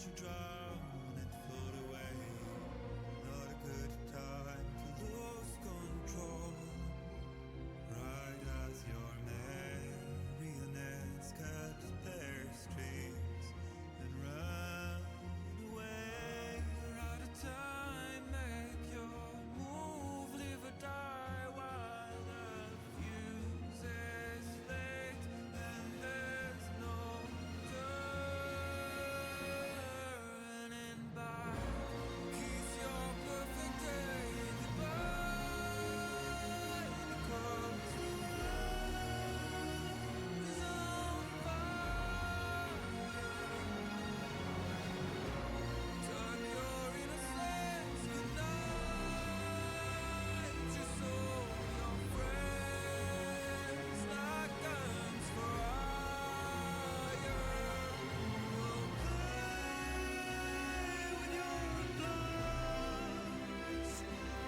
you drown and float away. Not a good time to lose control. Right as your marionettes cut their strings and run away. You're out of time, make your move, live or die while the fuse is lit and there's no turning back. Kiss your perfect day goodbye, because the world is on fire. Tuck your innocence goodnight. You sold your friends like guns for hire. We'll play with your blood,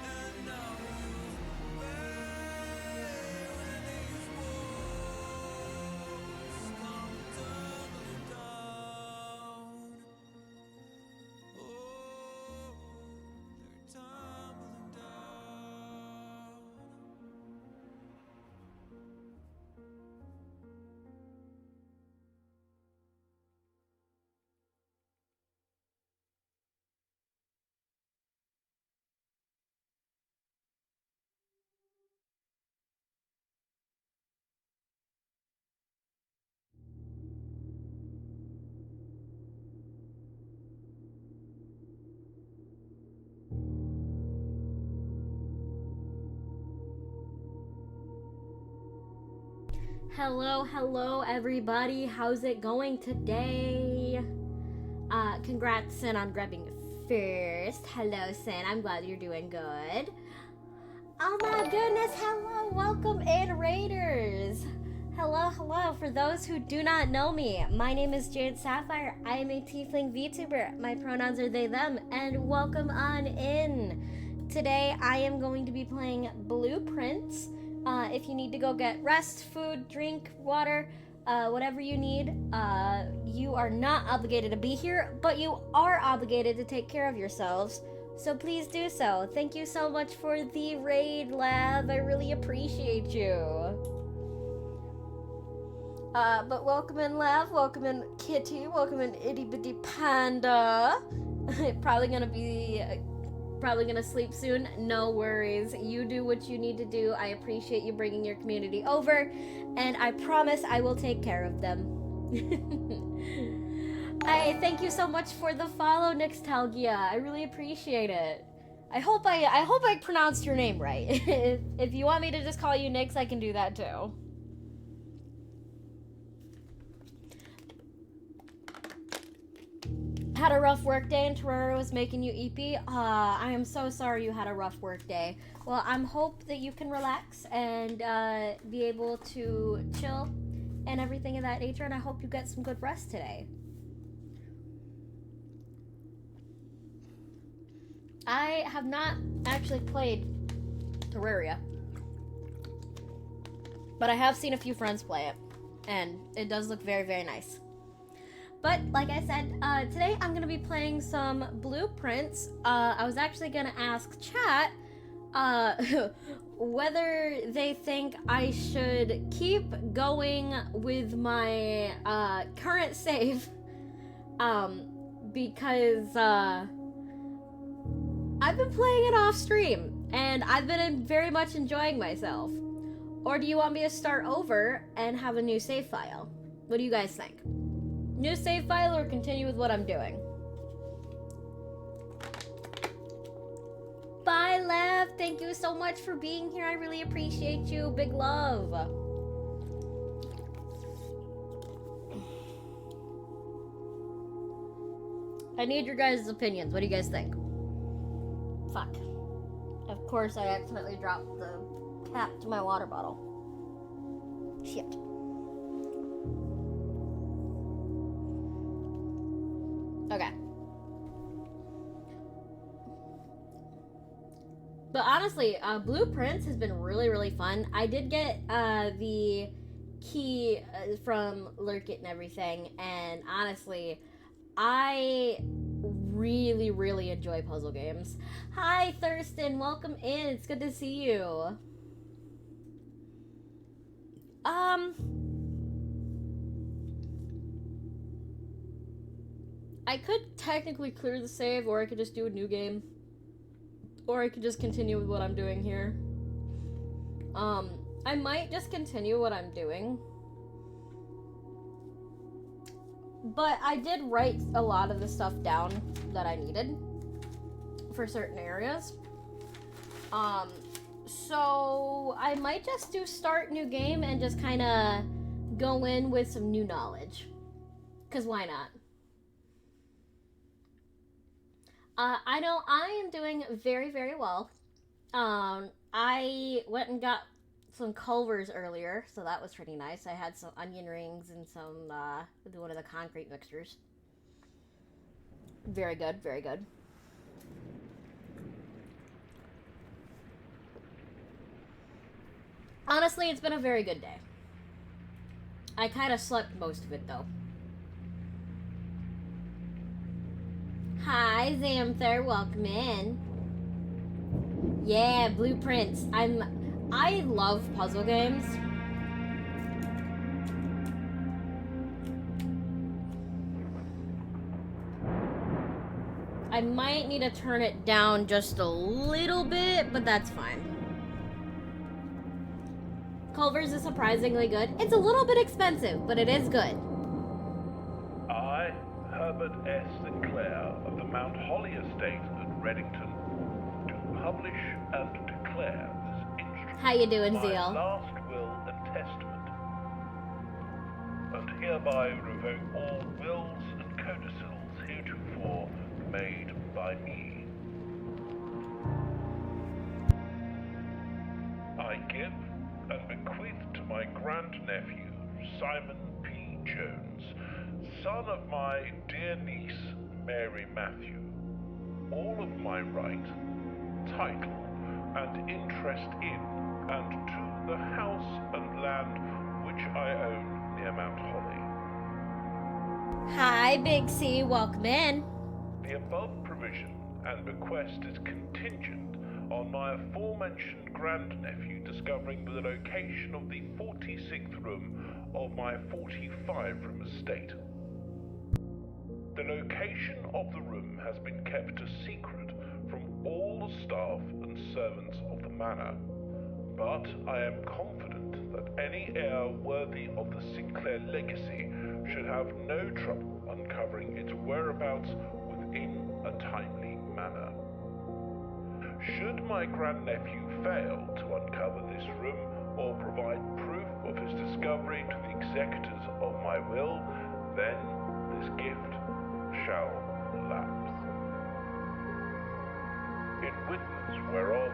and now you pay when these walls come tumbling down. Oh, they're tumbling down. Hello, everybody. How's it going today? Congrats, Sin, on grabbing first. Hello, Sin. I'm glad you're doing good. Oh my goodness, hello. Welcome in, Raiders. Hello. For those who do not know me, my name is Jade Sapphire. I am a tiefling VTuber. My pronouns are they, them, and welcome on in. Today, I am going to be playing Blueprints. If you need to go get rest, food, drink, water, whatever you need, you are not obligated to be here, but you are obligated to take care of yourselves. So please do so. Thank you so much for the raid, Lav. I really appreciate you. But welcome in, Lav. Welcome in, Kitty. Welcome in, Itty Bitty Panda. Probably gonna sleep soon. No worries. You do what you need to do. I appreciate you bringing your community over, and I promise I will take care of them. I thank you so much for the follow, Nixtalgia. I really appreciate it. I hope I pronounced your name right. If you want me to just call you Nix, I can do that too. Had a rough work day and Terraria was making you eepy. I am so sorry you had a rough work day. Well, I'm hope that you can relax and be able to chill and everything of that nature, and I hope you get some good rest today. I have not actually played Terraria, but I have seen a few friends play it, and it does look very, very nice. But like I said, today I'm gonna be playing some Blueprints. I was actually gonna ask chat whether they think I should keep going with my current save, because I've been playing it off stream and I've been very much enjoying myself. Or do you want me to start over and have a new save file? What do you guys think? New save file or continue with what I'm doing? Bye, Lev. Thank you so much for being here. I really appreciate you. Big love. I need your guys' opinions. What do you guys think? Fuck. Of course, I accidentally dropped the cap to my water bottle. Shit. Okay. But honestly, Blueprints has been really, really fun. I did get the key from Lurkit and everything, and honestly, I really, really enjoy puzzle games. Hi, Thurston. Welcome in. It's good to see you. I could technically clear the save, or I could just do a new game. Or I could just continue with what I'm doing here. I might just continue what I'm doing. But I did write a lot of the stuff down that I needed for certain areas. So I might just do start new game and just kind of go in with some new knowledge. Because why not? I know I am doing very, very well. I went and got some Culvers earlier, so that was pretty nice. I had some onion rings and some, one of the concrete mixtures. Very good, very good. Honestly, it's been a very good day. I kind of slept most of it, though. Hi, Zamther, welcome in. Yeah, Blueprints. I love puzzle games. I might need to turn it down just a little bit, but that's fine. Culver's is surprisingly good. It's a little bit expensive, but it is good. I, Herbert S. Sinclair of the Mount Holly Estate at Reddington, do publish and declare this instrument How you doing, my Zeal? last will and testament, and hereby revoke all wills and codicils heretofore made by me. I give and bequeath to my grandnephew, Simon P. Jones, son of my dear niece, Mary Matthew, all of my right, title, and interest in and to the house and land which I own near Mount Holly. Hi, Big C. Welcome in. The above provision and bequest is contingent on my aforementioned grandnephew discovering the location of the 46th room of my 45-room estate. The location of the room has been kept a secret from all the staff and servants of the manor, but I am confident that any heir worthy of the Sinclair legacy should have no trouble uncovering its whereabouts within a timely manner. Should my grandnephew fail to uncover this room or provide proof of his discovery to the executors of my will, then this gift shall lapse. In witness whereof,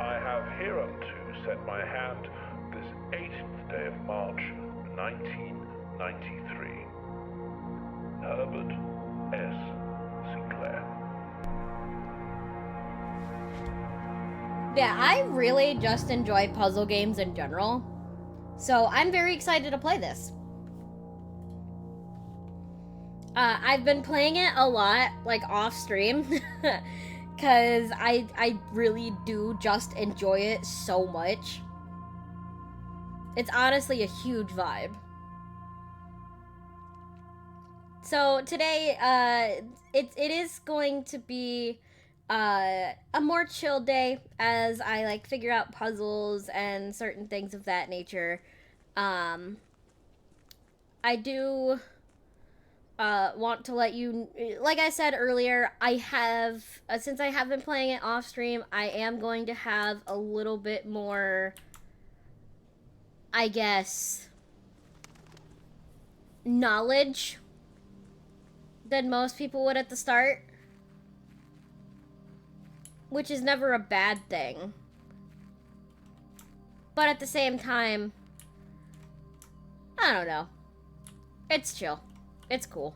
I have hereunto set my hand this 18th day of March, 1993. Herbert S. Sinclair. Yeah, I really just enjoy puzzle games in general, so I'm very excited to play this. I've been playing it a lot, like, off stream, because I really do just enjoy it so much. It's honestly a huge vibe. So today, it is going to be a more chill day as I like figure out puzzles and certain things of that nature. I do want to let you, like I said earlier, I have since I have been playing it off stream, I am going to have a little bit more, I guess, knowledge than most people would at the start, which is never a bad thing. But at the same time, I don't know. It's chill. It's cool.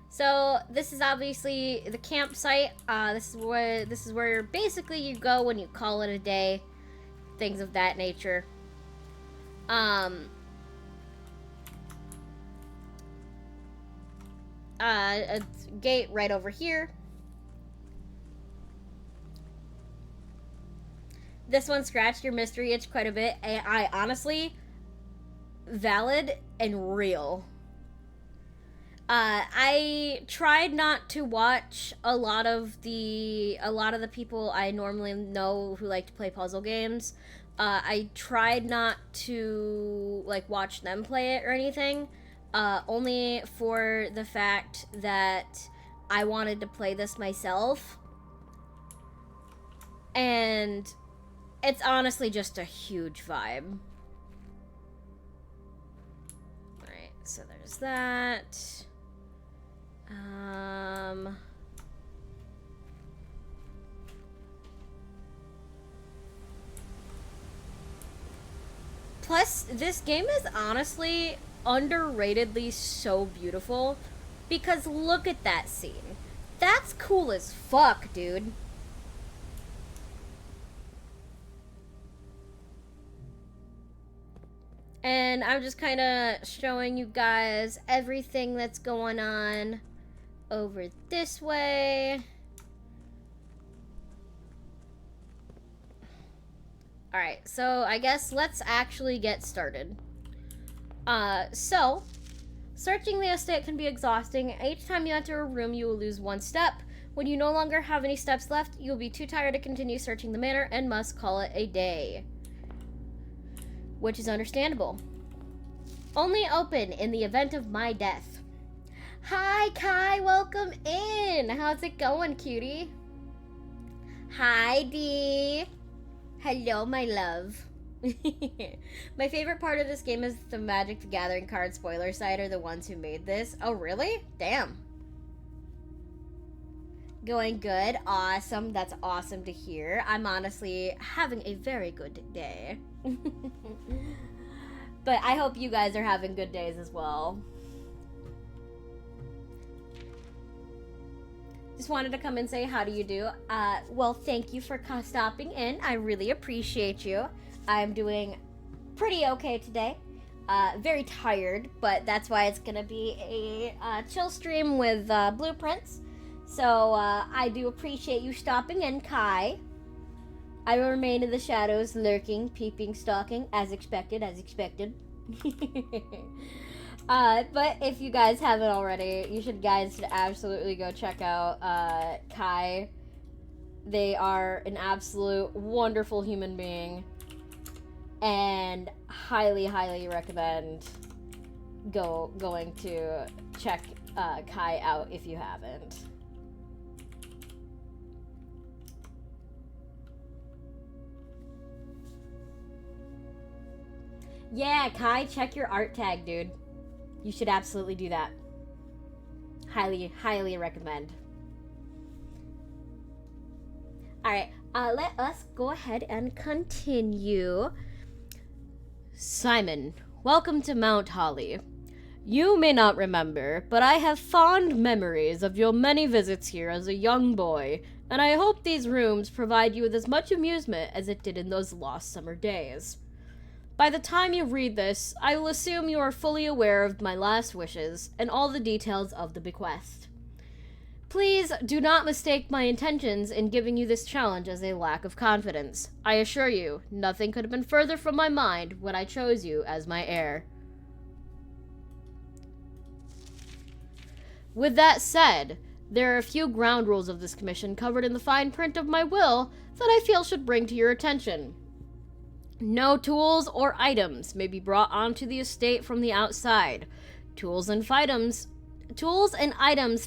So this is obviously the campsite. This is where basically you go when you call it a day, things of that nature. a gate right over here. This one scratched your mystery itch quite a bit. I honestly, valid and real. I tried not to watch a lot of the people I normally know who like to play puzzle games. I tried not to like watch them play it or anything, only for the fact that I wanted to play this myself. And it's honestly just a huge vibe. Alright, so there's that. Plus, this game is honestly underratedly so beautiful because look at that scene. That's cool as fuck, dude. And I'm just kind of showing you guys everything that's going on over this way. Alright, so I guess let's actually get started. So, searching the estate can be exhausting. Each time you enter a room, you will lose one step. When you no longer have any steps left, you'll be too tired to continue searching the manor and must call it a day. Which is understandable. Only open in the event of my death. Hi, Kai, welcome in. How's it going, cutie? Hi, Dee. Hello, my love. My favorite part of this game is the Magic the Gathering card spoiler side are the ones who made this. Oh, really? Damn. Going good. Awesome. That's awesome to hear. I'm honestly having a very good day. But I hope you guys are having good days as well. Just wanted to come and say, how do you do? Well, thank you for stopping in. I really appreciate you. I'm doing pretty okay today. Very tired, but that's why it's gonna be a chill stream with blueprints. So I do appreciate you stopping in, Kai. I will remain in the shadows, lurking, peeping, stalking, as expected, as expected. But if you guys haven't already, you should absolutely go check out Kai. They are an absolute wonderful human being, and highly recommend going to check Kai out if you haven't. Yeah, Kai, check your art tag, dude. You should absolutely do that. Highly recommend. Alright, let us go ahead and continue. Simon, welcome to Mount Holly. You may not remember, but I have fond memories of your many visits here as a young boy, and I hope these rooms provide you with as much amusement as it did in those lost summer days. By the time you read this, I will assume you are fully aware of my last wishes and all the details of the bequest. Please do not mistake my intentions in giving you this challenge as a lack of confidence. I assure you, nothing could have been further from my mind when I chose you as my heir. With that said, there are a few ground rules of this commission covered in the fine print of my will that I feel should bring to your attention. No tools or items may be brought onto the estate from the outside. Tools and items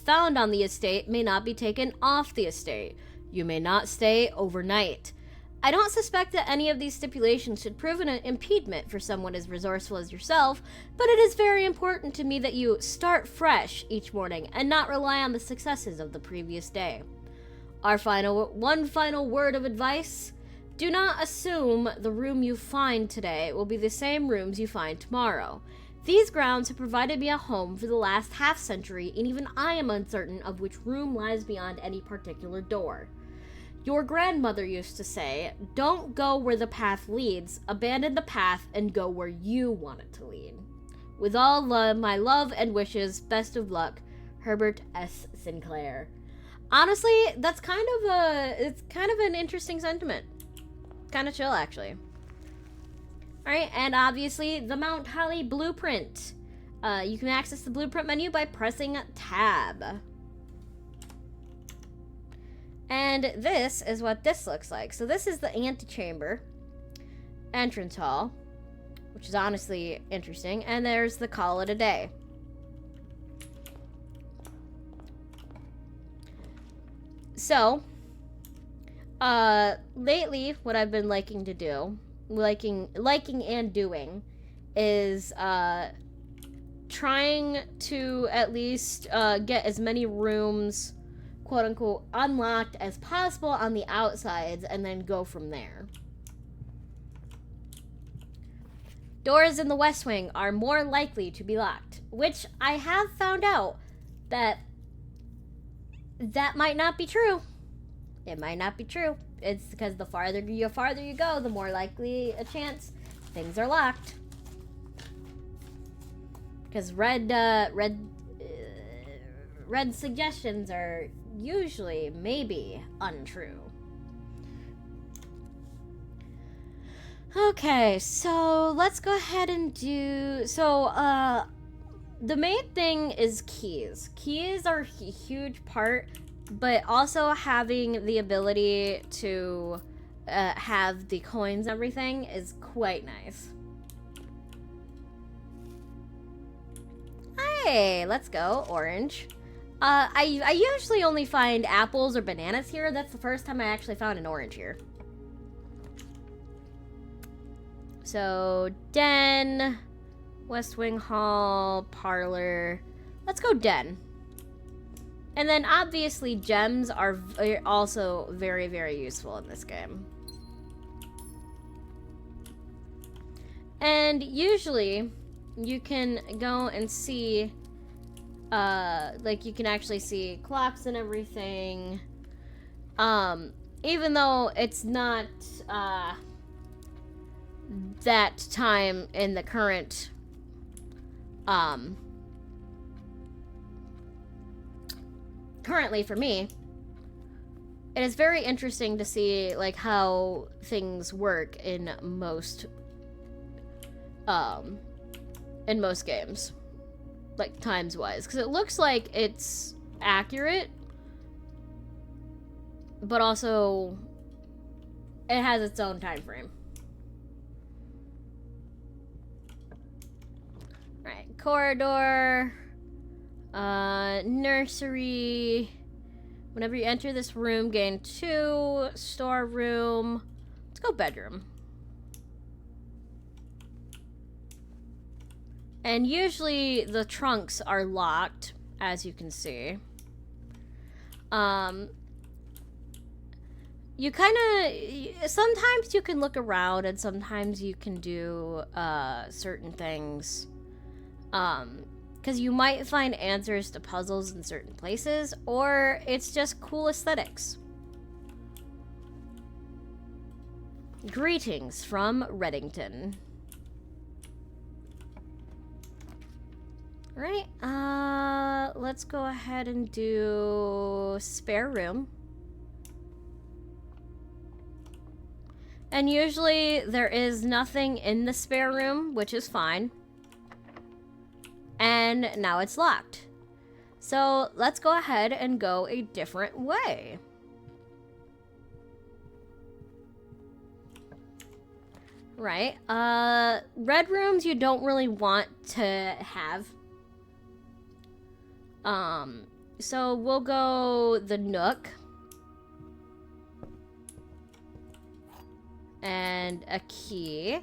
found on the estate may not be taken off the estate. You may not stay overnight. I don't suspect that any of these stipulations should prove an impediment for someone as resourceful as yourself, but it is very important to me that you start fresh each morning and not rely on the successes of the previous day. One final word of advice: do not assume the room you find today will be the same rooms you find tomorrow. These grounds have provided me a home for the last half-century, and even I am uncertain of which room lies beyond any particular door. Your grandmother used to say, don't go where the path leads, abandon the path and go where you want it to lead. With all my love and wishes, best of luck. Herbert S. Sinclair. Honestly, it's kind of an interesting sentiment. Kind of chill, actually. Alright, and obviously, the Mount Holly Blueprint. You can access the Blueprint menu by pressing Tab. And this is what this looks like. So this is the antechamber entrance hall, which is honestly interesting. And there's the call it a day. So, lately, what I've been liking to do, liking and doing, is trying to at least get as many rooms, quote unquote, unlocked as possible on the outsides, and then go from there. Doors in the West Wing are more likely to be locked, which I have found out that might not be true. It might not be true. It's because the farther you go, the more likely a chance things are locked. Because red suggestions are usually maybe untrue. Okay, so let's go ahead and do... So, the main thing is keys. Keys are a huge part, but also having the ability to have the coins and everything is quite nice. Hey, let's go, orange. I usually only find apples or bananas here. That's the first time I actually found an orange here. So, den, West Wing Hall, parlor. Let's go den. And then obviously gems are also very, very useful in this game. And usually you can go and see, like you can actually see clocks and everything. Even though it's not, that time in the current, currently for me, it is very interesting to see like how things work in most games, like times wise, because it looks like it's accurate, but also it has its own time frame. Right, corridor, nursery. Whenever you enter this room, gain 2. Storeroom. Let's go bedroom. And usually the trunks are locked, as you can see. You kind of... Sometimes you can look around, and sometimes you can do certain things. Because you might find answers to puzzles in certain places, or it's just cool aesthetics. Greetings from Reddington. Right, let's go ahead and do spare room. And usually there is nothing in the spare room, which is fine. And now it's locked. So let's go ahead and go a different way. Right, red rooms you don't really want to have. So we'll go the Nook. And a key.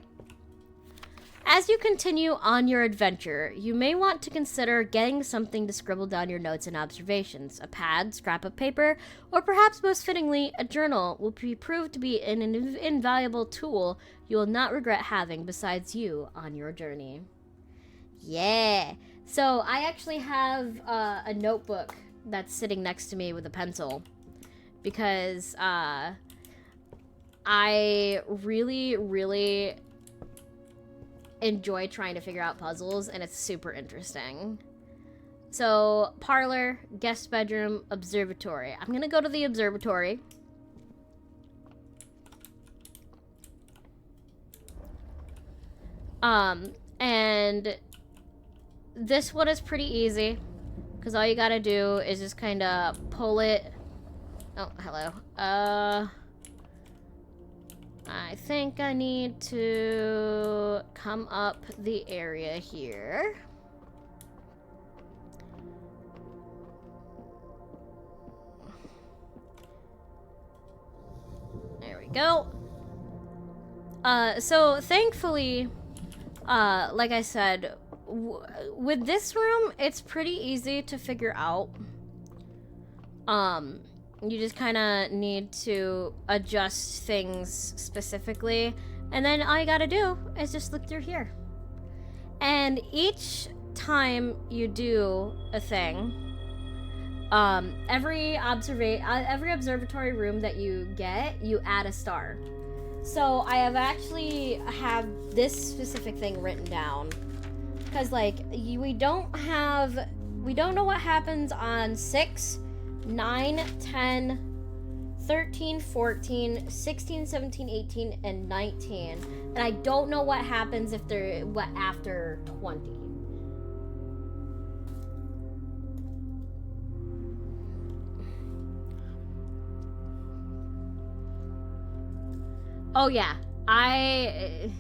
As you continue on your adventure, you may want to consider getting something to scribble down your notes and observations. A pad, scrap of paper, or perhaps most fittingly, a journal will prove to be an invaluable tool you will not regret having besides you on your journey. Yeah! So I actually have a notebook that's sitting next to me with a pencil because I really, really enjoy trying to figure out puzzles, and it's super interesting. So, parlor, guest bedroom, observatory. I'm gonna go to the observatory. And this one is pretty easy, because all you gotta do is just kind of pull it. Oh, hello. I think I need to come up the area here. There we go. So thankfully, like I said, with this room, it's pretty easy to figure out. You just kind of need to adjust things specifically, and then all you gotta do is just look through here. And each time you do a thing, every observatory room that you get, you add a star. So I have this specific thing written down, because like we don't know what happens on 6, 9, 10, 13, 14, 16, 17, 18, and 19. And I don't know what happens after 20. Oh yeah, it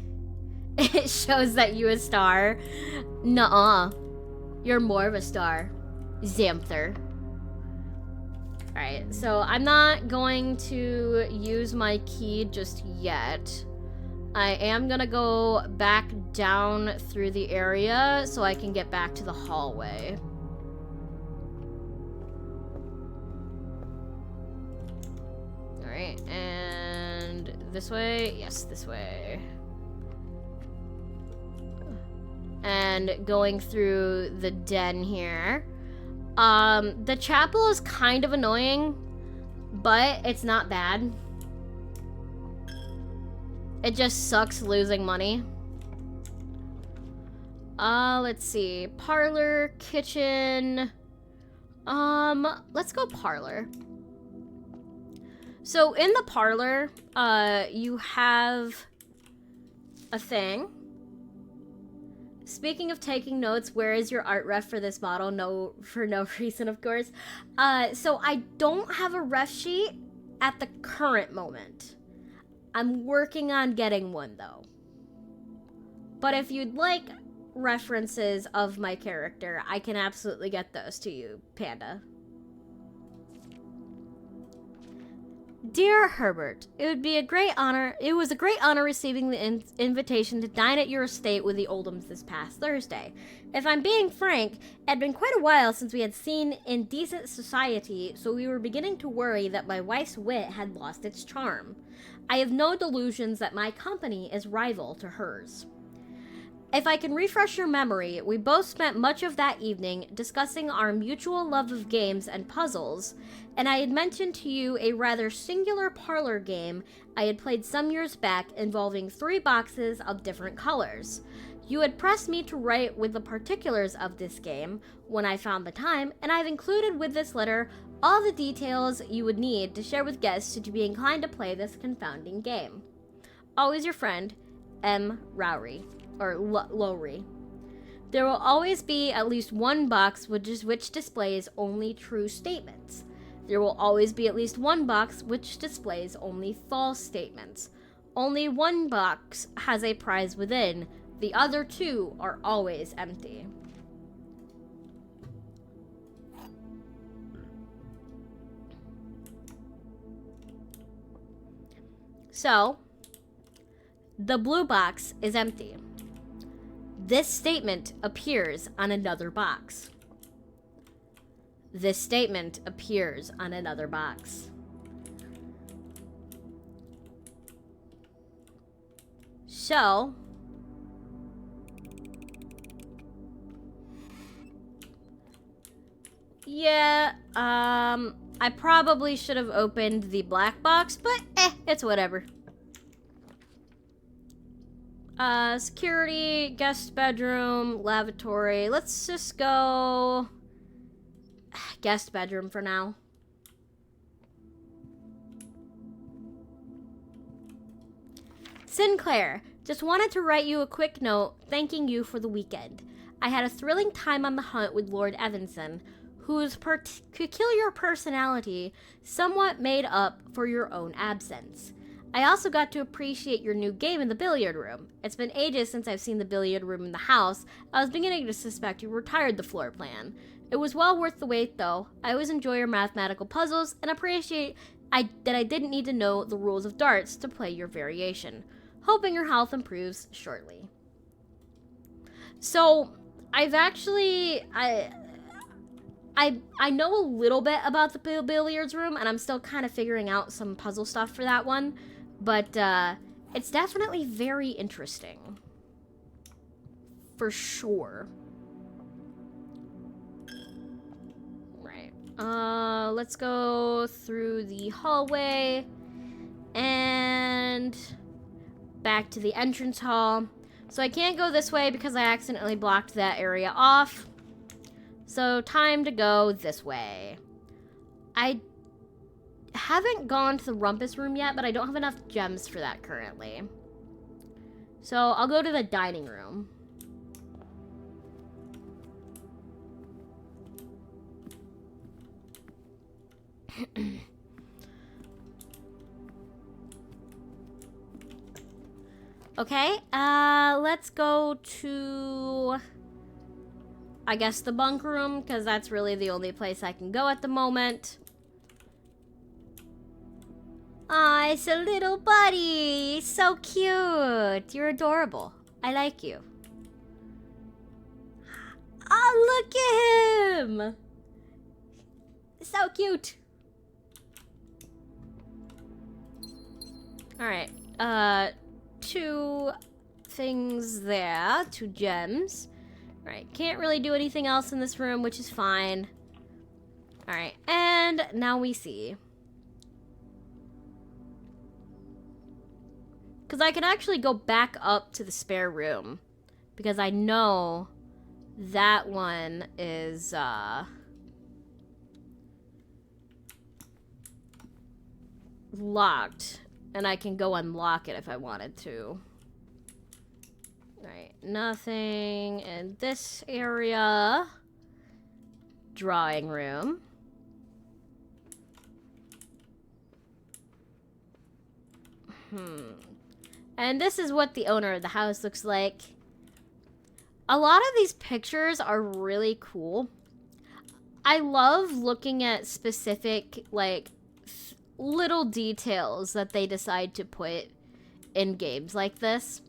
shows that you a star. Nuh-uh. You're more of a star. Xanther. Alright, so I'm not going to use my key just yet. I am gonna go back down through the area so I can get back to the hallway. Alright, and this way? Yes, this way. And going through the den here. The chapel is kind of annoying, but it's not bad. It just sucks losing money. Let's see. Parlor, kitchen. Let's go parlor. So in the parlor, you have a thing. Speaking of taking notes, where is your art ref for this model? No, for no reason, of course. So I don't have a ref sheet at the current moment. I'm working on getting one, though. But if you'd like references of my character, I can absolutely get those to you, Panda. Dear Herbert, it was a great honor receiving the invitation to dine at your estate with the Oldhams this past Thursday. If I'm being frank, it had been quite a while since we had seen in decent society, so we were beginning to worry that my wife's wit had lost its charm. I have no delusions that my company is rival to hers. If I can refresh your memory, we both spent much of that evening discussing our mutual love of games and puzzles, and I had mentioned to you a rather singular parlor game I had played some years back involving 3 boxes of different colors. You had pressed me to write with the particulars of this game when I found the time, and I've included with this letter all the details you would need to share with guests to be inclined to play this confounding game. Always your friend, M. Rowry. Or Lowry. There will always be at least one box which displays only true statements. There will always be at least one box which displays only false statements. Only one box has a prize within. The other 2 are always empty. So, the blue box is empty. This statement appears on another box. This statement appears on another box. So, yeah, I probably should have opened the black box, but it's whatever. Security, guest bedroom, lavatory. Let's just go guest bedroom for now. Sinclair, just wanted to write you a quick note thanking you for the weekend. I had a thrilling time on the hunt with Lord Evanson, whose peculiar personality somewhat made up for your own absence. I also got to appreciate your new game in the billiard room. It's been ages since I've seen the billiard room in the house. I was beginning to suspect you retired the floor plan. It was well worth the wait, though. I always enjoy your mathematical puzzles and appreciate that I didn't need to know the rules of darts to play your variation. Hoping your health improves shortly. So, I've actually... I know a little bit about the billiards room, and I'm still kind of figuring out some puzzle stuff for that one. But, it's definitely very interesting. For sure. Right. Let's go through the hallway. And back to the entrance hall. So I can't go this way because I accidentally blocked that area off. So time to go this way. I haven't gone to the rumpus room yet, but I don't have enough gems for that currently. So I'll go to the dining room. Okay, let's go to, I guess, the bunk room, because that's really the only place I can go at the moment. Aw, it's a little buddy. So cute. You're adorable. I like you. Oh, look at him. So cute. Alright, 2 things there, 2 gems. Alright, can't really do anything else in this room, which is fine. Alright, and now we see. Because I can actually go back up to the spare room. Because I know that one is, locked. And I can go unlock it if I wanted to. Alright, nothing in this area. Drawing room. And this is what the owner of the house looks like. A lot of these pictures are really cool. I love looking at specific, like, little details that they decide to put in games like this.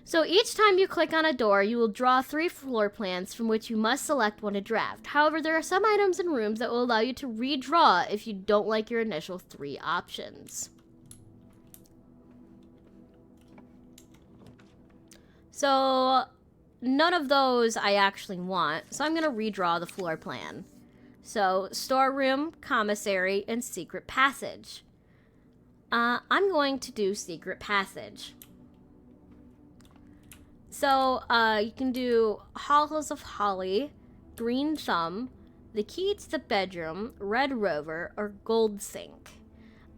So each time you click on a door, you will draw 3 floor plans from which you must select one to draft. However, there are some items and rooms that will allow you to redraw if you don't like your initial 3 options. So none of those I actually want, so I'm going to redraw the floor plan. So, storeroom, commissary, and secret passage. I'm going to do secret passage. So, you can do Halls of Holly, Green Thumb, the key to the bedroom, Red Rover, or Gold Sink.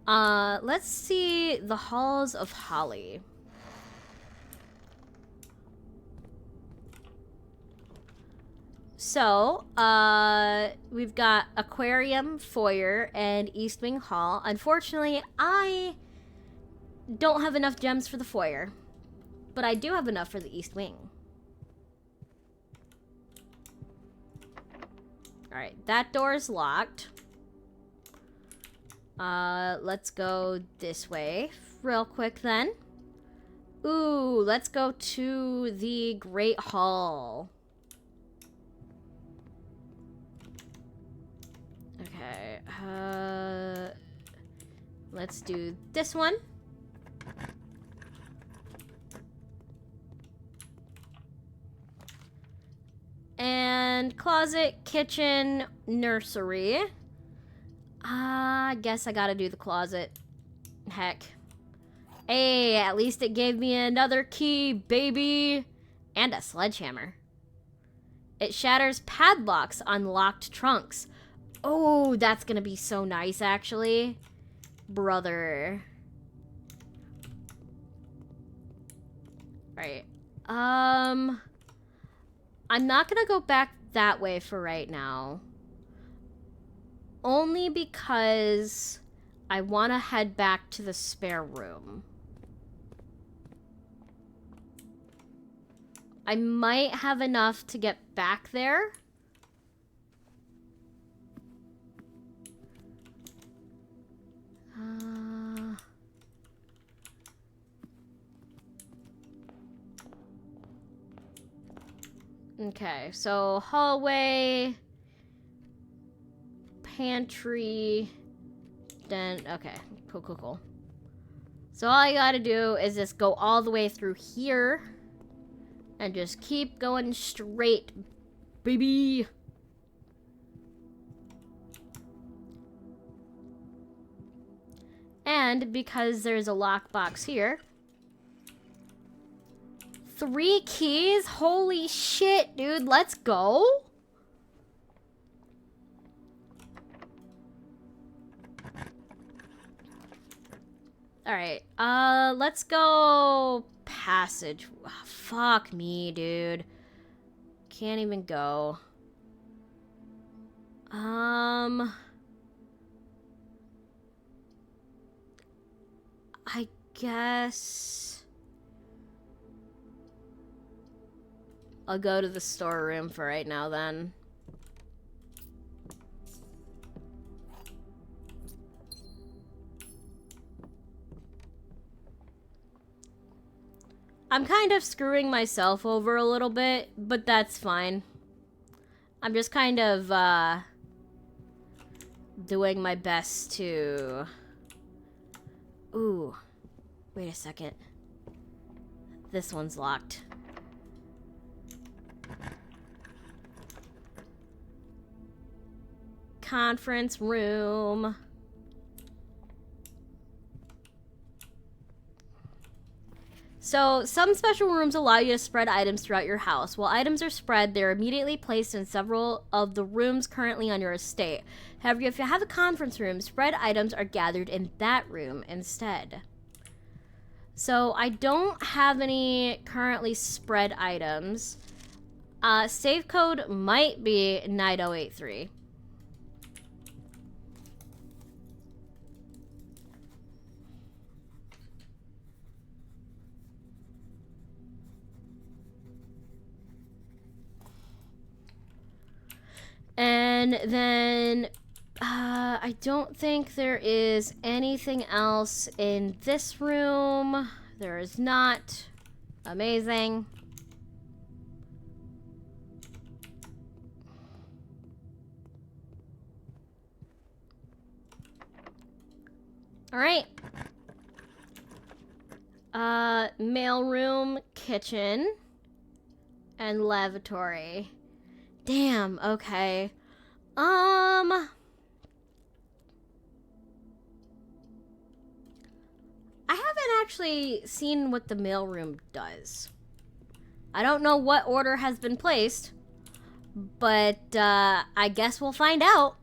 Let's see the Halls of Holly. So, we've got Aquarium, Foyer, and East Wing Hall. Unfortunately, I don't have enough gems for the Foyer, but I do have enough for the East Wing. Alright, that door is locked. Let's go this way real quick then. Ooh, let's go to the Great Hall. Okay, let's do this one. And closet, kitchen, nursery. I guess I gotta do the closet. Heck. Hey, at least it gave me another key, baby. And a sledgehammer. It shatters padlocks on locked trunks. Oh, that's gonna be so nice, actually. Brother. Right. I'm not gonna go back that way for right now. Only because I want to head back to the spare room. I might have enough to get back there. Okay, so hallway, pantry, then, okay, cool. So all I gotta do is just go all the way through here and just keep going straight, baby. And because there's a lockbox here, 3 keys? Holy shit, dude. Let's go. Alright. Let's go passage. Oh, fuck me, dude. Can't even go. I guess I'll go to the storeroom for right now then. I'm kind of screwing myself over a little bit, but that's fine. I'm just kind of doing my best to... Ooh, wait a second. This one's locked. Conference room. So, some special rooms allow you to spread items throughout your house. While items are spread, they're immediately placed in several of the rooms currently on your estate. However, if you have a conference room, spread items are gathered in that room instead. So, I don't have any currently spread items. Save code might be 9083. And then, I don't think there is anything else in this room. There is not. Amazing. All right. Mailroom, kitchen, and lavatory. Damn, okay. I haven't actually seen what the mailroom does. I don't know what order has been placed, but I guess we'll find out.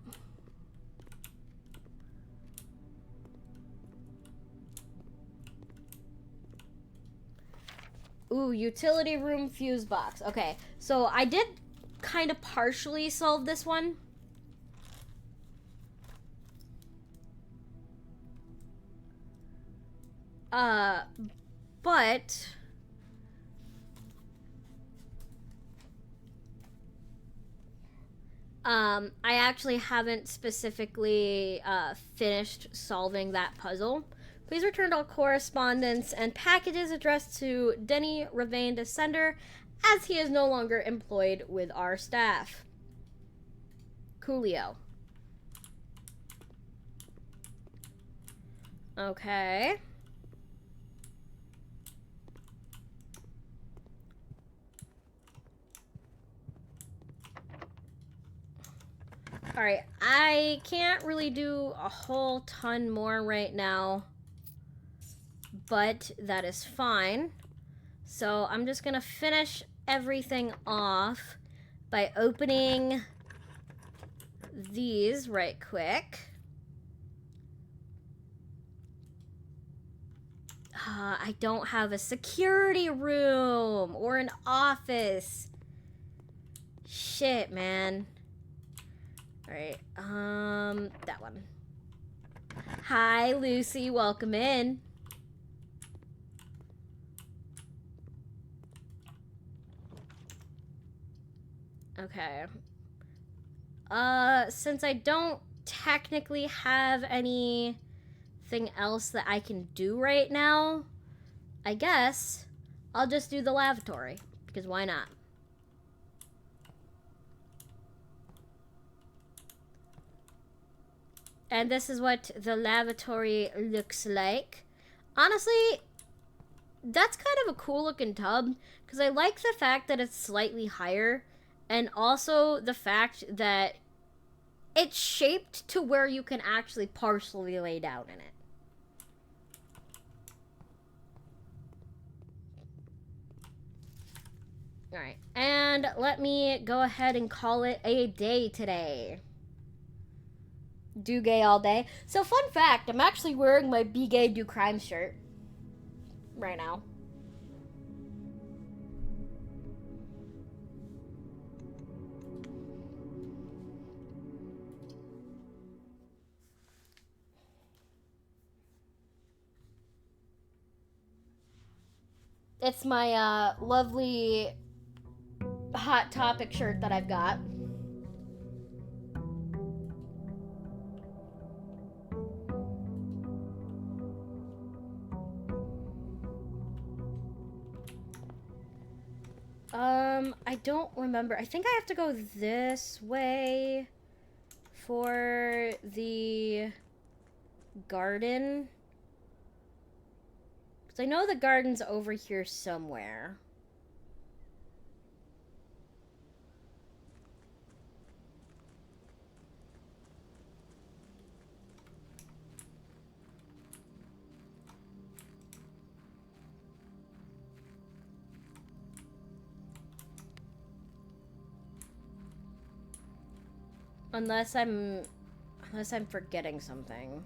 Ooh, utility room fuse box. Okay, so I did kind of partially solve this one. But I actually haven't specifically finished solving that puzzle. Please return all correspondence and packages addressed to Denny Ravane to sender, as he is no longer employed with our staff. Coolio. Okay. Alright, I can't really do a whole ton more right now, but that is fine. So I'm just gonna finish everything off by opening these right quick. I don't have a security room or an office. Shit, man. Alright, that one. Hi, Lucy, welcome in. Okay. Since I don't technically have anything else that I can do right now, I guess I'll just do the lavatory, because why not? And this is what the lavatory looks like. Honestly, that's kind of a cool looking tub, because I like the fact that it's slightly higher, and also the fact that it's shaped to where you can actually partially lay down in it. Alright, and let me go ahead and call it a day today. Do gay all day. So, fun fact, I'm actually wearing my Be Gay Do Crime shirt right now. It's my lovely Hot Topic shirt that I've got. I don't remember. I think I have to go this way for the garden. Because I know the garden's over here somewhere. Unless I'm forgetting something.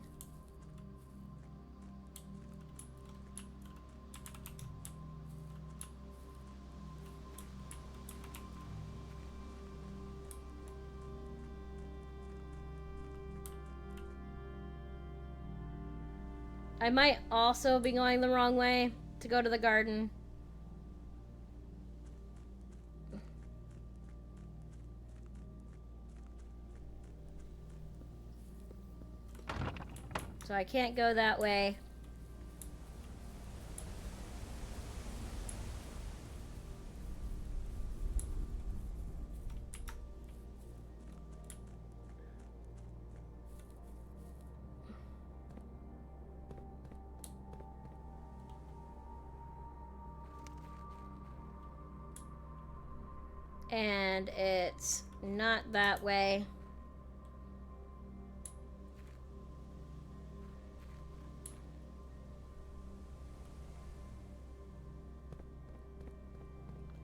I might also be going the wrong way to go to the garden. So I can't go that way. And it's not that way.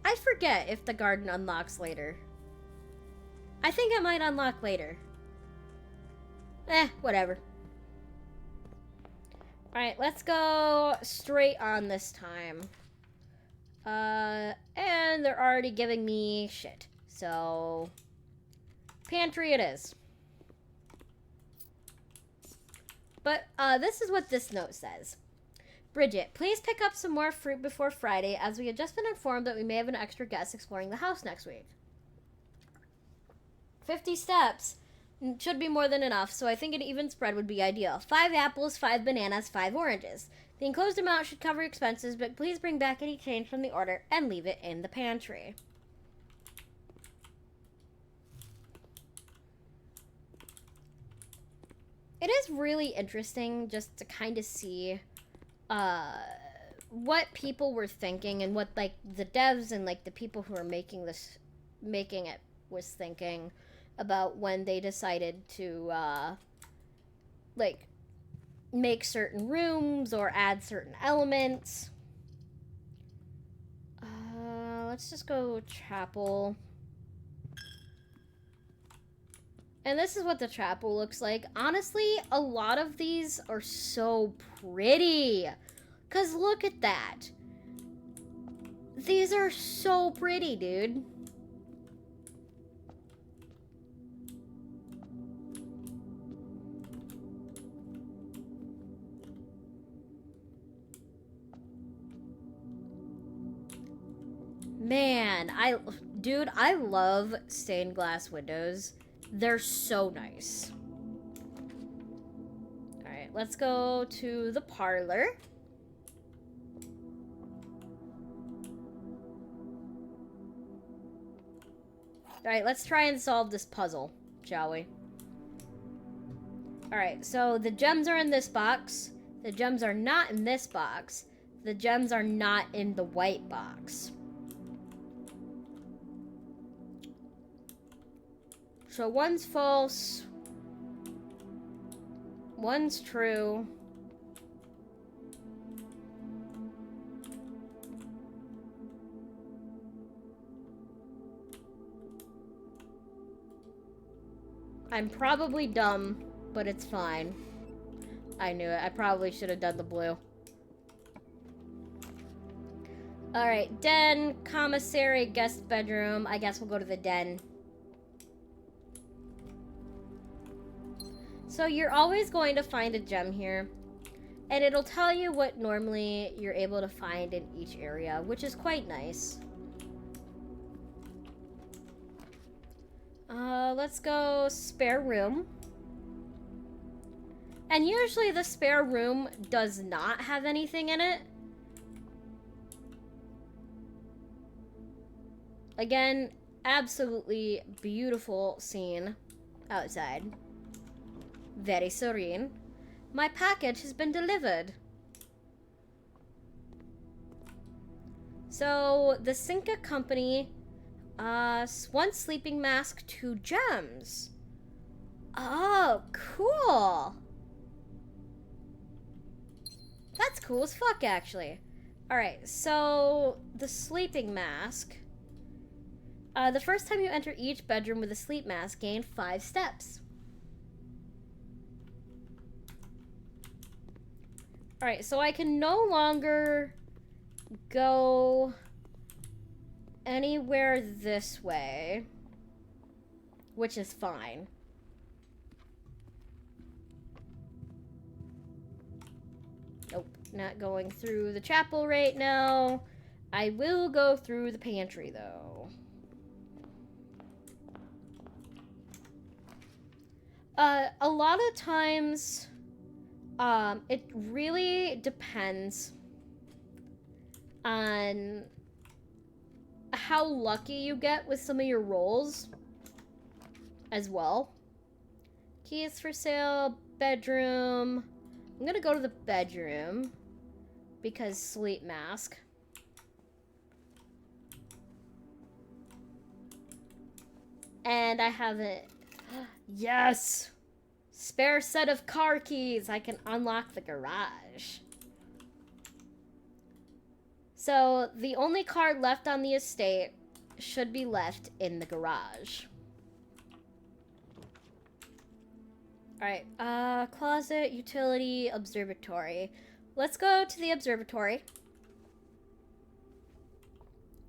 I forget if the garden unlocks later. I think it might unlock later. Whatever. Alright, let's go straight on this time. And they're already giving me shit. So, pantry it is. But, this is what this note says. Bridget, please pick up some more fruit before Friday, as we had just been informed that we may have an extra guest exploring the house next week. 50 steps should be more than enough, so I think an even spread would be ideal. 5 apples, 5 bananas, 5 oranges. The enclosed amount should cover expenses, but please bring back any change from the order and leave it in the pantry. It is really interesting just to kind of see what people were thinking and what like the devs and like the people who are making it was thinking about when they decided to like make certain rooms or add certain elements. Let's just go chapel. And this is what the chapel looks like. Honestly, a lot of these are so pretty. Because look at that. These are so pretty, dude. Man, dude, I love stained glass windows. They're so nice. All right, let's go to the parlor. All right, let's try and solve this puzzle, shall we? All right, so the gems are in this box. The gems are not in this box. The gems are not in the white box. So one's false, one's true. I'm probably dumb, but it's fine. I knew it. I probably should have done the blue. Alright, den, commissary, guest bedroom. I guess we'll go to the den. So you're always going to find a gem here, and it'll tell you what normally you're able to find in each area, which is quite nice. Let's go spare room. And usually the spare room does not have anything in it. Again, absolutely beautiful scene outside. Very serene. My package has been delivered. So, the Cinca Company, one sleeping mask, 2 gems. Oh, cool. That's cool as fuck, actually. Alright, so, the sleeping mask. The first time you enter each bedroom with a sleep mask, gain 5 steps. Alright, so I can no longer go anywhere this way, which is fine. Nope, not going through the chapel right now. I will go through the pantry, though. A lot of times, it really depends on how lucky you get with some of your rolls as well. Keys for sale, bedroom. I'm gonna go to the bedroom because sleep mask. And I have it. Yes! Spare set of car keys. I can unlock the garage. So, the only car left on the estate should be left in the garage. Alright, closet, utility, observatory. Let's go to the observatory.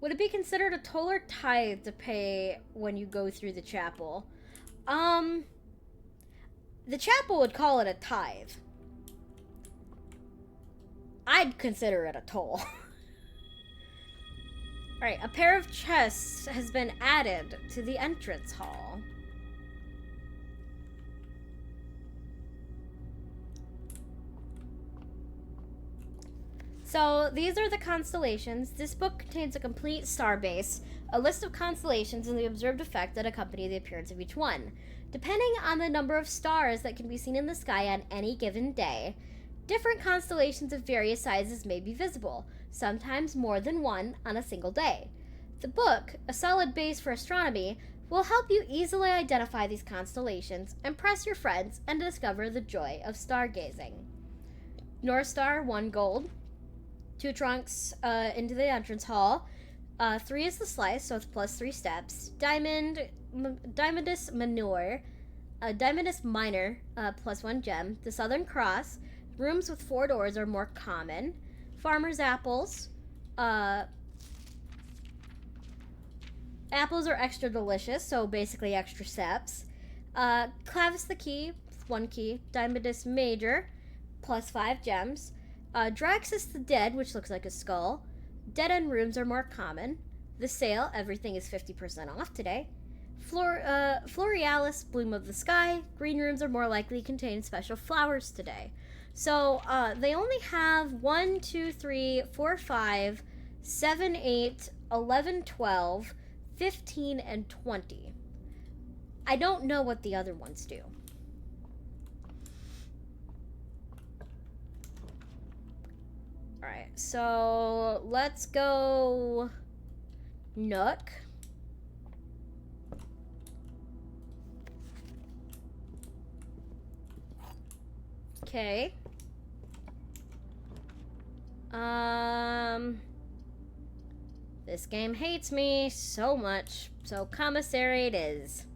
Would it be considered a toll or tithe to pay when you go through the chapel? The chapel would call it a tithe. I'd consider it a toll. Alright, a pair of chests has been added to the entrance hall. So, these are the constellations. This book contains a complete star base, a list of constellations, and the observed effect that accompany the appearance of each one. Depending on the number of stars that can be seen in the sky on any given day, different constellations of various sizes may be visible, sometimes more than one on a single day. The book, a solid base for astronomy, will help you easily identify these constellations, impress your friends, and discover the joy of stargazing. North Star, 1 gold. 2 trunks into the entrance hall. 3 is the slice, so it's plus 3 steps. Diamondus Manure, Diamondus Minor, +1 gem. The Southern Cross. Rooms with 4 doors are more common. Farmer's Apples. Apples are extra delicious, so basically extra steps. Clavis the Key, 1 key. Diamondus Major, +5 gems. Draxus the Dead, which looks like a skull. Dead end rooms are more common. The Sale, everything is 50% off today. Florealis, Bloom of the Sky. Green rooms are more likely to contain special flowers today. So they only have 1, 2, 3, 4, 5, 7, 8, 11, 12, 15, and 20. I don't know what the other ones do. Alright, so let's go Nook. Okay. This game hates me so much, so commissary it is.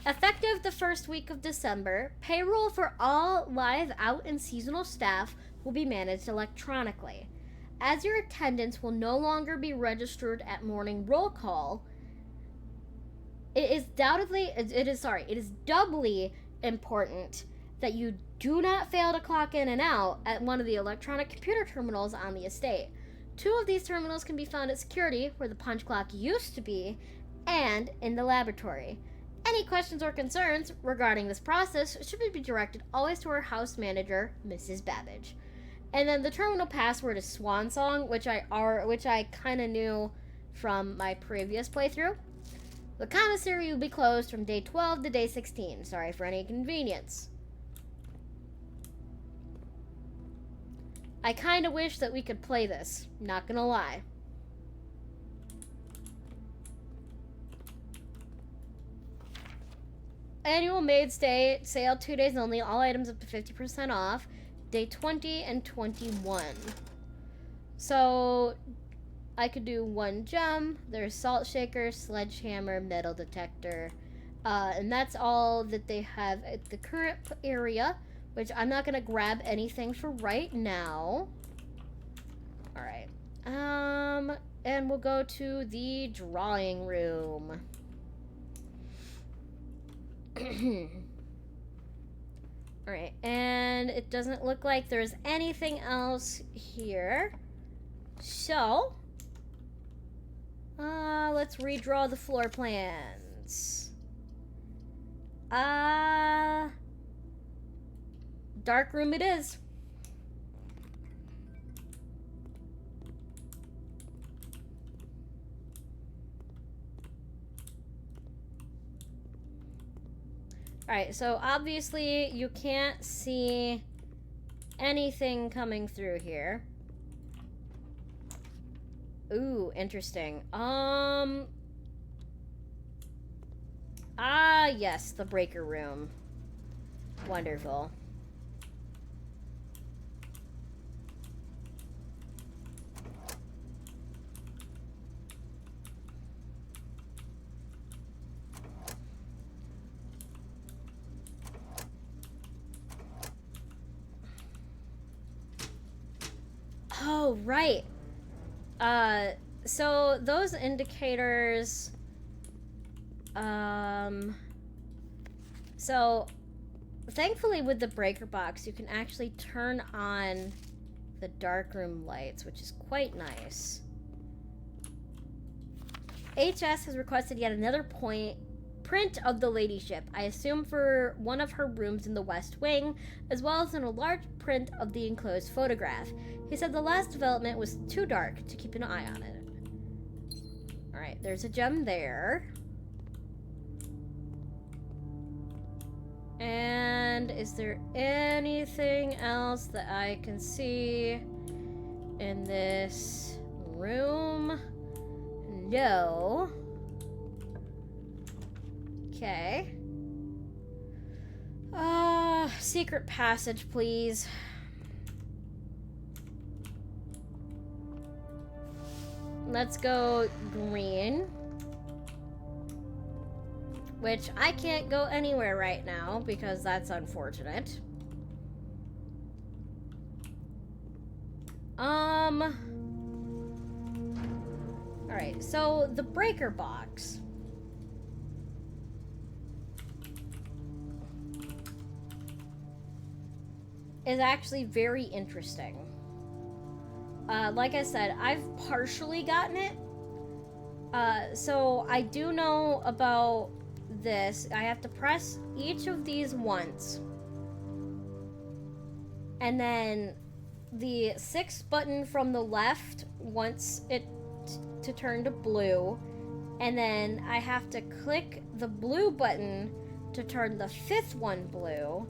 Effective the first week of December, payroll for all live, out, and seasonal staff will be managed electronically. As your attendance will no longer be registered at morning roll call, it is doubly important that you do not fail to clock in and out at one of the electronic computer terminals on the estate. 2 of these terminals can be found at security, where the punch clock used to be, and in the laboratory. Any questions or concerns regarding this process should be directed always to our house manager, Mrs. Babbage. And then the terminal password is Swan Song, which I kind of knew from my previous playthrough. The commissary will be closed from day 12 to day 16. Sorry for any inconvenience. I kind of wish that we could play this, not gonna lie. Annual Maid Stay sale, 2 days only, all items up to 50% off, day 20 and 21. So I could do 1 gem. There's salt shaker, sledgehammer, metal detector, and that's all that they have at the current area, which I'm not gonna grab anything for right now. All right, and we'll go to the drawing room. Alright, and it doesn't look like there's anything else here. So, let's redraw the floor plans. Dark room it is. Alright, so obviously you can't see anything coming through here. Ooh, interesting. Yes, the breaker room. Wonderful. Oh, right. So those indicators, so thankfully with the breaker box, you can actually turn on the darkroom lights, which is quite nice. HS has requested yet another print of the ladyship, I assume for one of her rooms in the west wing, as well as in a large print of the enclosed photograph. He said the last development was too dark to keep an eye on it. Alright, there's a gem there. And is there anything else that I can see in this room? No. Okay. Secret passage, please. Let's go green. which I can't go anywhere right now because that's unfortunate. Alright, so the breaker box. Is actually very interesting. Like I said, I've partially gotten it. So I do know about this. I have to press each of these once. And then the 6th button from the left wants it to turn to blue. And then I have to click the blue button to turn the 5th one blue.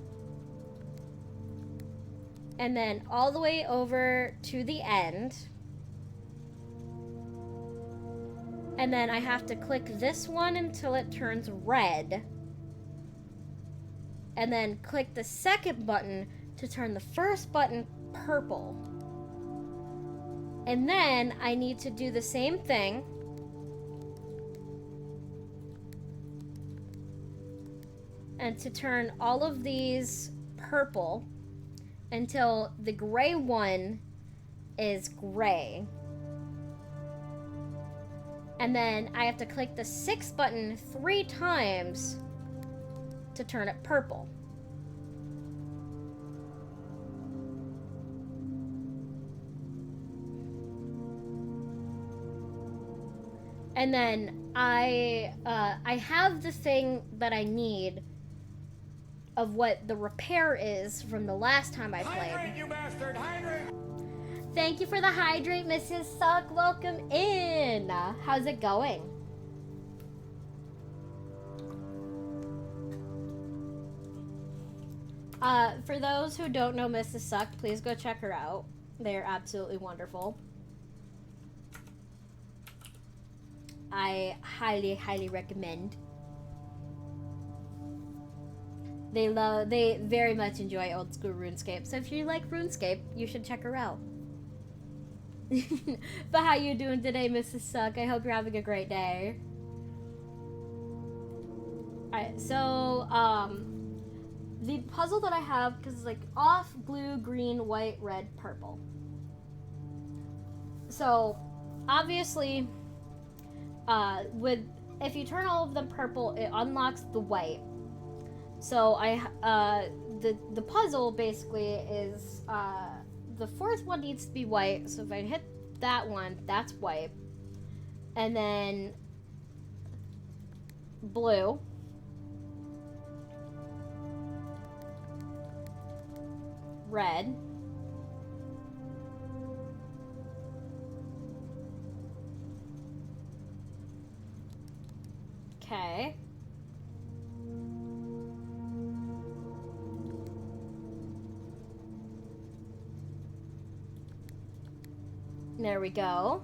And then all the way over to the end. And then I have to click this one until it turns red. And then click the 2nd button to turn the 1st button purple. And then I need to do the same thing. And to turn all of these purple until the gray one is gray. And then I have to click the 6th button 3 times to turn it purple. And then I have the thing that I need of what the repair is from the last time I played. Hydrate, you bastard! Hydrate! Thank you for the hydrate, Mrs. Suck. Welcome in. How's it going? For those who don't know Mrs. Suck, please go check her out. They're absolutely wonderful. I highly, highly recommend. They very much enjoy old school RuneScape. So if you like RuneScape, you should check her out. But how you doing today, Mrs. Suck? I hope you're having a great day. Alright, so, the puzzle that I have, because it's like off, blue, green, white, red, purple. So, obviously, if you turn all of them purple, it unlocks the white. So the puzzle basically is, the 4th one needs to be white. So if I hit that one, that's white. And then blue. Red. Okay. There we go.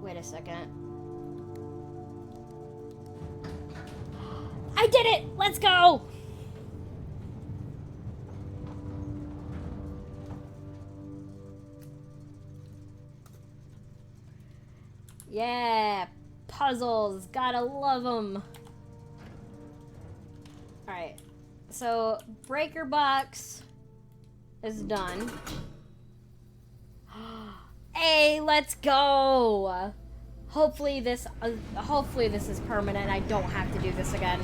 Wait a second. I did it! Let's go! Yeah, puzzles, gotta love them. Alright, so breaker box is done. Hey, let's go! Hopefully this is permanent. I don't have to do this again.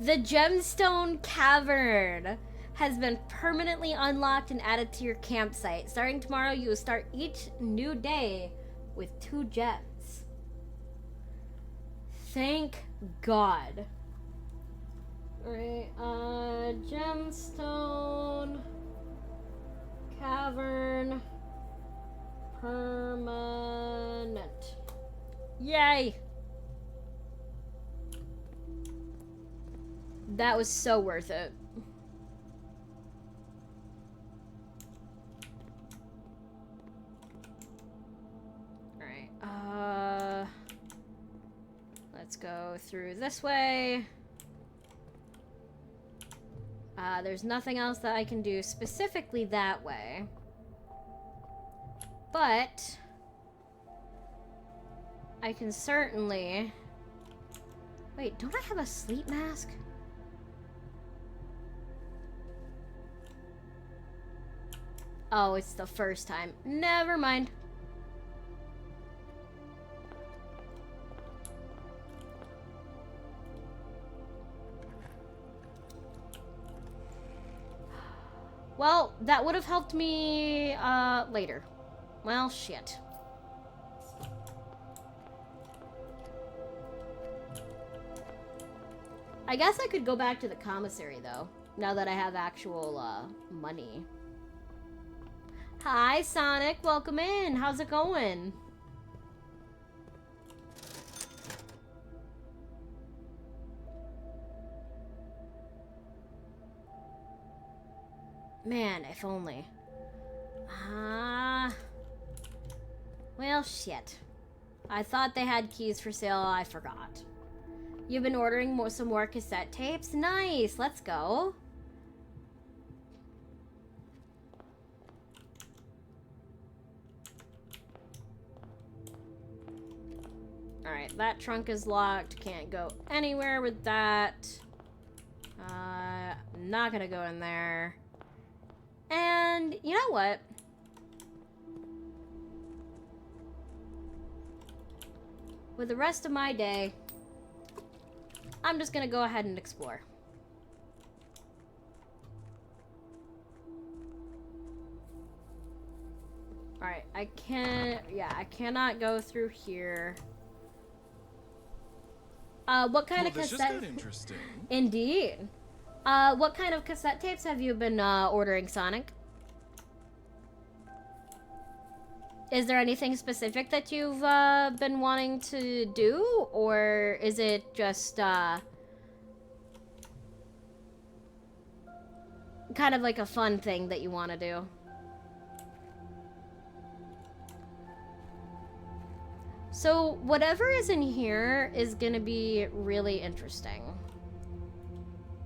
The Gemstone Cavern has been permanently unlocked and added to your campsite. Starting tomorrow, you will start each new day with 2 gems. Thank God. Alright, Gemstone Cavern permanent. Yay! That was so worth it. Alright, let's go through this way. There's nothing else that I can do specifically that way. But I can certainly... Wait, don't I have a sleep mask? Oh, it's the first time. Never mind. Well, that would have helped me, later. Well, shit. I guess I could go back to the commissary, though, now that I have actual, money. Hi, Sonic. Welcome in. How's it going? Man, if only. Well, shit. I thought they had keys for sale. I forgot. You've been ordering some more cassette tapes? Nice. Let's go. Alright, that trunk is locked. Can't go anywhere with that. Not gonna go in there. And you know what? With the rest of my day, I'm just gonna go ahead and explore. Alright, I cannot go through here. What kind of This cassette? just got interesting. Indeed. What kind of cassette tapes have you been ordering, Sonic? Is there anything specific that you've been wanting to do, or is it just kind of like a fun thing that you want to do? So whatever is in here is gonna be really interesting.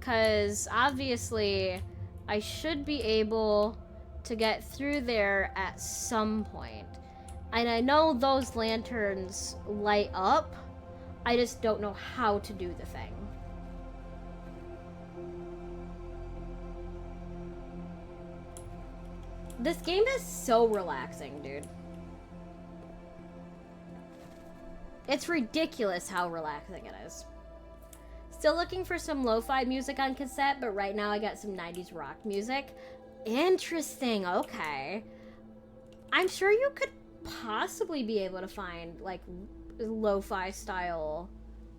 'Cause obviously I should be able to get through there at some point. And I know those lanterns light up. I just don't know how to do the thing. This game is so relaxing, dude. It's ridiculous how relaxing it is. Still looking for some lo-fi music on cassette, but right now I got some 90s rock music. Interesting, okay. I'm sure you could possibly be able to find, like, lo-fi style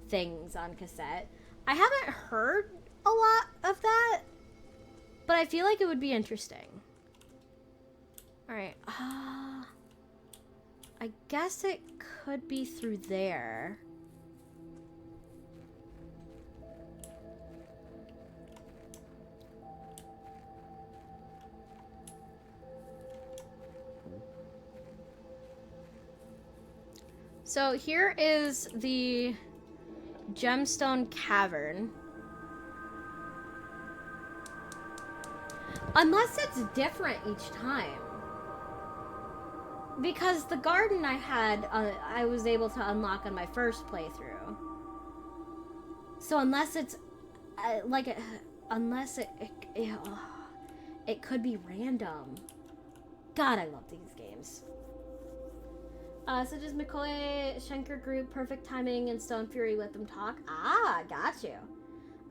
things on cassette. I haven't heard a lot of that, but I feel like it would be interesting. Alright, I guess it could be through there. So here is the Gemstone Cavern. Unless it's different each time. Because the garden I had, I was able to unlock on my first playthrough. So unless it's, it could be random. God, I love these games. Such as McCoy, Schenker Group, Perfect Timing, and Stone Fury Let Them Talk. Ah, got you.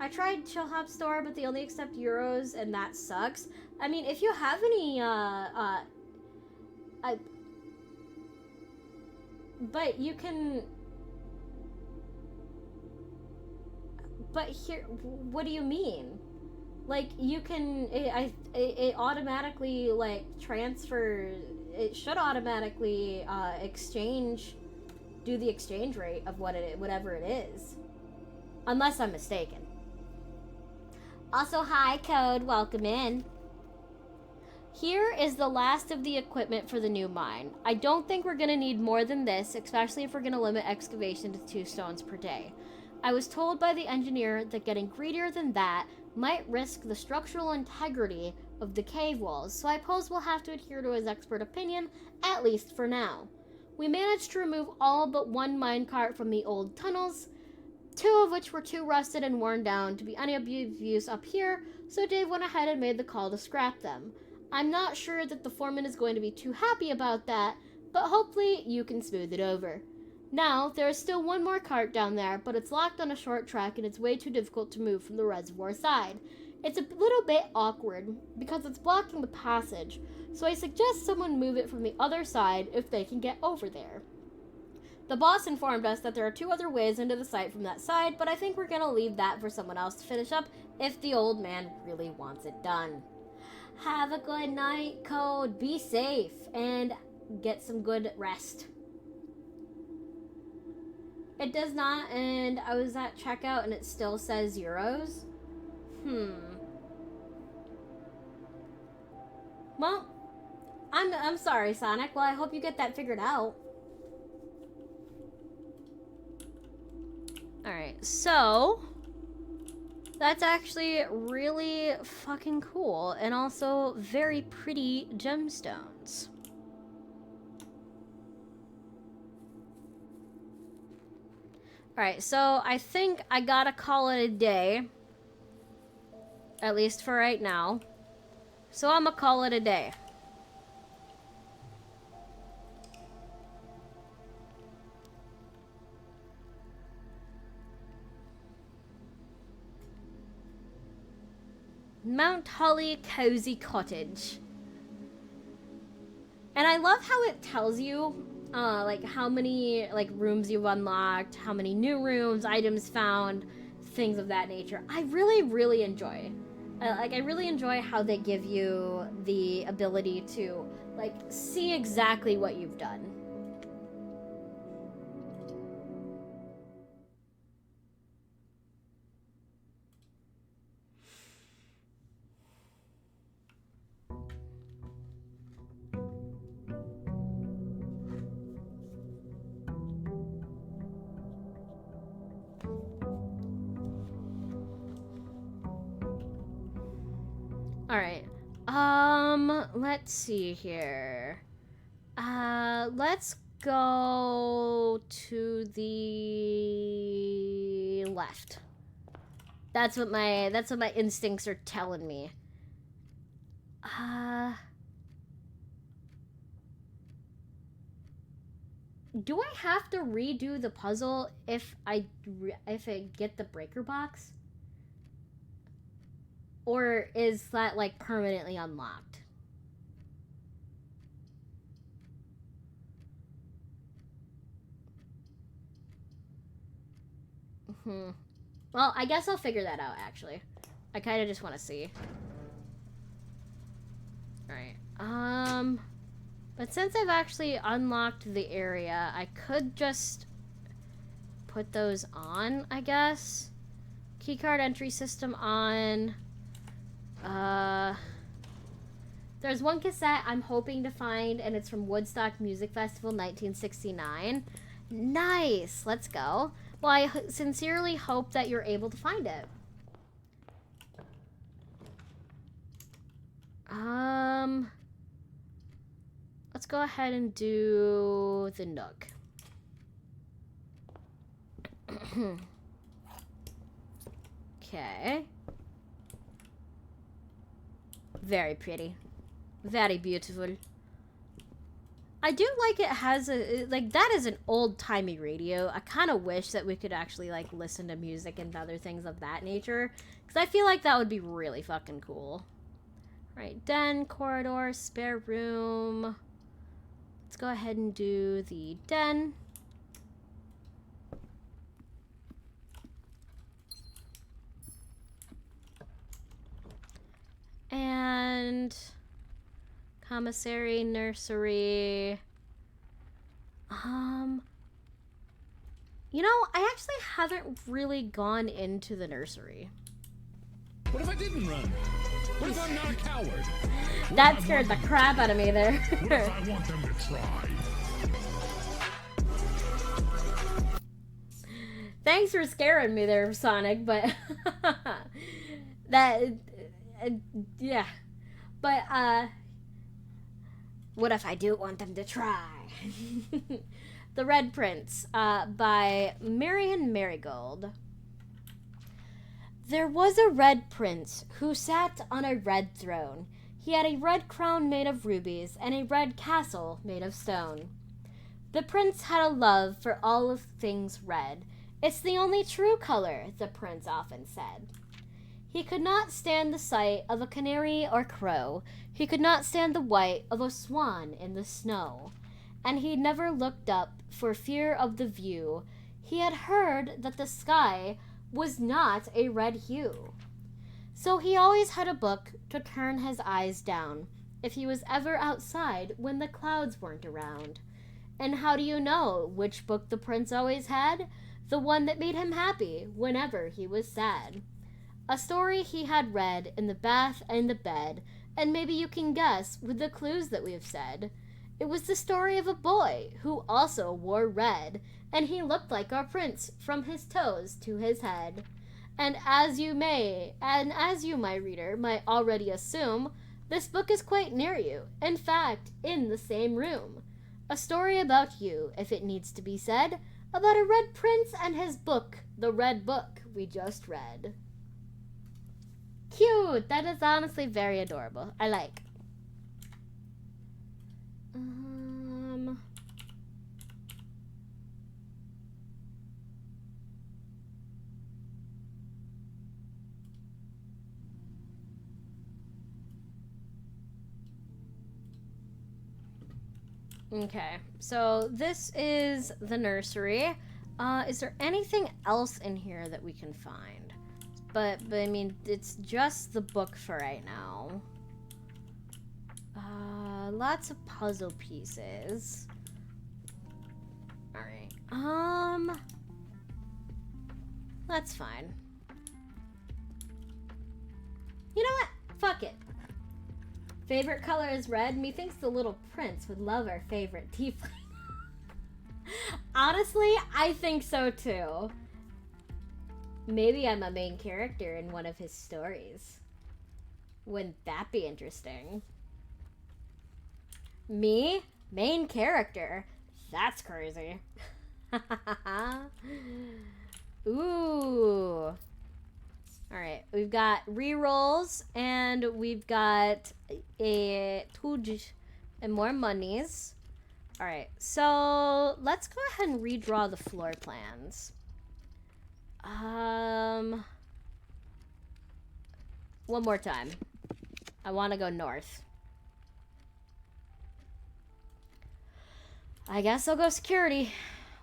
I tried Chill Hop Store, but they only accept euros, and that sucks. I mean, if you have any, but you can... But here, what do you mean? Like, you can... It automatically, like, transfers... It should automatically do the exchange rate of whatever it is. Unless I'm mistaken. Also, hi, Code. Welcome in. Here is the last of the equipment for the new mine. I don't think we're going to need more than this, especially if we're going to limit excavation to 2 stones per day. I was told by the engineer that getting greedier than that might risk the structural integrity of the cave walls, so I suppose we'll have to adhere to his expert opinion, at least for now. We managed to remove all but one minecart from the old tunnels, 2 of which were too rusted and worn down to be any of use up here, so Dave went ahead and made the call to scrap them. I'm not sure that the foreman is going to be too happy about that, but hopefully you can smooth it over. Now, there is still one more cart down there, but it's locked on a short track and it's way too difficult to move from the reservoir side. It's a little bit awkward because it's blocking the passage, so I suggest someone move it from the other side if they can get over there. The boss informed us that there are 2 other ways into the site from that side, but I think we're gonna leave that for someone else to finish up if the old man really wants it done. Have a good night, Code. Be safe and get some good rest. It does not, and I was at checkout and it still says euros. Well, I'm sorry, Sonic. Well, I hope you get that figured out. Alright, so that's actually really fucking cool and also very pretty gemstones. Alright, so I think I gotta call it a day. At least for right now. So I'm gonna call it a day. Mount Holly Cozy Cottage. And I love how it tells you like how many like rooms you've unlocked, how many new rooms, items found, things of that nature. I really enjoy. I really enjoy how they give you the ability to like see exactly what you've done. Alright. Let's see here. Let's go to the left. That's what my instincts are telling me. Do I have to redo the puzzle if I get the breaker box? Or is that, like, permanently unlocked? Well, I guess I'll figure that out, actually. I kind of just want to see. Alright. But since I've actually unlocked the area, I could just put those on, I guess. Keycard entry system on. There's one cassette I'm hoping to find, and it's from Woodstock Music Festival 1969. Nice! Let's go. Well, I sincerely hope that you're able to find it. Let's go ahead and do the Nook. Okay. Very pretty. Very beautiful. I do like it has a, like, that is an old-timey radio. I kind of wish that we could actually, like, listen to music and other things of that nature. Because I feel like that would be really fucking cool. Right, den, corridor, spare room. Let's go ahead and do the den. And commissary, nursery. You know, I actually haven't really gone into the nursery. What if I didn't run? What if I'm not a coward? That scared the crap out of me there. What if I want them to try? Thanks for scaring me there, Sonic, but That, yeah. But, what if I do want them to try? The Red Prince, by Marion Marigold. There was a red prince who sat on a red throne. He had a red crown made of rubies and a red castle made of stone. The prince had a love for all of things red. It's the only true color, the prince often said. He could not stand the sight of a canary or crow. He could not stand the white of a swan in the snow. And he never looked up for fear of the view. He had heard that the sky was not a red hue. So he always had a book to turn his eyes down if he was ever outside when the clouds weren't around. And how do you know which book the prince always had? The one that made him happy whenever he was sad. A story he had read in the bath and the bed, and maybe you can guess with the clues that we've said. It was the story of a boy who also wore red, and he looked like our prince from his toes to his head. And as you, my reader, might already assume, this book is quite near you, in fact, in the same room. A story about you, if it needs to be said, about a red prince and his book, the red book we just read. Cute! That is honestly very adorable. I like. Okay, so this is the nursery. Is there anything else in here that we can find? But I mean, it's just the book for right now. Lots of puzzle pieces. Alright, that's fine. You know what? Fuck it. Favorite color is red. Methinks the little prince would love our favorite tiefling. Honestly, I think so too. Maybe I'm a main character in one of his stories. Wouldn't that be interesting? Me? Main character? That's crazy. Ooh. Alright, we've got rerolls, and we've got and more monies. Alright, so let's go ahead and redraw the floor plans. One more time. I want to go north. I guess I'll go security.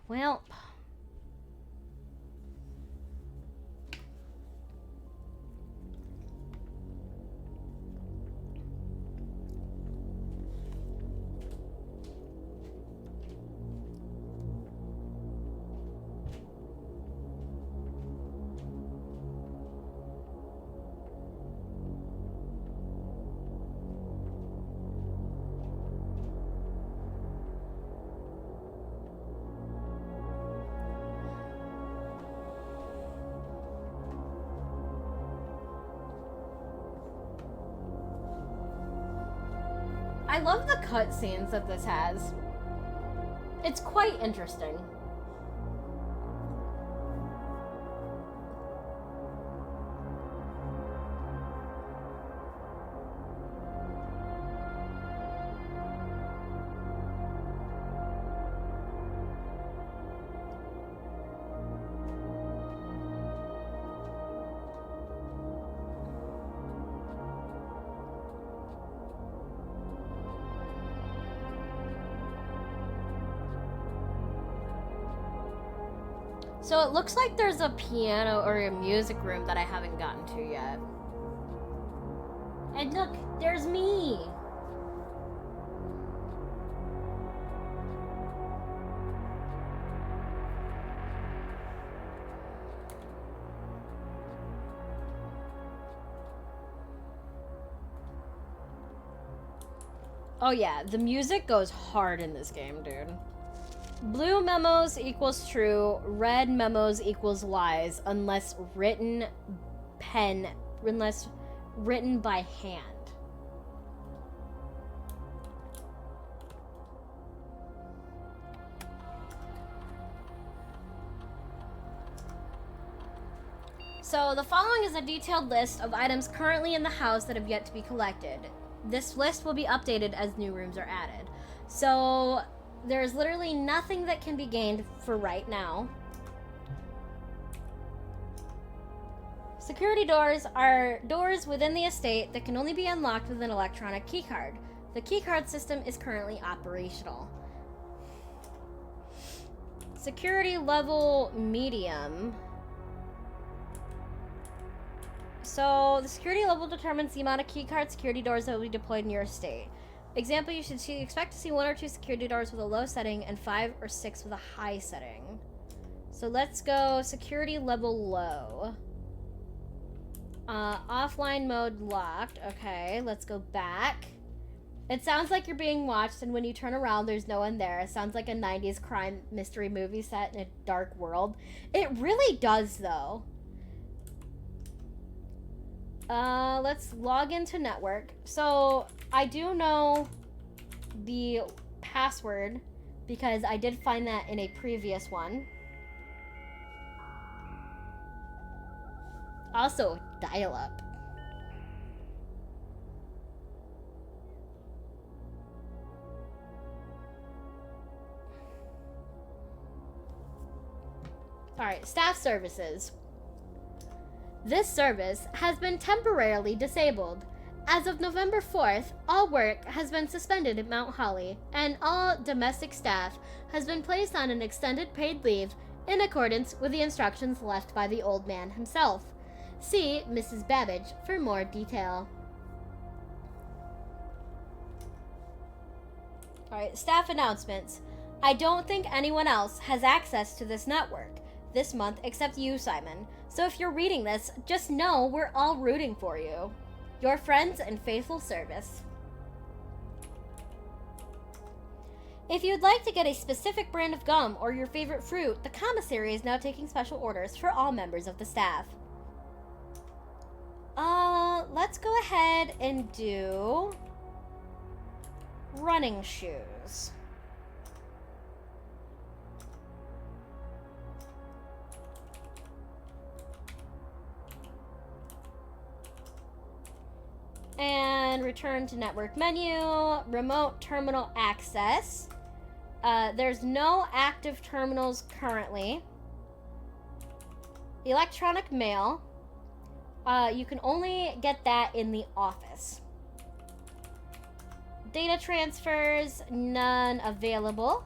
Well... I love the cutscenes that this has. It's quite interesting. So it looks like there's a piano or a music room that I haven't gotten to yet. And look, there's me! Oh yeah, the music goes hard in this game, dude. Blue memos equals true, red memos equals lies, unless written pen unless written by hand. So the following is a detailed list of items currently in the house that have yet to be collected. This list will be updated as new rooms are added. So there's literally nothing that can be gained for right now. Security doors are doors within the estate that can only be unlocked with an electronic keycard. The keycard system is currently operational. Security level medium. So the security level determines the amount of keycard security doors that will be deployed in your estate. Example, you should expect to see 1 or 2 security doors with a low setting and 5 or 6 with a high setting. So let's go security level low. Offline mode locked. Okay, let's go back. It sounds like you're being watched, and when you turn around, there's no one there. It sounds like a 90s crime mystery movie set in a dark world. It really does, though. Let's log into network. So I do know the password because I did find that in a previous one. Also, dial up. Alright, staff services. This service has been temporarily disabled. As of November 4th, all work has been suspended at Mount Holly, and all domestic staff has been placed on an extended paid leave in accordance with the instructions left by the old man himself. See Mrs. Babbage for more detail. Alright, staff announcements. I don't think anyone else has access to this network this month except you, Simon. So if you're reading this, just know we're all rooting for you. Your friends and faithful service. If you'd like to get a specific brand of gum or your favorite fruit, the commissary is now taking special orders for all members of the staff. Let's go ahead and do running shoes. And return to network menu, remote terminal access. There's no active terminals currently. Electronic mail. You can only get that in the office. Data transfers, none available.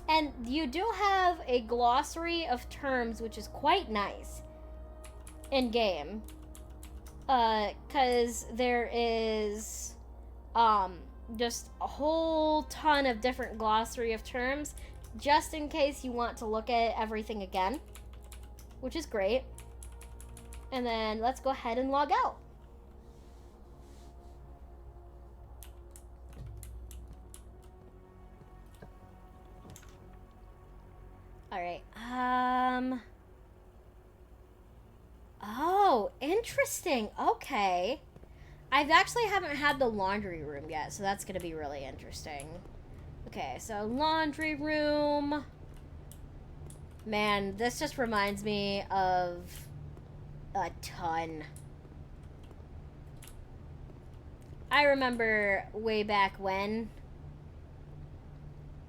And you do have a glossary of terms, which is quite nice in game. Because there is just a whole ton of different glossary of terms, just in case you want to look at everything again, which is great. And then let's go ahead and log out. All right. Oh, interesting. Okay. I've actually haven't had the laundry room yet, so that's going to be really interesting. Okay, so laundry room. Man, this just reminds me of a ton. I remember way back when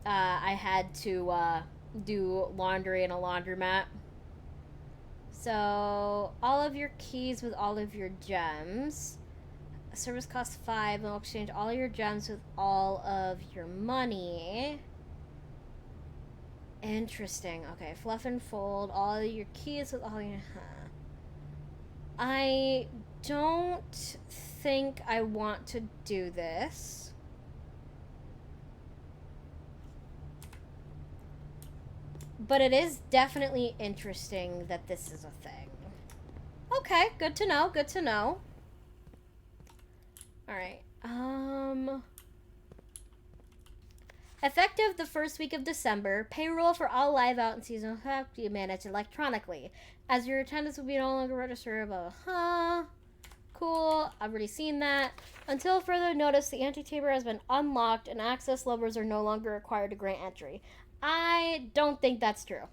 I had to do laundry in a laundromat. So, all of your keys with all of your gems. Service costs 5, and we'll exchange all your gems with all of your money. Interesting. Okay, fluff and fold. All of your keys with all your... I don't think I want to do this. But it is definitely interesting that this is a thing. Okay, good to know, good to know. Alright, effective the first week of December, payroll for all live out and seasonal have to be managed electronically, as your attendance will be no longer registered, blah, blah, blah. Cool. I've already seen that. Until further notice, the antechamber has been unlocked and access levers are no longer required to grant entry. I don't think that's true.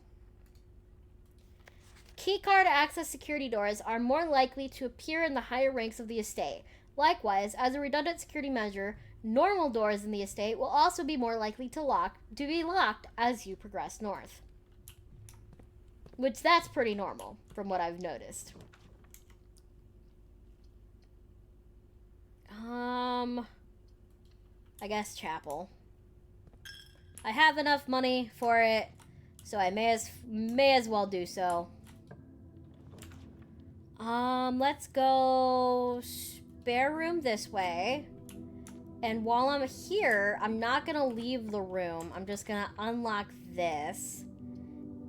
Keycard access security doors are more likely to appear in the higher ranks of the estate. Likewise, as a redundant security measure, normal doors in the estate will also be more likely to be locked as you progress north. Which that's pretty normal from what I've noticed. I guess chapel. I have enough money for it, so I may as well do so. Let's go spare room this way. And while I'm here, I'm not gonna leave the room. I'm just gonna unlock this.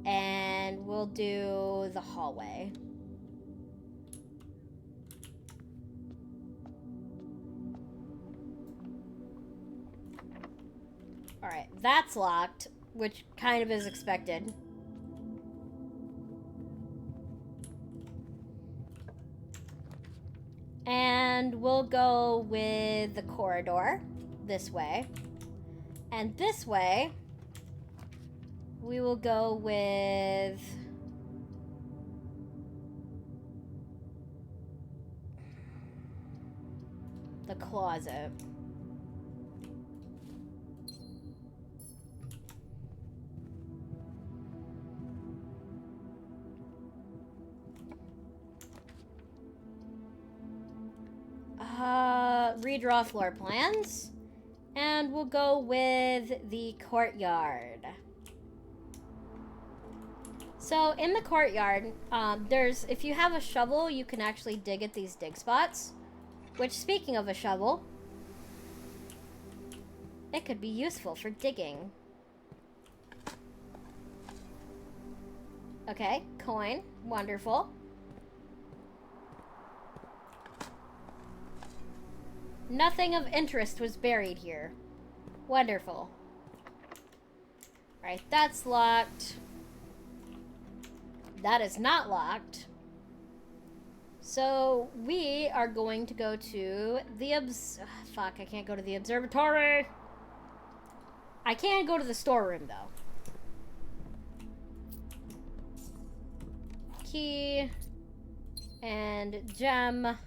And we'll do the hallway. Alright, that's locked, which kind of is expected. And we'll go with the corridor this way. And this way, we will go with the closet. Redraw floor plans. And we'll go with the courtyard. So in the courtyard, if you have a shovel, you can actually dig at these dig spots. Which, speaking of a shovel, it could be useful for digging. Okay, coin. Wonderful. Nothing of interest was buried here. Wonderful. Alright, that's locked. That is not locked. So, we are going to go to the fuck, I can't go to the observatory. I can go to the storeroom, though. Key. And gem.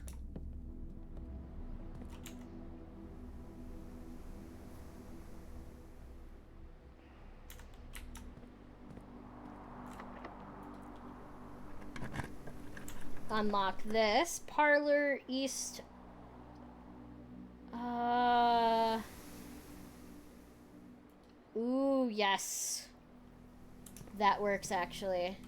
Unlock this. Parlor, east. Ooh, yes. That works, actually.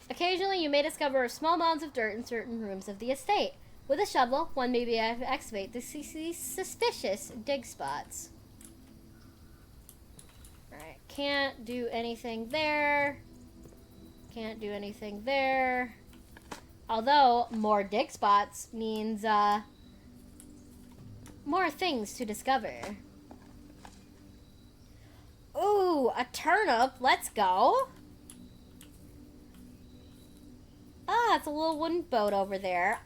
Occasionally, you may discover small mounds of dirt in certain rooms of the estate. With a shovel, one may be able to excavate the suspicious dig spots. Alright, can't do anything there. Can't do anything there. Although, more dig spots means, more things to discover. Ooh, a turnip. Let's go. Ah, it's a little wooden boat over there.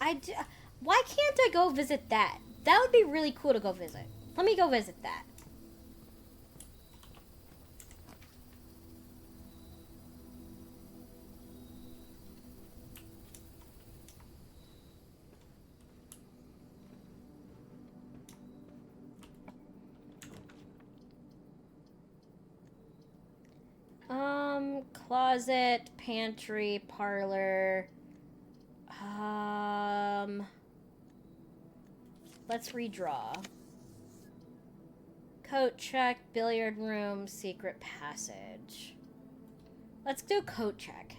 Why can't I go visit that? That would be really cool to go visit. Let me go visit that. Closet, pantry, parlor. Let's redraw. Coat check, billiard room, secret passage. Let's do coat check.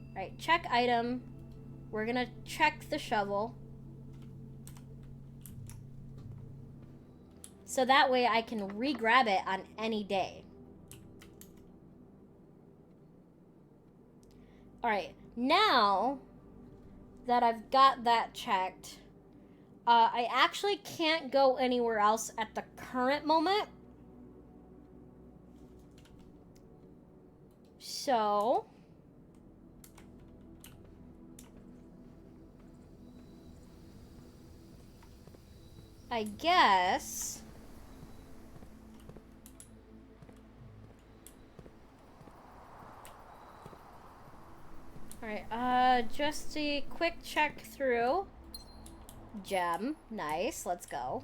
Alright, check item. We're gonna check the shovel. So that way I can re-grab it on any day. Alright, now that I've got that checked, I actually can't go anywhere else at the current moment. So... I guess... Alright, just a quick check through. Gem. Nice, let's go.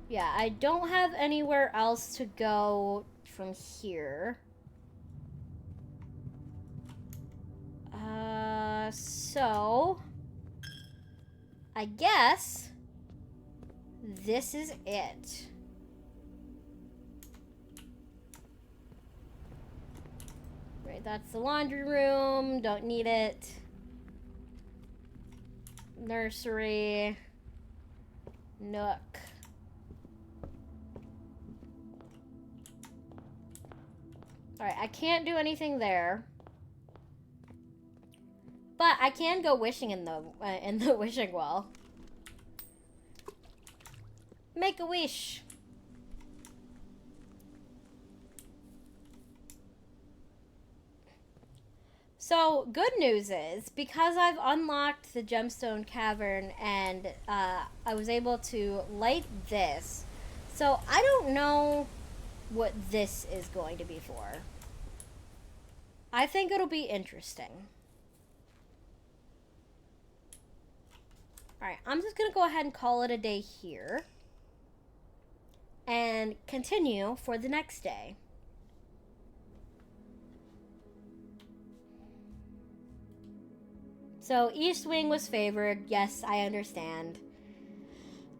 Yeah, I don't have anywhere else to go from here. So... I guess... this is it. Right, that's the laundry room. Don't need it. Nursery. Nook. Alright, I can't do anything there. But I can go wishing in the wishing well. Make a wish. So, good news is, because I've unlocked the Gemstone Cavern and I was able to light this, so I don't know what this is going to be for. I think it'll be interesting. Alright, I'm just going to go ahead and call it a day here. And continue for the next day. So, East Wing was favored. Yes, I understand.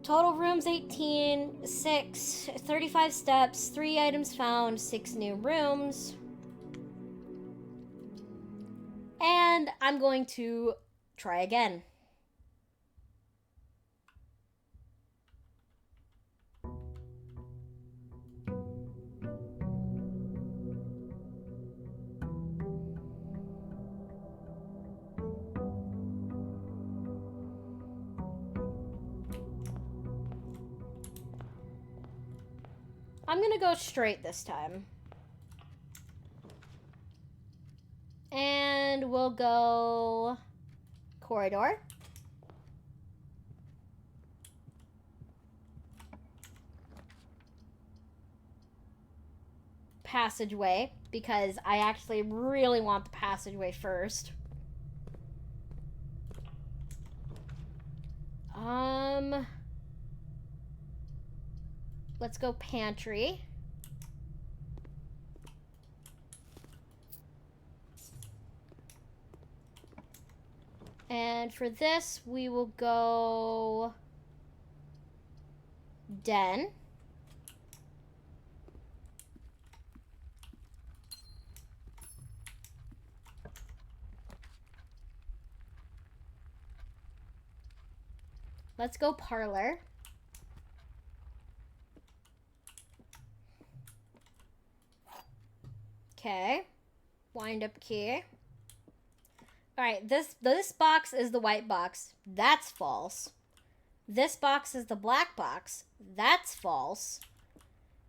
Total rooms 18, 6, 35 steps, 3 items found, 6 new rooms. And I'm going to try again. I'm gonna go straight this time. And we'll go corridor. Passageway, because I actually really want the passageway first. Let's go pantry. And for this, we will go den. Let's go parlor. Okay. Wind up key. Alright, this box is the white box. That's false. This box is the black box. That's false.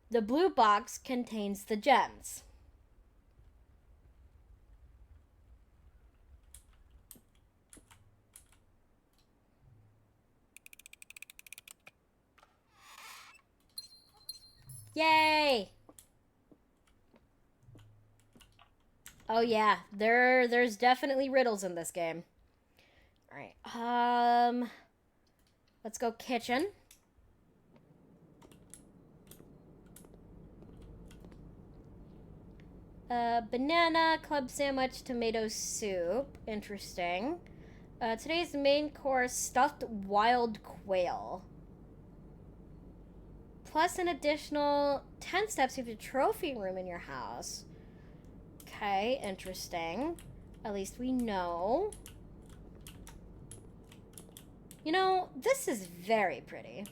The blue box contains the gems. Yay! Oh yeah, there's definitely riddles in this game. All right. Let's go kitchen. Banana, club sandwich, tomato soup. Interesting. Today's main course, stuffed wild quail. Plus an additional 10 steps if you have a trophy room in your house. Okay, interesting. At least we know. You know, this is very pretty.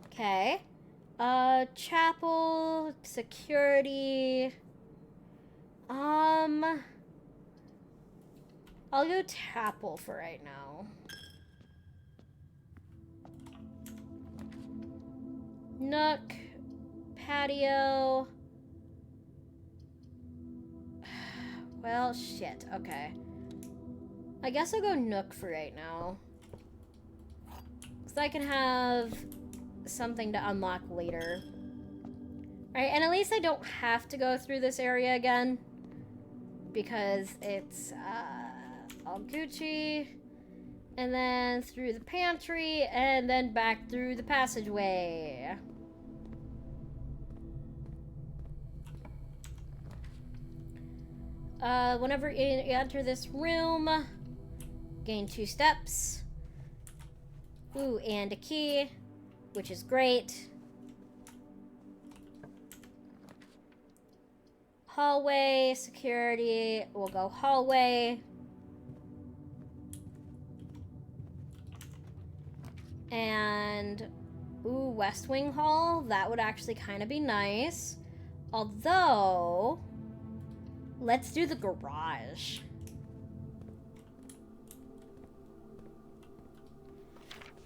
Okay. Chapel, security. I'll go chapel for right now. Nook, patio. Well, shit. Okay. I guess I'll go Nook for right now. So I can have something to unlock later. Alright, and at least I don't have to go through this area again. Because it's all Gucci. And then through the pantry, and then back through the passageway. Whenever you enter this room, gain 2 steps. Ooh, and a key, which is great. Hallway, security, we'll go hallway. And, ooh, West Wing Hall, that would actually kind of be nice. Although, let's do the garage.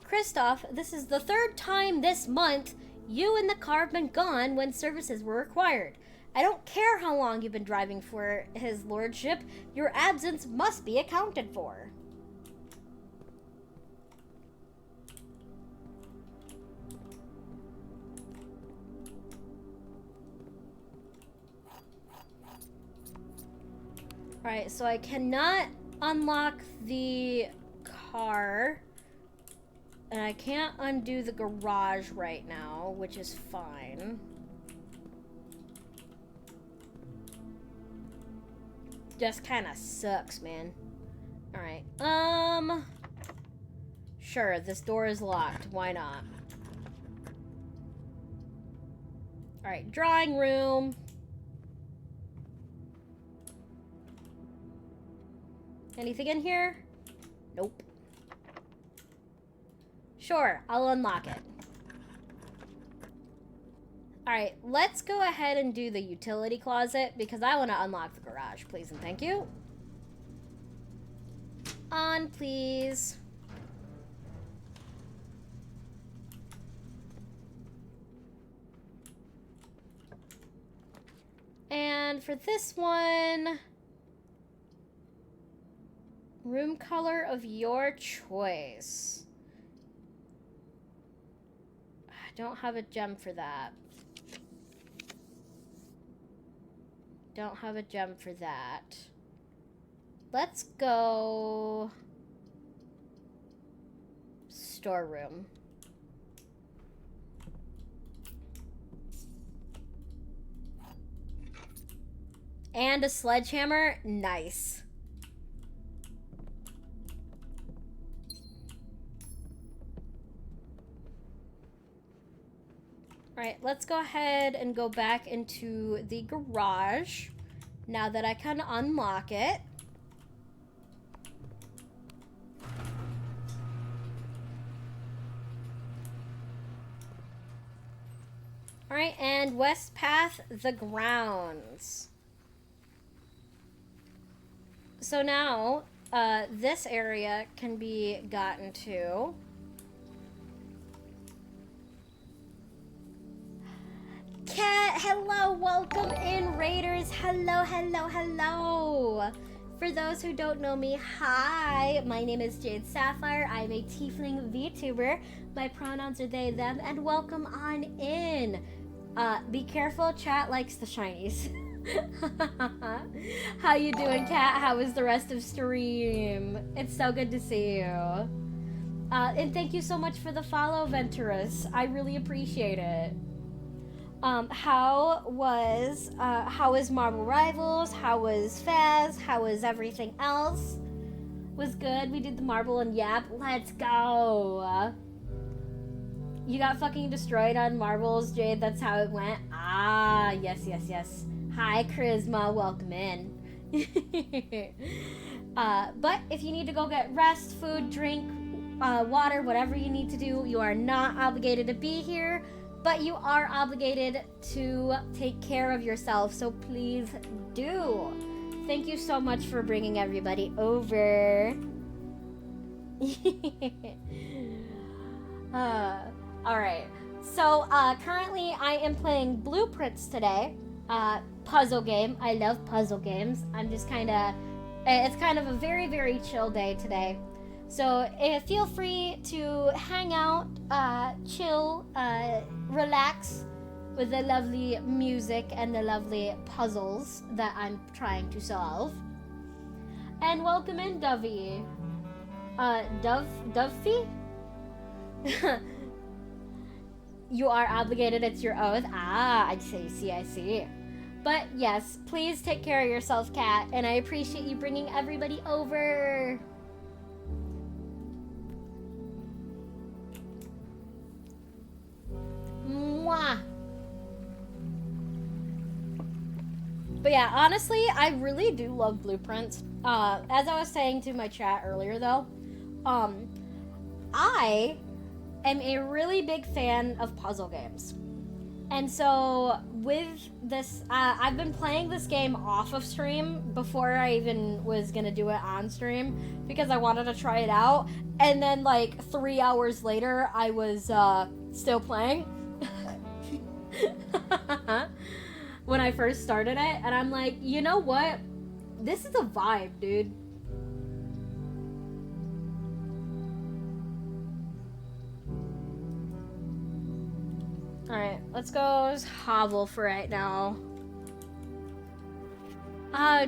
Kristoff, this is the 3rd time this month you and the car have been gone when services were required. I don't care how long you've been driving for his lordship, your absence must be accounted for. Alright, so I cannot unlock the car. And I can't undo the garage right now, which is fine. Just kind of sucks, man. Alright, sure, this door is locked. Why not? Alright, drawing room. Anything in here? Nope. Sure, I'll unlock it. Alright, let's go ahead and do the utility closet because I want to unlock the garage, please and thank you. On, please. And for this one, room color of your choice. I don't have a gem for that. Don't have a gem for that. Let's go storeroom. And a sledgehammer. Nice. Alright, let's go ahead and go back into the garage now that I can unlock it. Alright, and West Path, the grounds. So now, this area can be gotten to. Cat, hello, welcome in, Raiders. Hello, hello, hello. For those who don't know me, hi, my name is Jade Sapphire. I'm a tiefling VTuber. My pronouns are they, them, and welcome on in. Be careful, chat likes the shinies. How you doing, Cat? How was the rest of stream? It's so good to see you. And thank you so much for the follow, Venturous. I really appreciate it. How was Marble Rivals? How was Faz? How was everything else? Was good. We did the marble and yap. Let's go. You got fucking destroyed on marbles, Jade. That's how it went. Ah, yes, yes, yes. Hi, Charisma. Welcome in. But if you need to go get rest, food, drink, water, whatever you need to do, you are not obligated to be here. But you are obligated to take care of yourself, so please do. Thank you so much for bringing everybody over. Alright, So, currently I am playing Blueprints today. Puzzle game. I love puzzle games. It's kind of a very, very chill day today. So, feel free to hang out, chill, relax with the lovely music and the lovely puzzles that I'm trying to solve. And welcome in, Dovey. Dovey? You are obligated, it's your oath. I see. But yes, please take care of yourself, Kat, and I appreciate you bringing everybody over. Mwah. But yeah, honestly, I really do love Blueprints. As I was saying to my chat earlier, though, I am a really big fan of puzzle games. And so with this, I've been playing this game off of stream before I even was gonna do it on stream because I wanted to try it out. And then like 3 hours later, I was still playing when I first started it. And I'm like, you know what? This is a vibe, dude. Alright, let's go hovel for right now.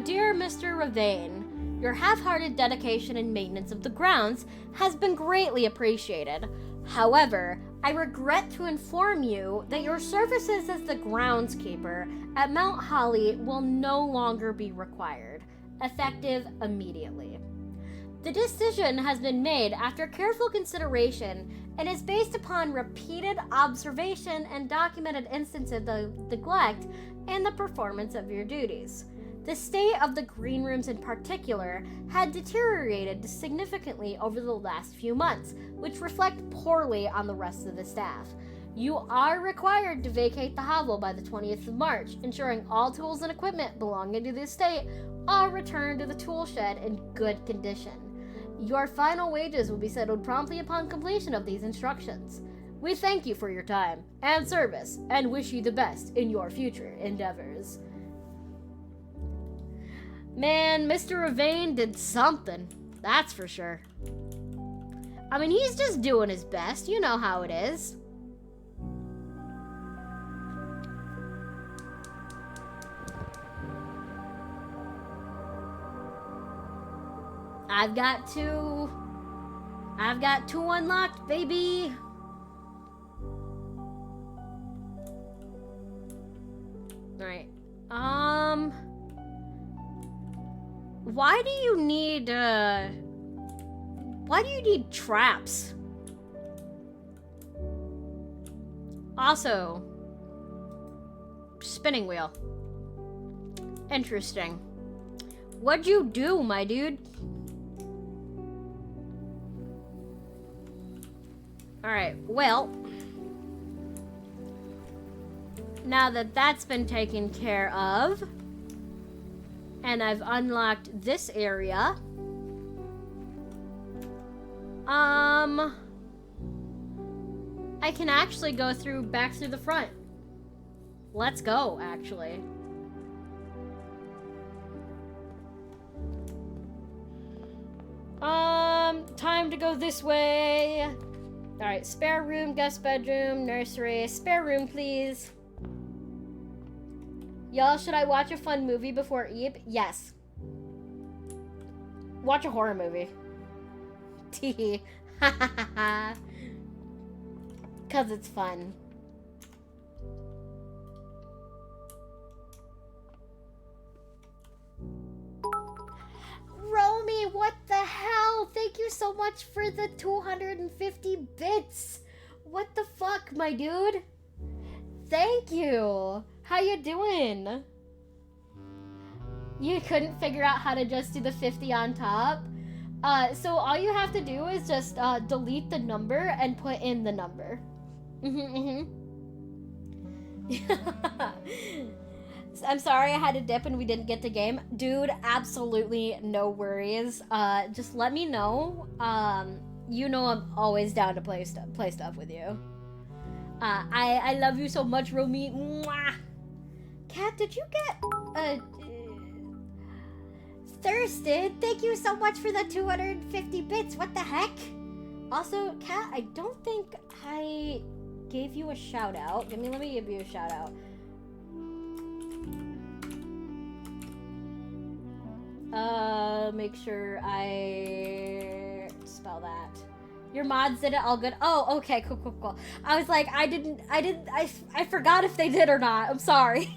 Dear Mr. Ravane, your half-hearted dedication and maintenance of the grounds has been greatly appreciated. However, I regret to inform you that your services as the groundskeeper at Mount Holly will no longer be required, effective immediately. The decision has been made after careful consideration and is based upon repeated observation and documented instances of neglect in the performance of your duties. The state of the green rooms in particular had deteriorated significantly over the last few months, which reflect poorly on the rest of the staff. You are required to vacate the hovel by the 20th of March, ensuring all tools and equipment belonging to the estate are returned to the tool shed in good condition. Your final wages will be settled promptly upon completion of these instructions. We thank you for your time and service and wish you the best in your future endeavors. Man, Mr. Ravane did something, that's for sure. I mean, he's just doing his best, you know how it is. I've got two unlocked, baby. Alright. Why do you need traps? Also, spinning wheel. Interesting. What'd you do, my dude? Alright, well, now that that's been taken care of, and I've unlocked this area, I can actually go back through the front. Let's go, actually. Time to go this way. Alright, spare room, guest bedroom, nursery. Spare room, please. Y'all, should I watch a fun movie before Eve? Yes. Watch a horror movie. Tee. Ha ha ha ha. 'Cause it's fun. Romy, what the hell? Thank you so much for the 250 bits. What the fuck, my dude? Thank you. How you doing? You couldn't figure out how to just do the 50 on top? So all you have to do is just delete the number and put in the number. I'm sorry I had to dip and we didn't get the game. Dude, absolutely no worries. Just let me know. You know I'm always down to play stuff with you. I love you so much, Romy. Mwah. Kat, did you get Thirsted? Thank you so much for the 250 bits. What the heck? Also, Kat, I don't think I gave you a shout out. Let me give you a shout out. Make sure I spell that. Your mods did it all good. Oh, okay, cool. I was like, I forgot if they did or not. I'm sorry.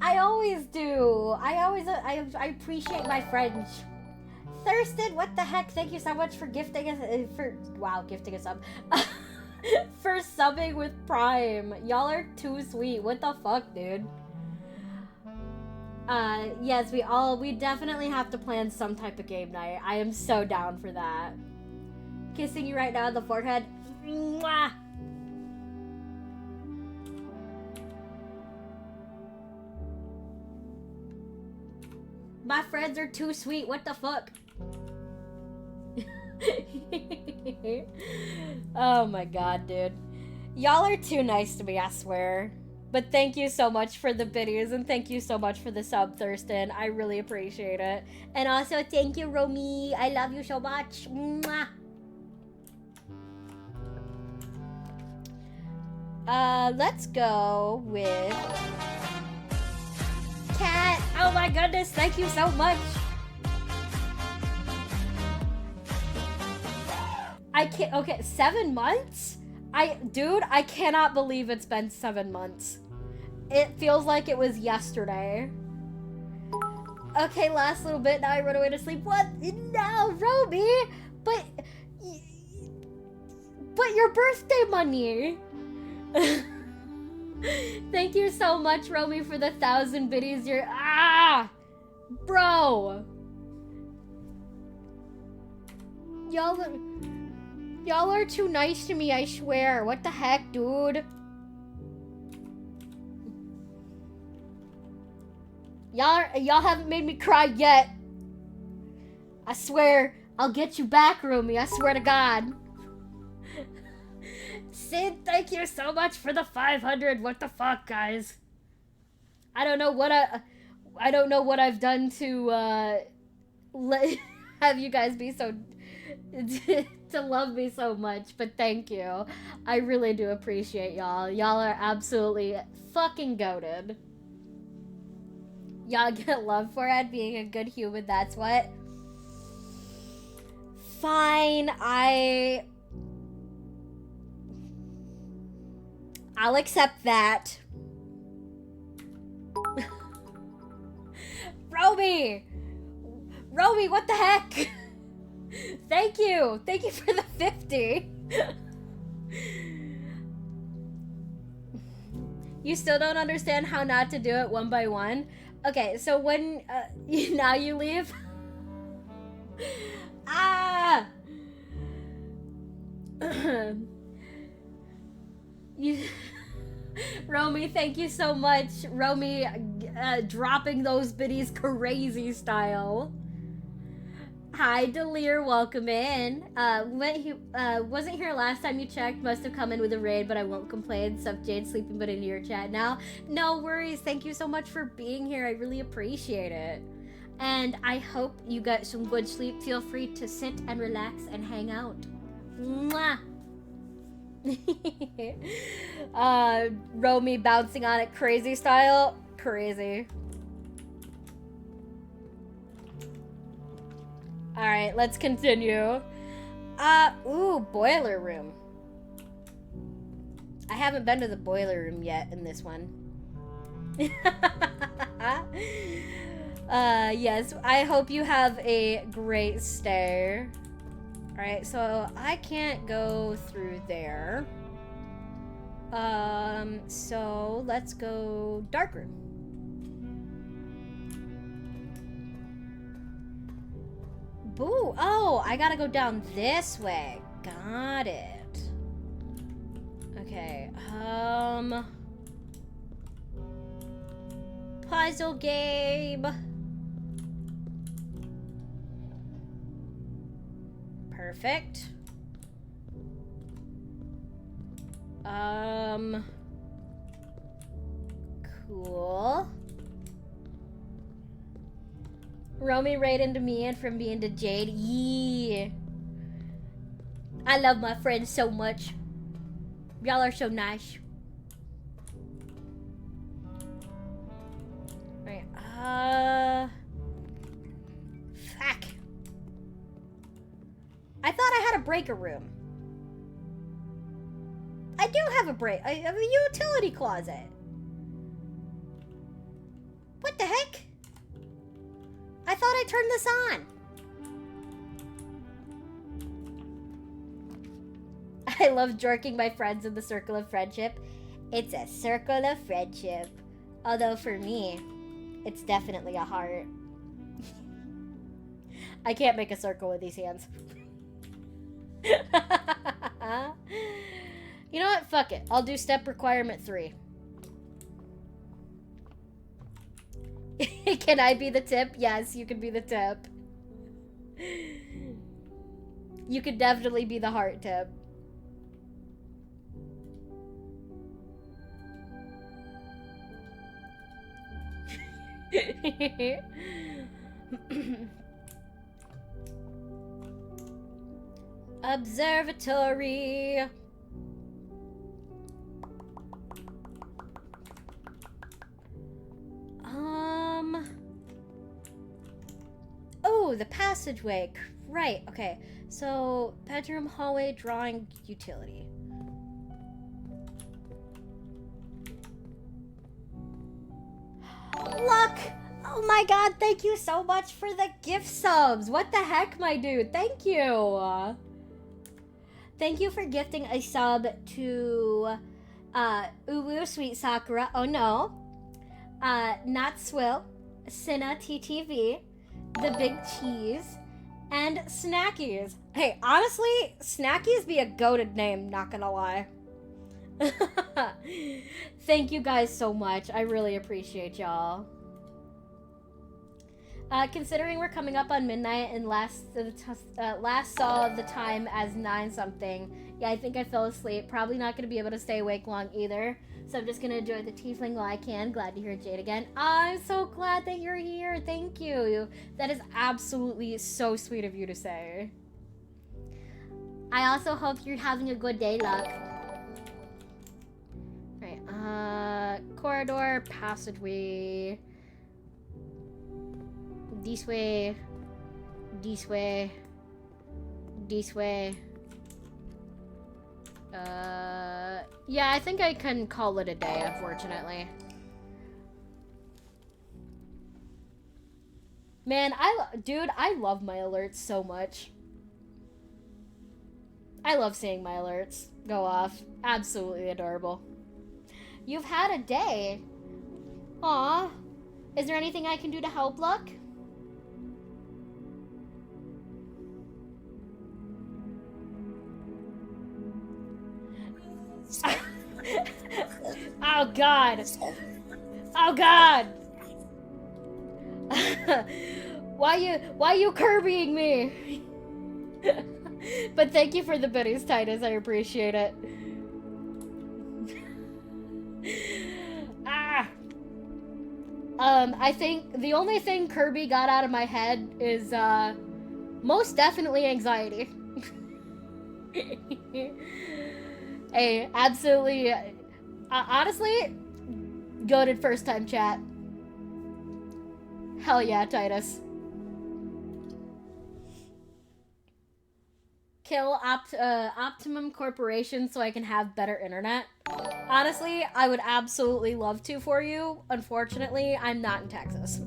I always do. I appreciate my friends. Thirsted, what the heck? Thank you so much for gifting us, gifting a sub. For subbing with Prime. Y'all are too sweet. What the fuck, dude? Yes, we definitely have to plan some type of game night. I am so down for that. Kissing you right now on the forehead. Mwah! My friends are too sweet. What the fuck? Oh my god, dude. Y'all are too nice to me, I swear. But thank you so much for the biddies, and thank you so much for the sub, Thurston. I really appreciate it. And also, thank you, Romy. I love you so much. Mwah. Let's go with Kat. Oh my goodness, thank you so much. I can't, okay, 7 months? Dude, I cannot believe it's been 7 months. It feels like it was yesterday. Okay, last little bit, now I run away to sleep. What? No, Roby! But your birthday money! Thank you so much, Romy, for the 1,000 biddies. Bro! Y'all are too nice to me, I swear. What the heck, dude? Y'all haven't made me cry yet. I swear, I'll get you back, Romy. I swear to God. Sid, thank you so much for the 500. What the fuck, guys? I don't know what I've done to have you guys be so to love me so much, but thank you. I really do appreciate y'all. Y'all are absolutely fucking goated. Y'all get love for it, being a good human, that's what. Fine, I'll accept that. Roby, what the heck? Thank you for the 50. You still don't understand how not to do it one by one? Okay, so when now you leave. Romy, thank you so much. Romy, dropping those biddies crazy style. Hi, Delir, welcome in. Wasn't here last time you checked. Must have come in with a raid, but I won't complain. Sup, Jade, sleeping but in your chat now. No worries. Thank you so much for being here. I really appreciate it. And I hope you got some good sleep. Feel free to sit and relax and hang out. Mwah! Romy bouncing on it crazy style. Crazy. Alright, let's continue. Ooh, boiler room. I haven't been to the boiler room yet in this one. Yes, I hope you have a great stay. Alright, so I can't go through there. So let's go dark room. Boo! Oh, I gotta go down this way. Got it. Okay, puzzle game. Perfect. Cool. Romy right into me and from me into Jade. Yeah. I love my friends so much. Y'all are so nice. Right. Fuck. I thought I had a breaker room. I do have a break. I have a utility closet. What the heck? I thought I turned this on. I love jerking my friends in the circle of friendship. It's a circle of friendship. Although for me, it's definitely a heart. I can't make a circle with these hands. You know what? Fuck it. I'll do step requirement 3. Can I be the tip? Yes, you can be the tip. You could definitely be the heart tip. Observatory. Oh, the passageway. Right, okay. So, bedroom, hallway, drawing, utility. Look! Oh my god, thank you so much for the gift subs. What the heck, my dude? Thank you. Thank you for gifting a sub to Uwu Sweet Sakura. Oh no. Not Swill, Cinna TTV, The Big Cheese, and Snackies. Hey, honestly, Snackies be a goated name, not gonna lie. Thank you guys so much. I really appreciate y'all. Considering we're coming up on midnight and last saw the time as 9 something. Yeah, I think I fell asleep. Probably not gonna be able to stay awake long either. So I'm just gonna enjoy the tiefling while I can. Glad to hear Jade again. I'm so glad that you're here. Thank you. That is absolutely so sweet of you to say. I also hope you're having a good day, Luck. Right, corridor, passageway. This way. This way. This way. Yeah, I think I can call it a day, unfortunately. Man, dude, I love my alerts so much. I love seeing my alerts go off. Absolutely adorable. You've had a day. Aw. Is there anything I can do to help, Luck? Oh god. Oh god. Why you Kirbying me? But thank you for the biddies, Titus. I appreciate it. I think the only thing Kirby got out of my head is most definitely anxiety. Hey, absolutely. Honestly, goated first time chat. Hell yeah, Titus. Kill Optimum Corporation so I can have better internet. Honestly, I would absolutely love to for you. Unfortunately, I'm not in Texas.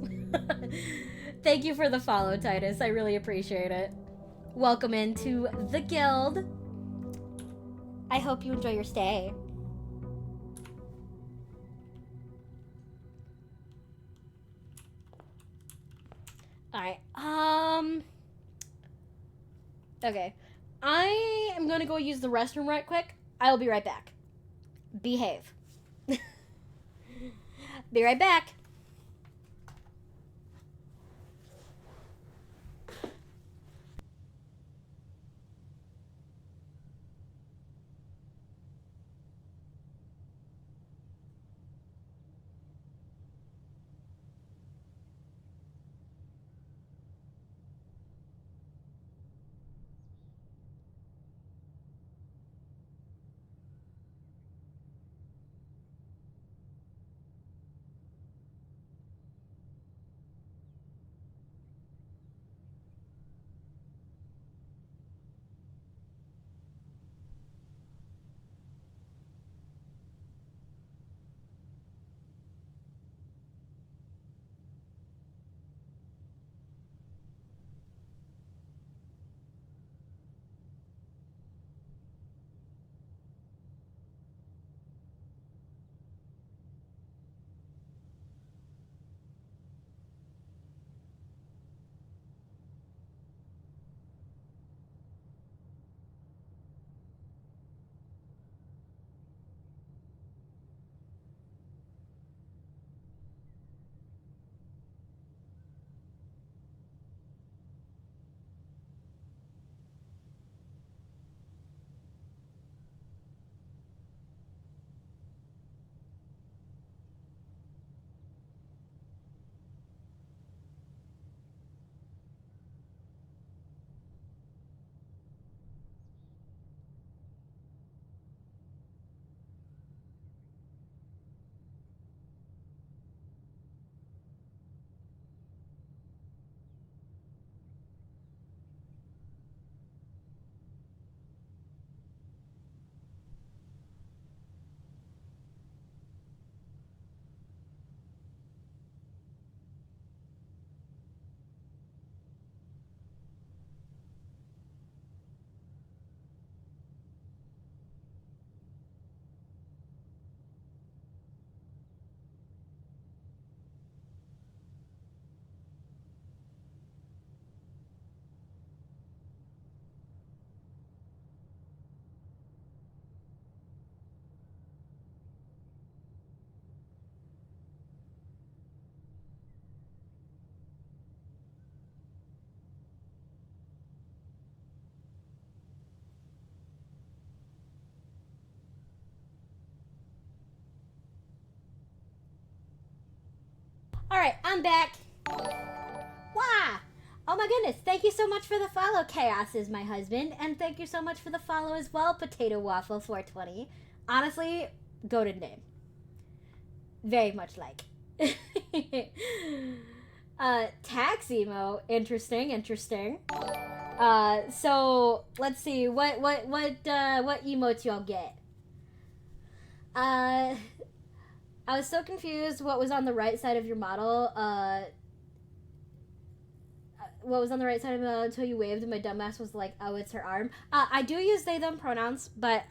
Thank you for the follow, Titus. I really appreciate it. Welcome into the guild. I hope you enjoy your stay. Alright, okay. I am gonna go use the restroom right quick. I'll be right back. Behave. Be right back. Alright, I'm back. Wow! Oh my goodness, thank you so much for the follow, Chaos is my husband, and thank you so much for the follow as well, Potato Waffle 420. Honestly, goated name. Very much like. Taximo, interesting. So let's see, what emotes y'all get? I was so confused what was on the right side of your model. What was on the right side of the model until you waved and my dumbass was like, oh, it's her arm. I do use they, them pronouns, but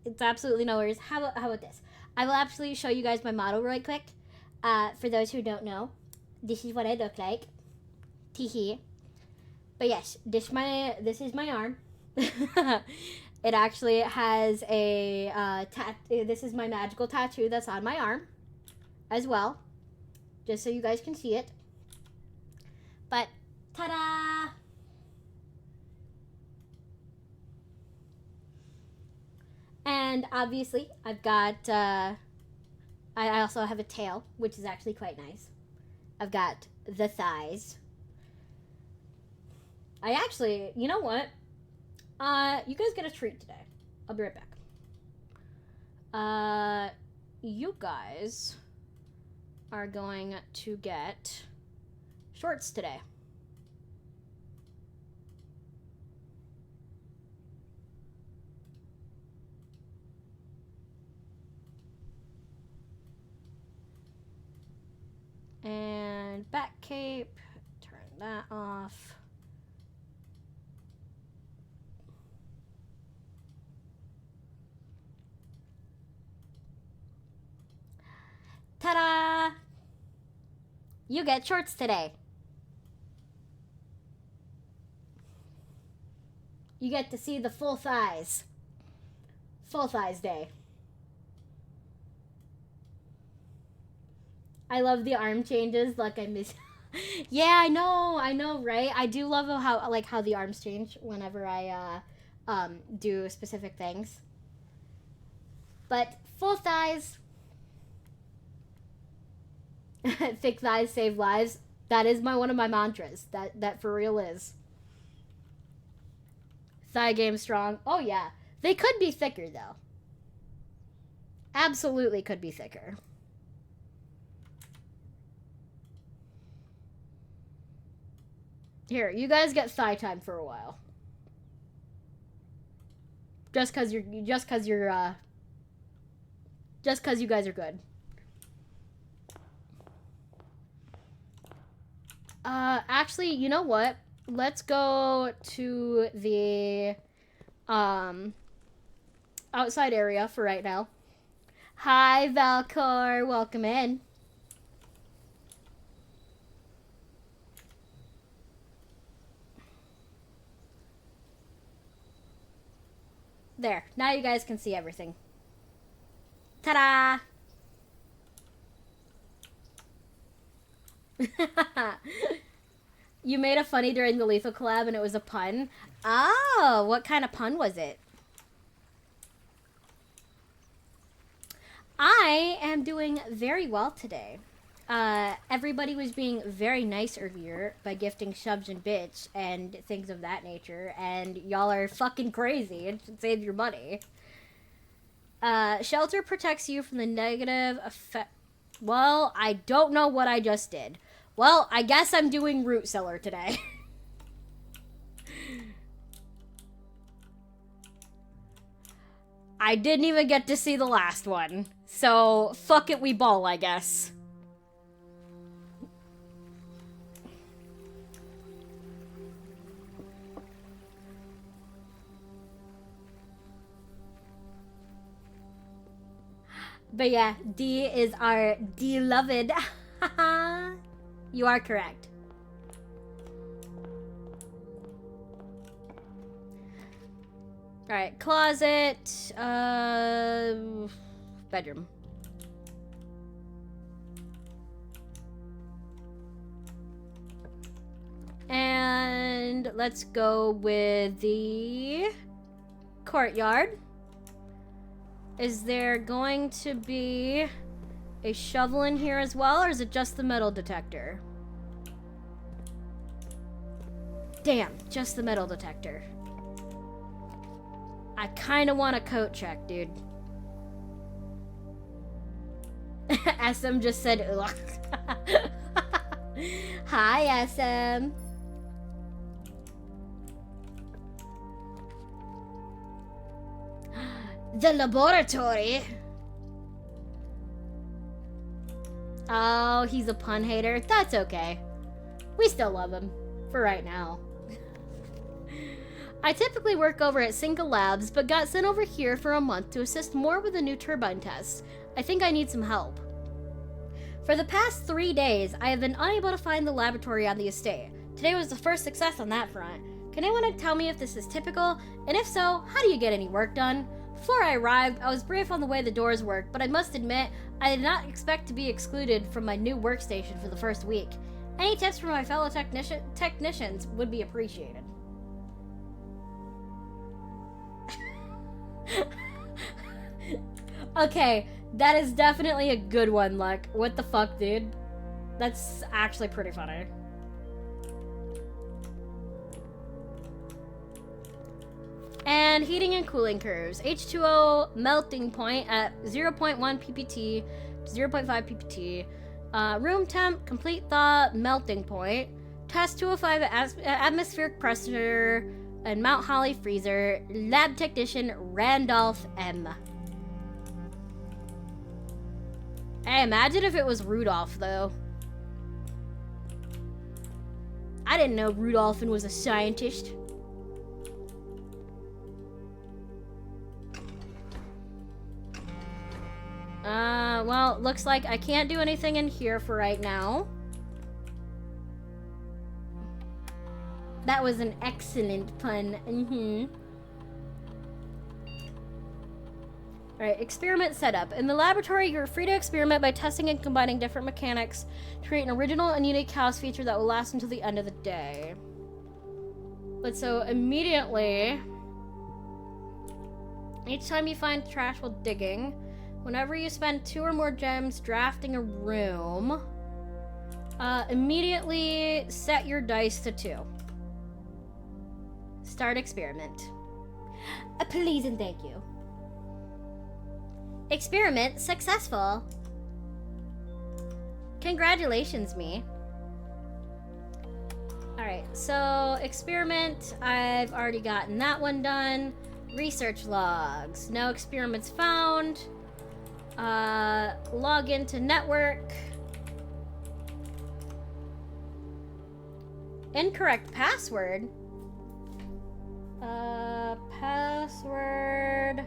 it's absolutely no worries. How about this? I will absolutely show you guys my model right quick. For those who don't know, this is what I look like. Teehee. But yes, this is my arm. It actually has a this is my magical tattoo that's on my arm as well, just so you guys can see it. But ta-da! And obviously I've got I also have a tail, which is actually quite nice. I've got the thighs. I actually, you know what? You guys get a treat today. I'll be right back. You guys are going to get shorts today. And back cape, turn that off. Ta-da! You get shorts today. You get to see the full thighs. Full thighs day. I love the arm changes. Like I miss. Yeah, I know, right? I do love how the arms change whenever I do specific things. But full thighs. Thick thighs save lives. That is one of my mantras. That for real is. Thigh game strong. Oh yeah. They could be thicker though. Absolutely could be thicker. Here, you guys get thigh time for a while. Just cause you guys are good. Actually, you know what? Let's go to the outside area for right now. Hi, Valcor. Welcome in. There. Now you guys can see everything. Ta-da! You made a funny during the Lethal collab and it was a pun. Oh, what kind of pun was it? I am doing very well today. Everybody was being very nice earlier by gifting subs and bits and things of that nature, and y'all are fucking crazy and should save your money. Shelter protects you from the negative effect. Well, I don't know what I just did. Well, I guess I'm doing Root Cellar today. I didn't even get to see the last one. So, fuck it, we ball, I guess. But yeah, D is our beloved. You are correct. Alright, closet, bedroom. And let's go with the courtyard. Is there going to be a shovel in here as well, or is it just the metal detector? Damn, just the metal detector. I kind of want a coat check, dude. SM just said, ugh. Hi, SM. The laboratory. Oh, he's a pun hater. That's okay. We still love him. For right now. I typically work over at Single Labs, but got sent over here for a month to assist more with the new turbine tests. I think I need some help. For the past 3 days, I have been unable to find the laboratory on the estate. Today was the first success on that front. Can anyone tell me if this is typical? And if so, how do you get any work done? Before I arrived, I was briefed on the way the doors work, but I must admit, I did not expect to be excluded from my new workstation for the first week. Any tips from my fellow technicians would be appreciated. Okay, that is definitely a good one, Luck. What the fuck, dude? That's actually pretty funny. And heating and cooling curves. H2O melting point at 0.1 ppt, 0.5 ppt. Room temp, complete thaw, melting point. Test 205 atmospheric pressure, and Mount Holly freezer. Lab technician Randolph M. Hey, imagine if it was Rudolph, though. I didn't know Rudolphin was a scientist. Well, looks like I can't do anything in here for right now. That was an excellent pun. Alright, experiment setup. In the laboratory, you're free to experiment by testing and combining different mechanics to create an original and unique house feature that will last until the end of the day. But so, immediately, each time you find trash while digging, whenever you spend 2 or more gems drafting a room, immediately set your dice to 2. Start experiment. Please and thank you. Experiment successful. Congratulations, me. Alright, so experiment, I've already gotten that one done. Research logs, no experiments found. Log into network. Incorrect password. Password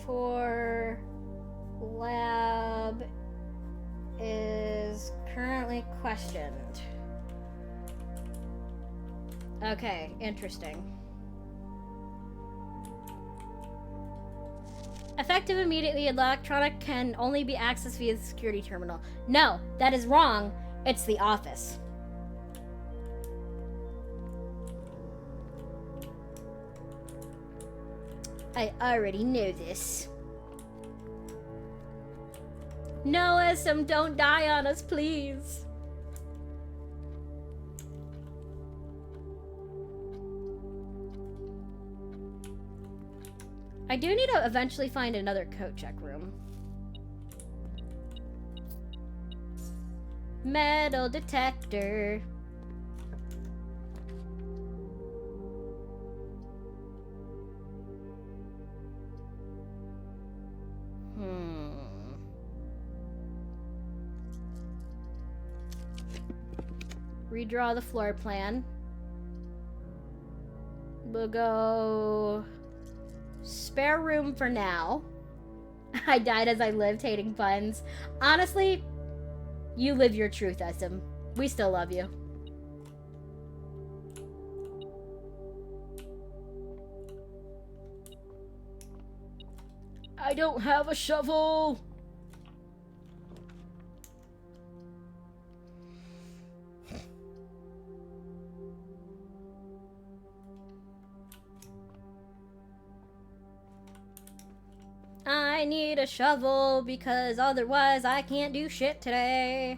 for lab is currently questioned. Okay, interesting. Effective immediately, electronic can only be accessed via the security terminal. No, that is wrong. It's the office. I already knew this. No, SM, don't die on us, please. I do need to eventually find another coat check room. Metal detector. Redraw the floor plan. We'll go spare room for now. I died as I lived, hating puns. Honestly, you live your truth, SM. We still love you. I don't have a shovel. I need a shovel because otherwise I can't do shit today.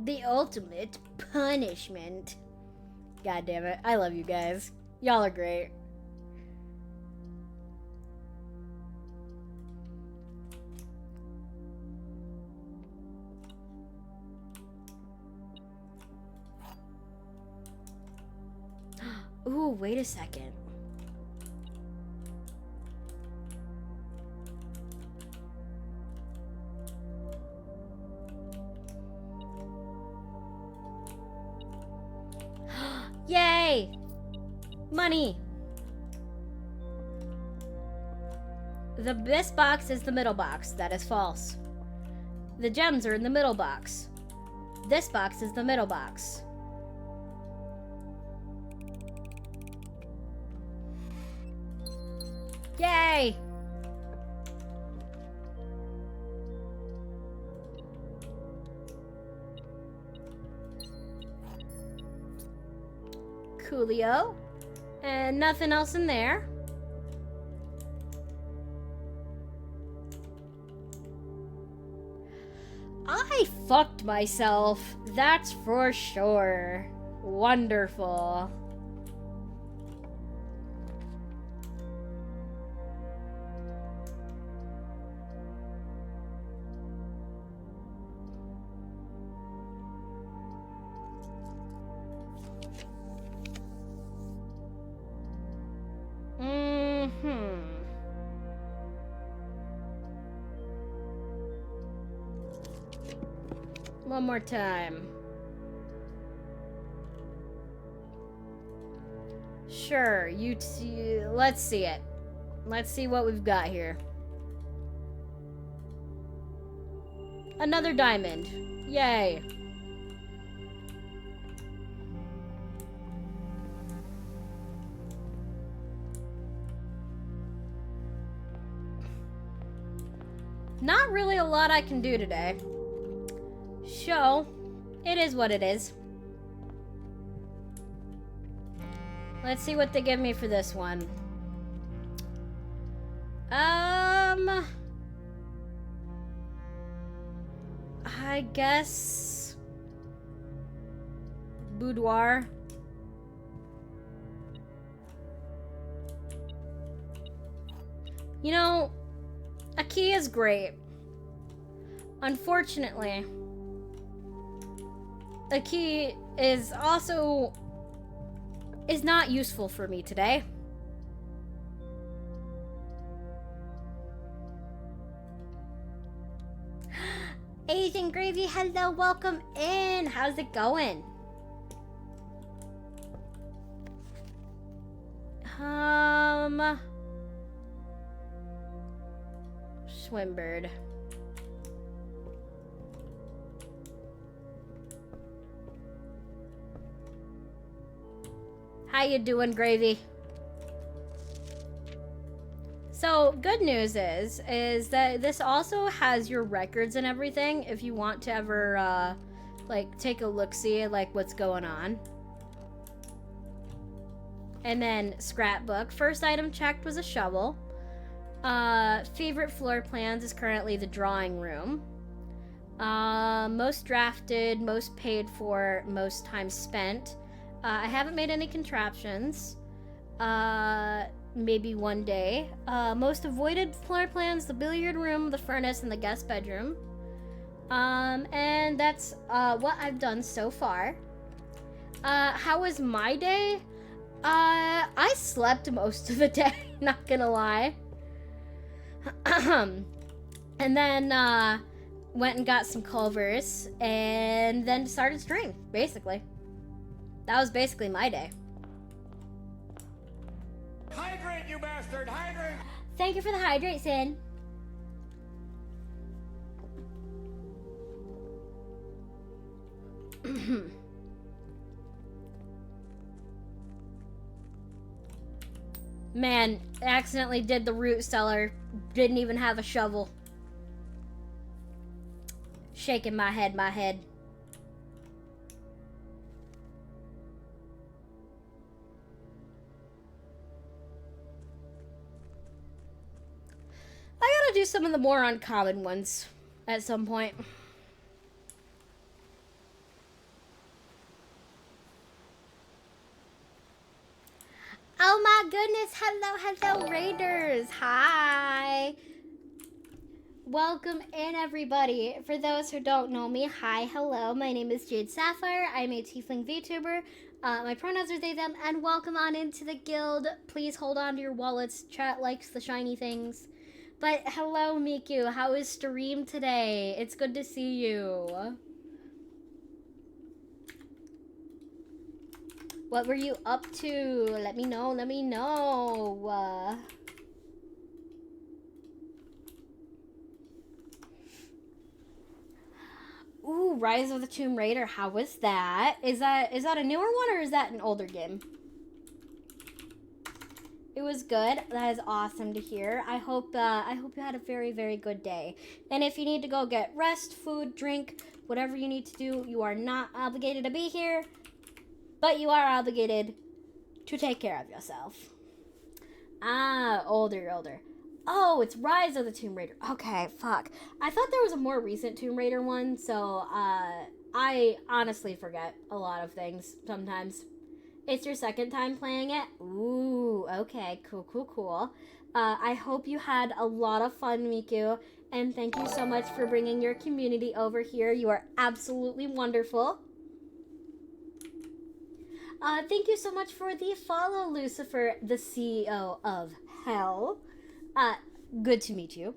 The ultimate punishment. God damn it. I love you guys. Y'all are great. Ooh, wait a second. Yay! Money! This box is the middle box. That is false. The gems are in the middle box. This box is the middle box. Yay! Coolio. And nothing else in there. I fucked myself. That's for sure. Wonderful. One more time. Sure, let's see it. Let's see what we've got here. Another diamond. Yay. Not really a lot I can do today. So, it is what it is. Let's see what they give me for this one. I guess boudoir. You know, a key is great. Unfortunately, a key is not useful for me today. Asian Gravy, hello, welcome in. How's it going? Swimbird. How you doing, Gravy? So, good news is that this also has your records and everything if you want to ever, like, take a look-see at, like, what's going on. And then, scrapbook. First item checked was a shovel. Favorite floor plans is currently the drawing room. Most drafted, most paid for, most time spent. I haven't made any contraptions. Maybe one day. Most avoided floor plans, the billiard room, the furnace, and the guest bedroom. And that's what I've done so far. How was my day? I slept most of the day, not gonna lie. And then went and got some Culvers and then started string, basically. That was basically my day. Hydrate, you bastard! Hydrate! Thank you for the hydrate, Sin. Man, accidentally did the root cellar. Didn't even have a shovel. Shaking my head. some of the more uncommon ones at some point. Oh my goodness, hello Raiders, hi. Welcome in everybody. For those who don't know me, hi, hello, my name is Jade Sapphire, I'm a Tiefling VTuber. My pronouns are they, them, and welcome on into the guild. Please hold on to your wallets, chat likes the shiny things. But hello Miku, how is stream today? It's good to see you. What were you up to? Let me know, let me know. Ooh, Rise of the Tomb Raider, how was that? Is that a newer one or is that an older game? It was good. That is awesome to hear. I hope you had a very, very good day. And if you need to go get rest, food, drink, whatever you need to do, you are not obligated to be here. But you are obligated to take care of yourself. Ah, older. Oh, it's Rise of the Tomb Raider. Okay, fuck. I thought there was a more recent Tomb Raider one, so I honestly forget a lot of things sometimes. It's your second time playing it? Ooh, okay, cool. I hope you had a lot of fun, Miku, and thank you so much for bringing your community over here. You are absolutely wonderful. Thank you so much for the follow, Lucifer, the CEO of Hell. Good to meet you.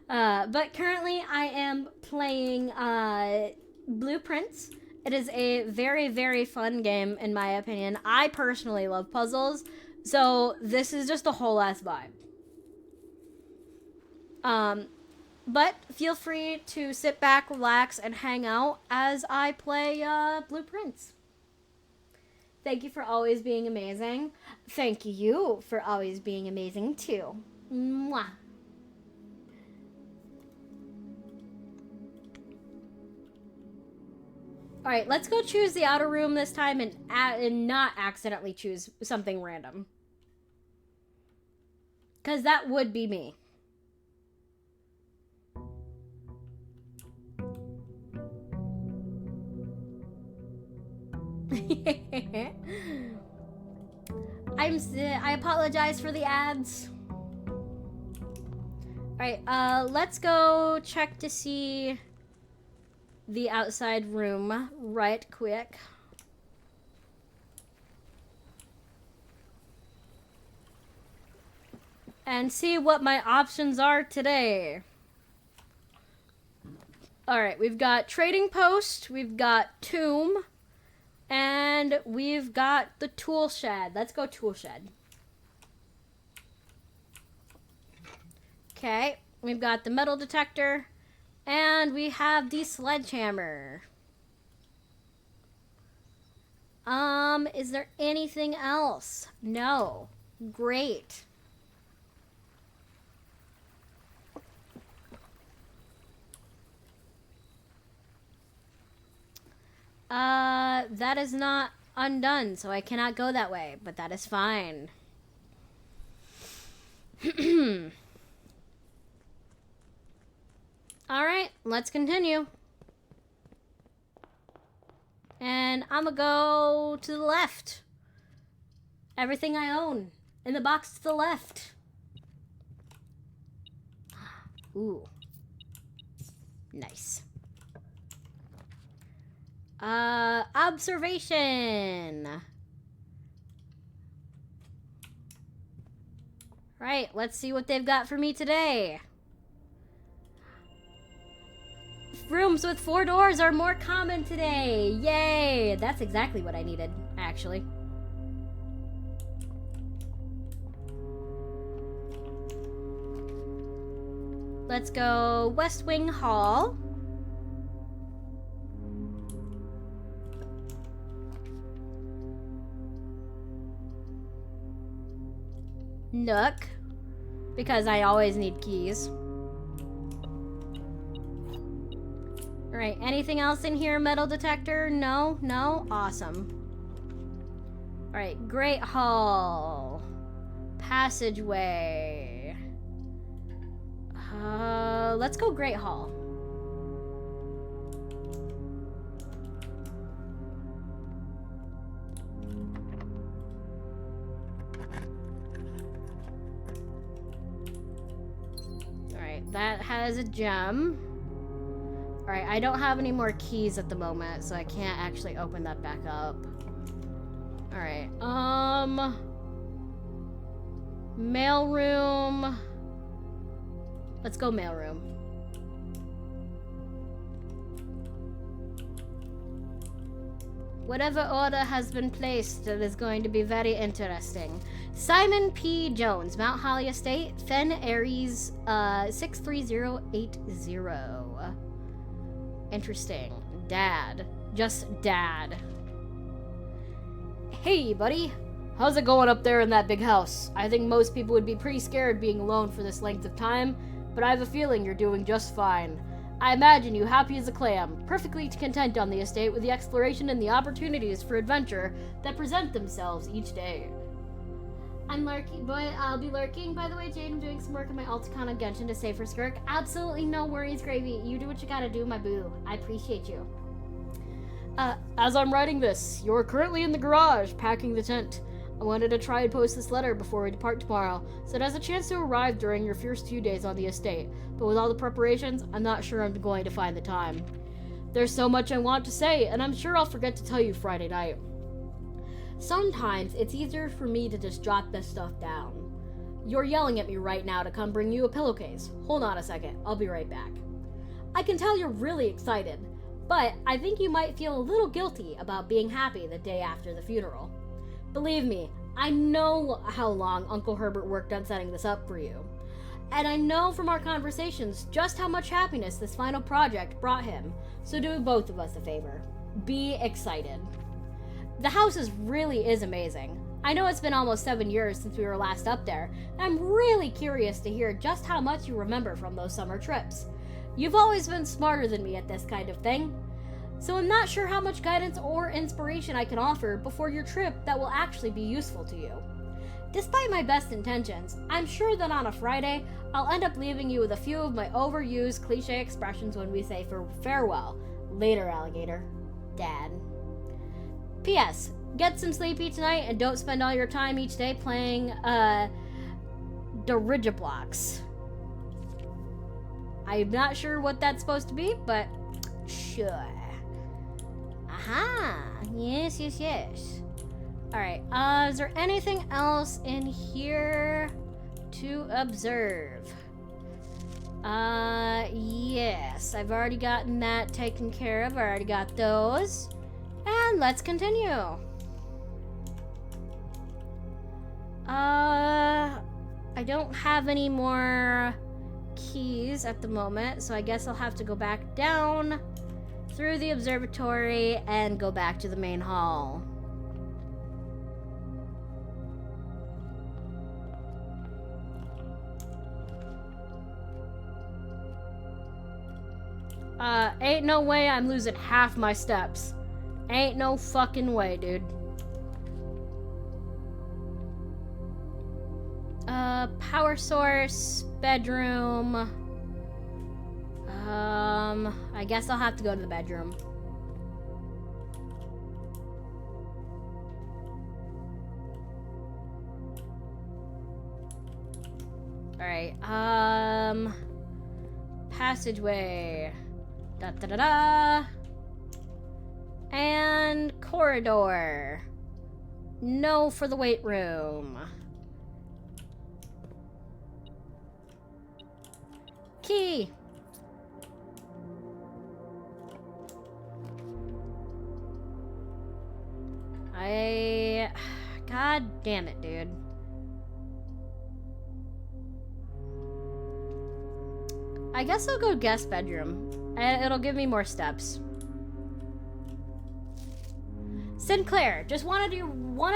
But currently I am playing Blueprints. It is a very, very fun game, in my opinion. I personally love puzzles, so this is just a whole ass vibe. But feel free to sit back, relax, and hang out as I play Blueprints. Thank you for always being amazing. Thank you for always being amazing, too. Mwah. Alright, let's go choose the outer room this time and not accidentally choose something random. Because that would be me. I apologize for the ads. Alright, let's go check to see the outside room right quick. And see what my options are today. Alright, we've got Trading Post, we've got Tomb, and we've got the Tool Shed. Let's go Tool Shed. Okay, we've got the metal detector, and we have the sledgehammer. Is there anything else? No. Great. That is not undone, so I cannot go that way, but that is fine. Alright, let's continue. And I'm gonna go to the left. Everything I own. In the box to the left. Ooh. Nice. Observation. Right, let's see what they've got for me today. Rooms with 4 doors are more common today. Yay! That's exactly what I needed, actually. Let's go West Wing Hall. Nook, because I always need keys. Alright, anything else in here? Metal detector? No? No? Awesome. Alright, Great Hall. Passageway. Let's go Great Hall. Alright, that has a gem. Alright, I don't have any more keys at the moment, so I can't actually open that back up. Alright, mailroom. Let's go mailroom. Whatever order has been placed, it is going to be very interesting. Simon P. Jones, Mount Holly Estate, Fen Aries, 63080. Interesting. Dad. Just Dad. Hey, buddy. How's it going up there in that big house? I think most people would be pretty scared being alone for this length of time, but I have a feeling you're doing just fine. I imagine you happy as a clam, perfectly content on the estate with the exploration and the opportunities for adventure that present themselves each day. I'm lurking, boy. I'll be lurking. By the way, Jade, I'm doing some work in my Alticon on Genshin to save for Skirk. Absolutely no worries, Gravy. You do what you gotta do, my boo. I appreciate you. As I'm writing this, you're currently in the garage, packing the tent. I wanted to try and post this letter before we depart tomorrow, so it has a chance to arrive during your first few days on the estate. But with all the preparations, I'm not sure I'm going to find the time. There's so much I want to say, and I'm sure I'll forget to tell you Friday night. Sometimes it's easier for me to just jot this stuff down. You're yelling at me right now to come bring you a pillowcase. Hold on a second, I'll be right back. I can tell you're really excited, but I think you might feel a little guilty about being happy the day after the funeral. Believe me, I know how long Uncle Herbert worked on setting this up for you. And I know from our conversations just how much happiness this final project brought him. So do both of us a favor. Be excited. The house really is amazing. I know it's been almost 7 years since we were last up there, and I'm really curious to hear just how much you remember from those summer trips. You've always been smarter than me at this kind of thing, so I'm not sure how much guidance or inspiration I can offer before your trip that will actually be useful to you. Despite my best intentions, I'm sure that on a Friday, I'll end up leaving you with a few of my overused cliche expressions when we say farewell. Later, alligator. Dad. P.S. Get some sleepy tonight and don't spend all your time each day playing, Dirigiblocks. I'm not sure what that's supposed to be, but sure. Aha! Yes. Alright, is there anything else in here to observe? Yes, I've already gotten that taken care of. I already got those. And let's continue. I don't have any more keys at the moment, so I guess I'll have to go back down through the observatory and go back to the main hall. Ain't no way I'm losing half my steps. Ain't no fucking way, dude. Power source, bedroom. I guess I'll have to go to the bedroom. Alright, passageway. Da-da-da-da. And corridor. No for the weight room. Key. God damn it, dude. I guess I'll go guest bedroom. It'll give me more steps. Sinclair, just wanted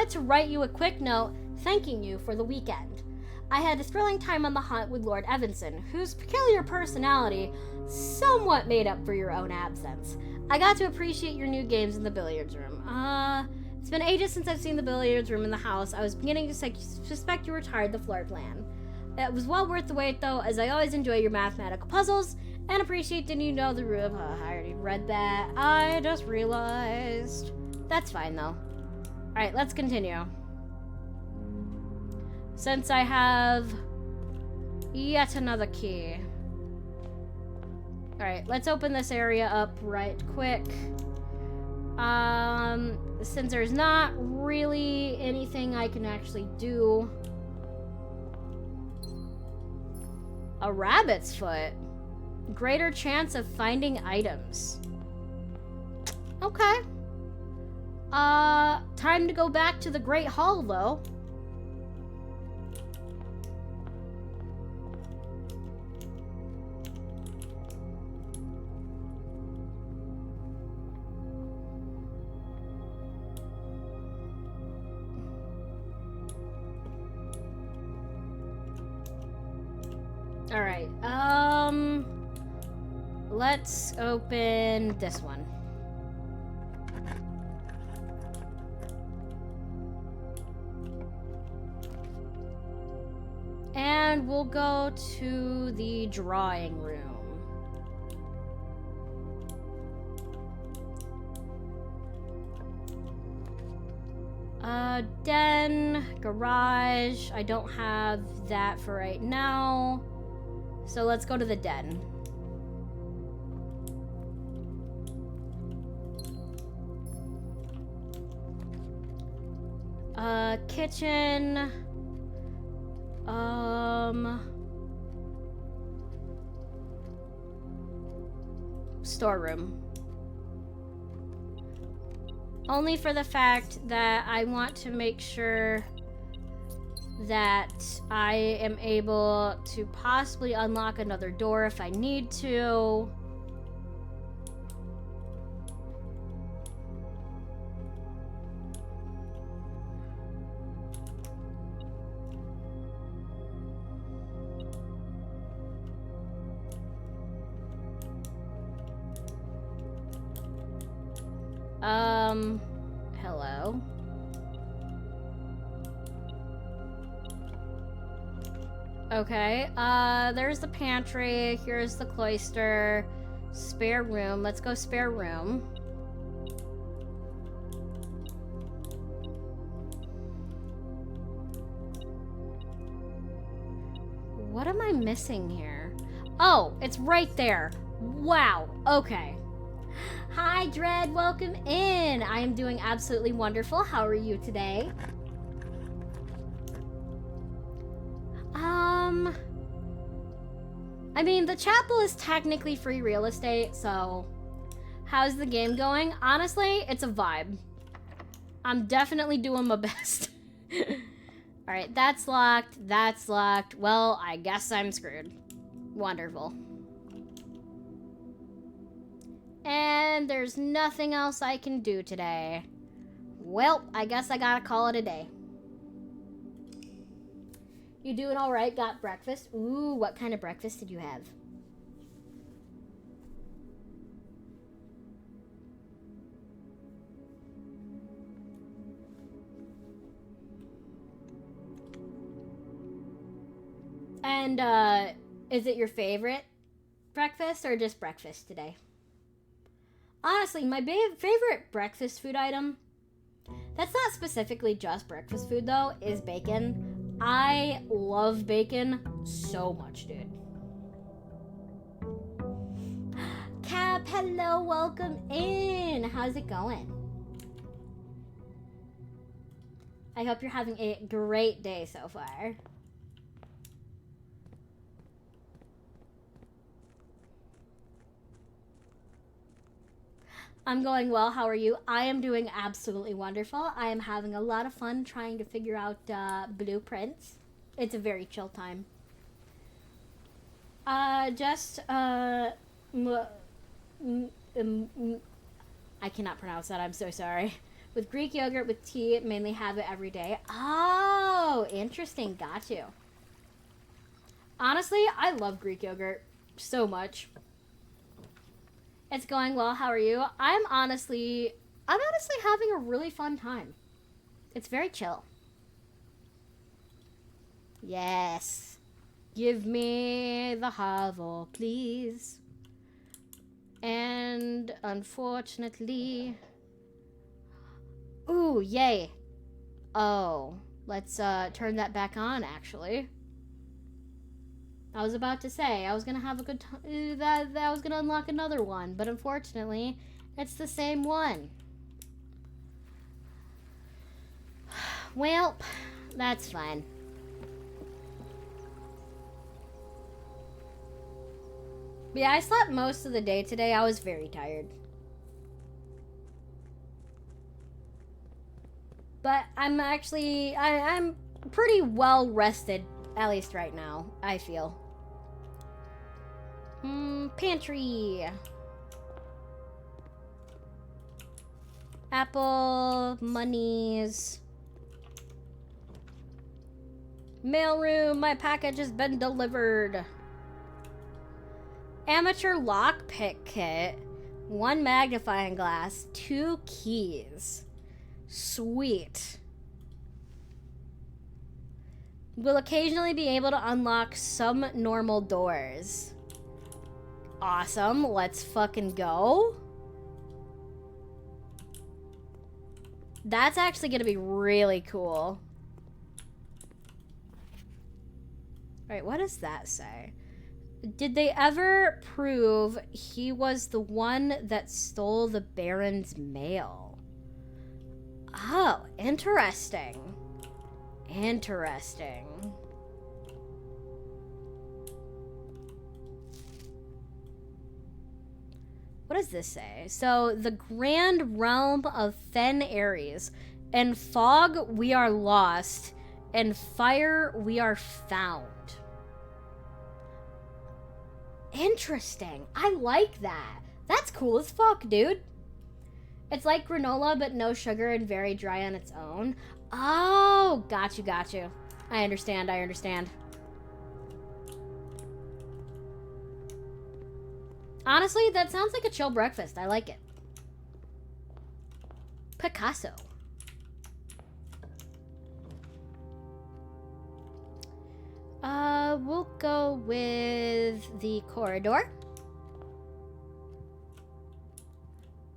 to write you a quick note thanking you for the weekend. I had a thrilling time on the hunt with Lord Evanson, whose peculiar personality somewhat made up for your own absence. I got to appreciate your new games in the billiards room. It's been ages since I've seen the billiards room in the house. I was beginning to suspect you were tired of the floor plan. It was well worth the wait, though, as I always enjoy your mathematical puzzles and appreciate that you know the rule. I already read that. I just realized. That's fine, though. Alright, let's continue. Since I have yet another key. Alright, let's open this area up right quick. Since there's not really anything I can actually do. A rabbit's foot. Greater chance of finding items. Okay. Time to go back to the Great Hall, though. Alright, let's open this one. And we'll go to the drawing room. Den, garage. I don't have that for right now. So let's go to the den. Kitchen. Storeroom. Only for the fact that I want to make sure that I am able to possibly unlock another door if I need to. Hello. Okay, there's the pantry, here's the cloister, spare room. Let's go spare room. What am I missing here? Oh, it's right there. Wow, okay. Hi, Dread, welcome in. I am doing absolutely wonderful. How are you today? I mean, the chapel is technically free real estate, so how's the game going? Honestly, it's a vibe. I'm definitely doing my best. Alright, that's locked. That's locked. Well, I guess I'm screwed. Wonderful. And there's nothing else I can do today. Well, I guess I gotta call it a day. You doing all right? Got breakfast? Ooh, what kind of breakfast did you have? And, is it your favorite breakfast or just breakfast today? Honestly, my favorite breakfast food item, that's not specifically just breakfast food though, is bacon. I love bacon so much, dude. Cap, hello, welcome in. How's it going? I hope you're having a great day so far. I'm going well. How are you? I am doing absolutely wonderful. I am having a lot of fun trying to figure out blueprints. It's a very chill time. I cannot pronounce that. I'm so sorry. With Greek yogurt with tea, mainly have it every day. Oh, interesting. Got you. Honestly, I love Greek yogurt so much. It's going well. How are you? I'm honestly having a really fun time. It's very chill. Yes. Give me the hovel, please. And unfortunately... Ooh, yay. Oh, let's turn that back on, actually. I was about to say, I was gonna have a good time, that I was gonna unlock another one, but unfortunately, it's the same one. Well, that's fine. But yeah, I slept most of the day today. I was very tired. But I'm actually, I'm pretty well rested, at least right now, I feel. Pantry. Apple, monies. Mailroom, my package has been delivered. Amateur lockpick kit, 1 magnifying glass, 2 keys. Sweet. Will occasionally be able to unlock some normal doors. Awesome, let's fucking go. That's actually gonna be really cool. Alright, what does that say? Did they ever prove he was the one that stole the Baron's mail? Oh, interesting. Interesting. What does this say? So, the grand realm of Fen Ares. In fog, we are lost. In fire, we are found. Interesting. I like that. That's cool as fuck, dude. It's like granola, but no sugar and very dry on its own. Oh, got you. I understand. Honestly, that sounds like a chill breakfast. I like it. Picasso. We'll go with the corridor.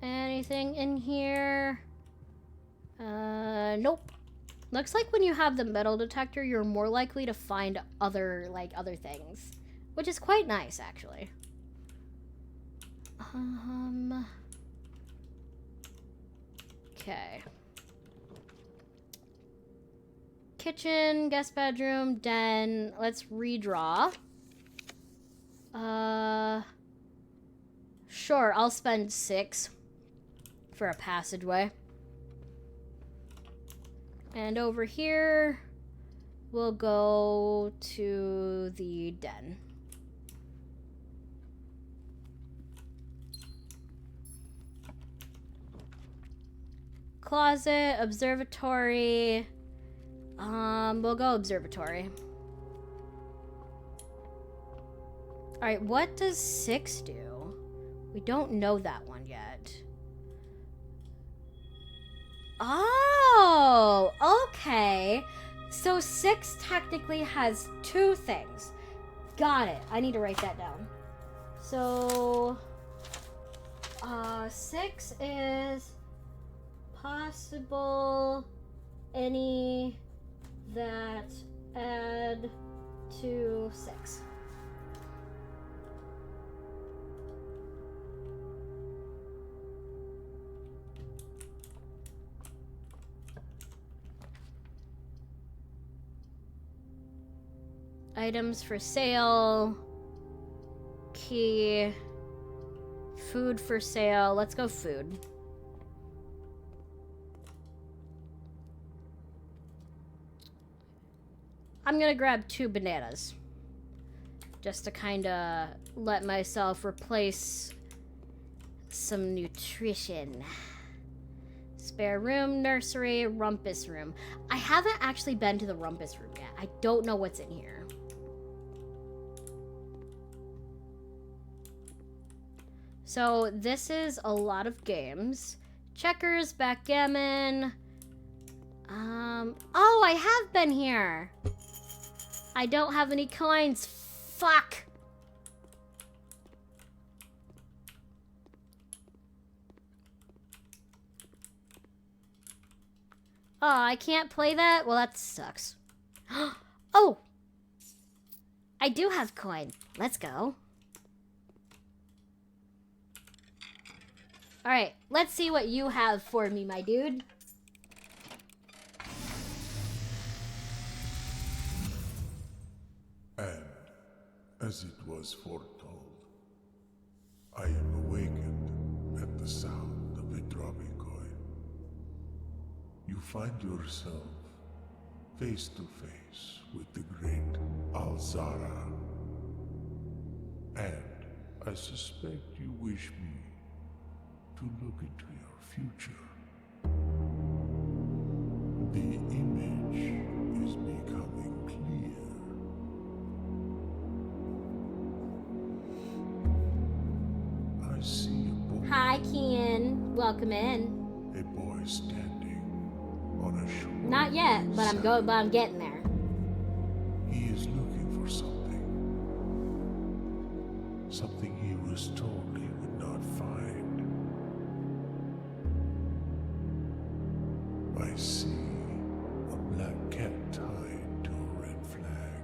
Anything in here? Nope. Looks like when you have the metal detector, you're more likely to find other things, which is quite nice, actually. Okay. Kitchen, guest bedroom, den. Let's redraw. Sure, I'll spend 6 for a passageway. And over here, we'll go to the den. Closet, observatory. We'll go observatory. Alright, what does 6 do? We don't know that one yet. Oh, okay. So 6 technically has 2 things. Got it. I need to write that down. So, 6 is possible any that add to 6. Items for sale. Key. Food for sale. Let's go food. I'm gonna grab 2 bananas. Just to kind of let myself replace some nutrition. Spare room, nursery, rumpus room. I haven't actually been to the rumpus room yet. I don't know what's in here. So this is a lot of games. Checkers, backgammon. Oh, I have been here. I don't have any coins. Fuck. Oh, I can't play that? Well, that sucks. Oh! I do have coin. Let's go. Alright, let's see what you have for me, my dude. And, as it was foretold, I am awakened at the sound of a dropping coin. You find yourself face to face with the great Alzara. And I suspect you wish me to look into your future. The image is becoming clear. I see a boy. Hi, Kian. Welcome in. A boy standing on a shore. Not yet, but I'm getting there. He is looking for something. Something he was told he would not find. I see a black cat tied to a red flag.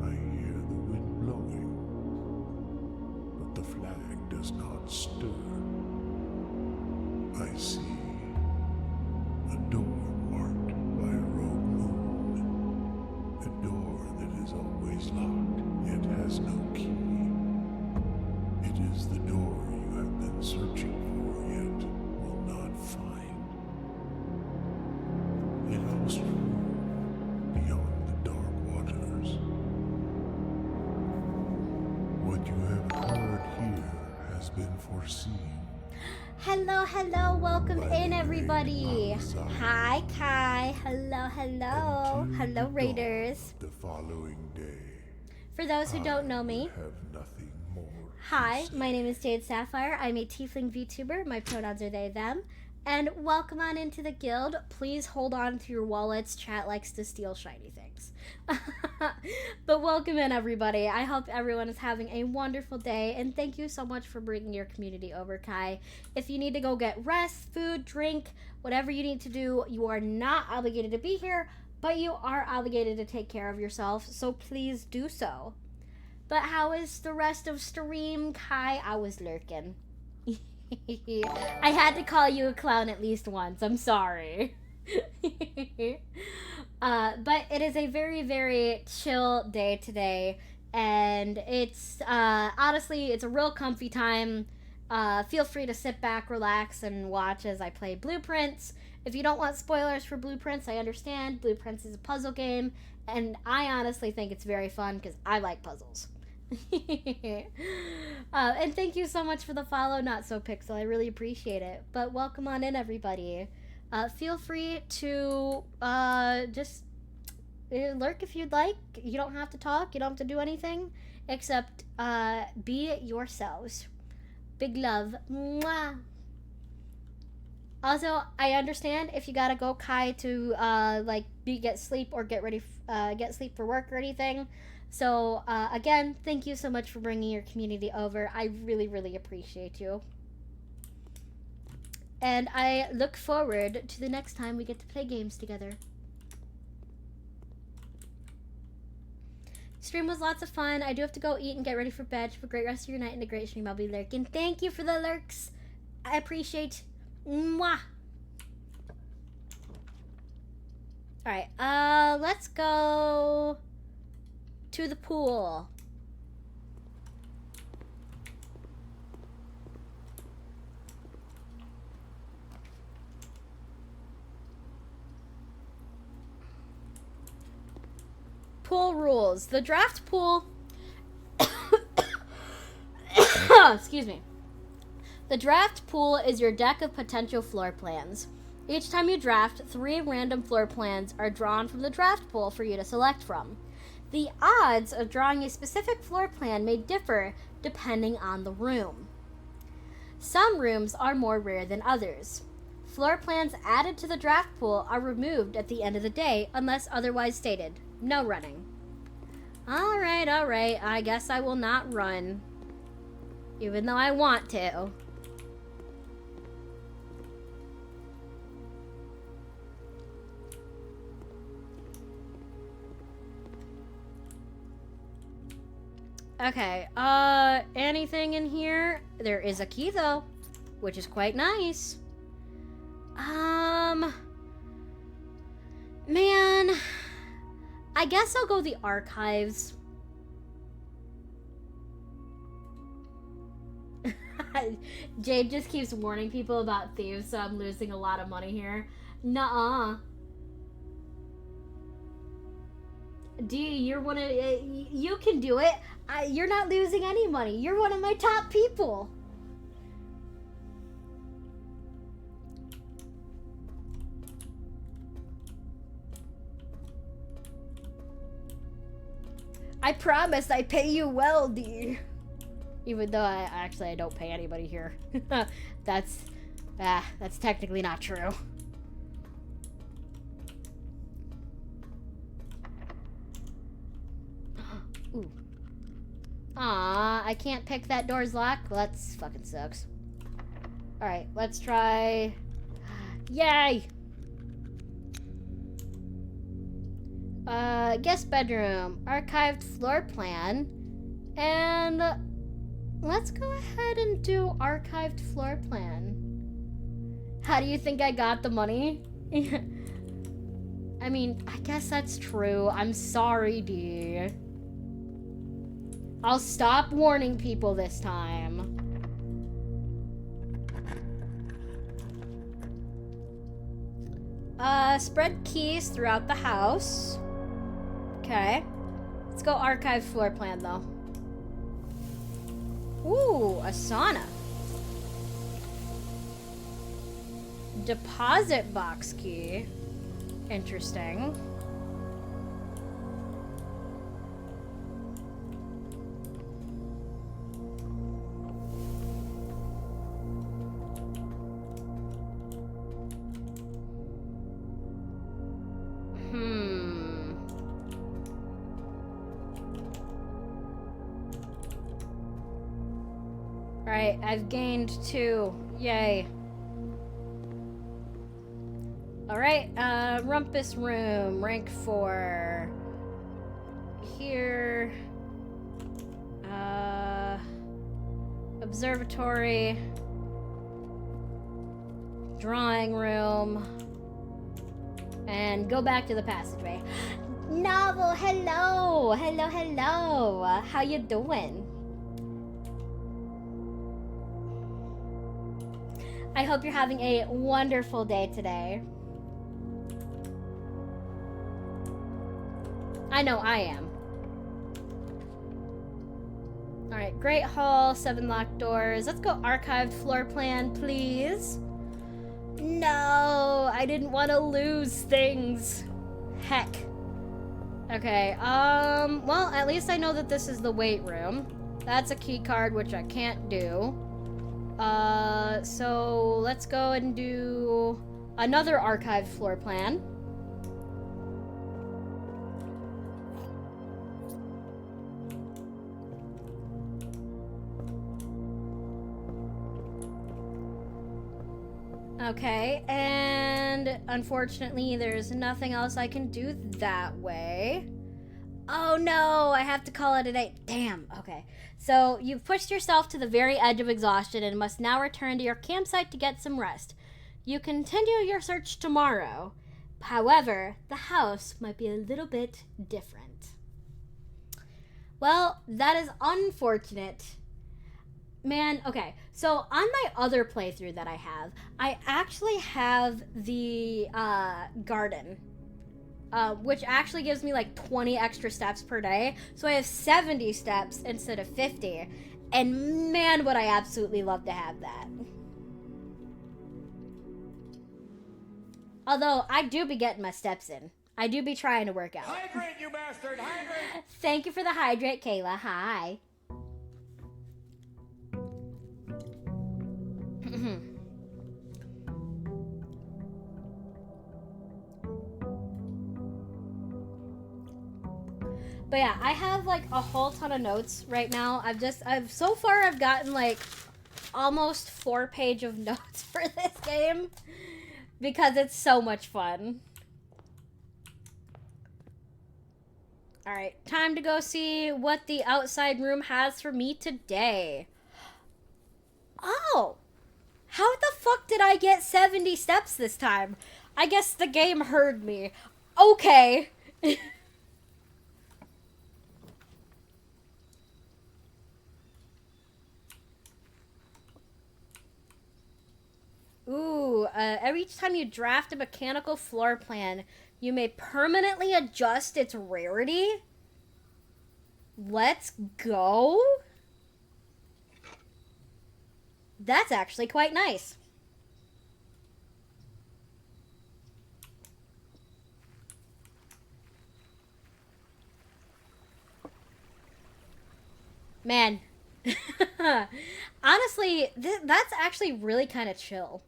I hear the wind blowing, but the flag does not stir. I see a door marked by a rogue moon. A door that is always locked, yet has no key. It is the door you have been searching for, yet will not find. It holds true beyond the dark waters. What you have heard here has been foreseen. Hello, hello, welcome in everybody. Hi, Kai. Hello, hello. Hello, Raiders. The following day, For those who don't know me, have nothing more. hi, my name is Jade Sapphire. I'm a tiefling VTuber. My pronouns are they, them. And welcome on into the guild. Please hold on to your wallets. Chat likes to steal shiny things. But welcome in, everybody. I hope everyone is having a wonderful day. And thank you so much for bringing your community over, Kai. If you need to go get rest, food, drink, whatever you need to do, you are not obligated to be here, but you are obligated to take care of yourself. So please do so. But how is the rest of stream, Kai? I was lurking. I had to call you a clown at least once. I'm sorry. But it is a very, very chill day today. And it's, honestly, it's a real comfy time. Feel free to sit back, relax, and watch as I play Blueprints. If you don't want spoilers for Blueprints, I understand. Blueprints is a puzzle game. And I honestly think it's very fun because I like puzzles. And thank you so much for the follow, Not So Pixel. I really appreciate it. But welcome on in, everybody. Feel free to just lurk if you'd like. You don't have to talk. You don't have to do anything except be yourselves. Big love. Mwah. Also, I understand if you gotta go, Kai, to get sleep or get sleep for work or anything. So, again, thank you so much for bringing your community over. I really, really appreciate you. And I look forward to the next time we get to play games together. Stream was lots of fun. I do have to go eat and get ready for bed. Have a great rest of your night and a great stream. I'll be lurking. Thank you for the lurks. I appreciate. Mwah. Alright, let's go to the pool. Pool rules. The draft pool. Excuse me. The draft pool is your deck of potential floor plans. Each time you draft, 3 random floor plans are drawn from the draft pool for you to select from. The odds of drawing a specific floor plan may differ depending on the room. Some rooms are more rare than others. Floor plans added to the draft pool are removed at the end of the day unless otherwise stated. No running. Alright, alright. I guess I will not run. Even though I want to. Okay, anything in here? There is a key though, which is quite nice. Man, I guess I'll go the archives. Jade just keeps warning people about thieves, so I'm losing a lot of money here. Nuh-uh. You're one of... you can do it. You're not losing any money. You're one of my top people. I promise I pay you well, D. Even though I don't pay anybody here. That's technically not true. Ooh. Aw, I can't pick that door's lock. Well, that fucking sucks. Alright, let's try... Yay! Guest bedroom. Archived floor plan. And... let's go ahead and do archived floor plan. How do you think I got the money? I mean, I guess that's true. I'm sorry, D. I'll stop warning people this time. Spread keys throughout the house. Okay. Let's go archive floor plan, though. Ooh, a sauna. Deposit box key. Interesting. Alright, I've gained 2. Yay. Alright, Rumpus Room, rank 4. Here. Observatory. Drawing room. And go back to the passageway. Novel, hello! Hello, hello! How you doing? I hope you're having a wonderful day today. I know I am. Alright, Great Hall, 7 locked doors. Let's go archived floor plan, please. No, I didn't want to lose things. Heck. Okay, well, at least I know that this is the weight room. That's a key card, which I can't do. So let's go and do another archived floor plan. Okay, and unfortunately there's nothing else I can do that way. Oh no, I have to call it a day. Damn, okay. So you've pushed yourself to the very edge of exhaustion and must now return to your campsite to get some rest. You continue your search tomorrow. However, the house might be a little bit different. Well, that is unfortunate. Man, okay. So on my other playthrough that I actually have the garden. Which actually gives me like 20 extra steps per day. So I have 70 steps instead of 50. And man, would I absolutely love to have that. Although, I do be getting my steps in. I do be trying to work out. Hydrate, you bastard! Hydrate! Thank you for the hydrate, Kayla. Hi. But yeah, I have like a whole ton of notes right now. So far I've gotten like almost 4 pages of notes for this game because it's so much fun. All right, time to go see what the outside room has for me today. Oh, how the fuck did I get 70 steps this time? I guess the game heard me. Okay. Ooh, every time you draft a mechanical floor plan, you may permanently adjust its rarity. Let's go. That's actually quite nice. Man. Honestly, that's actually really kind of chill.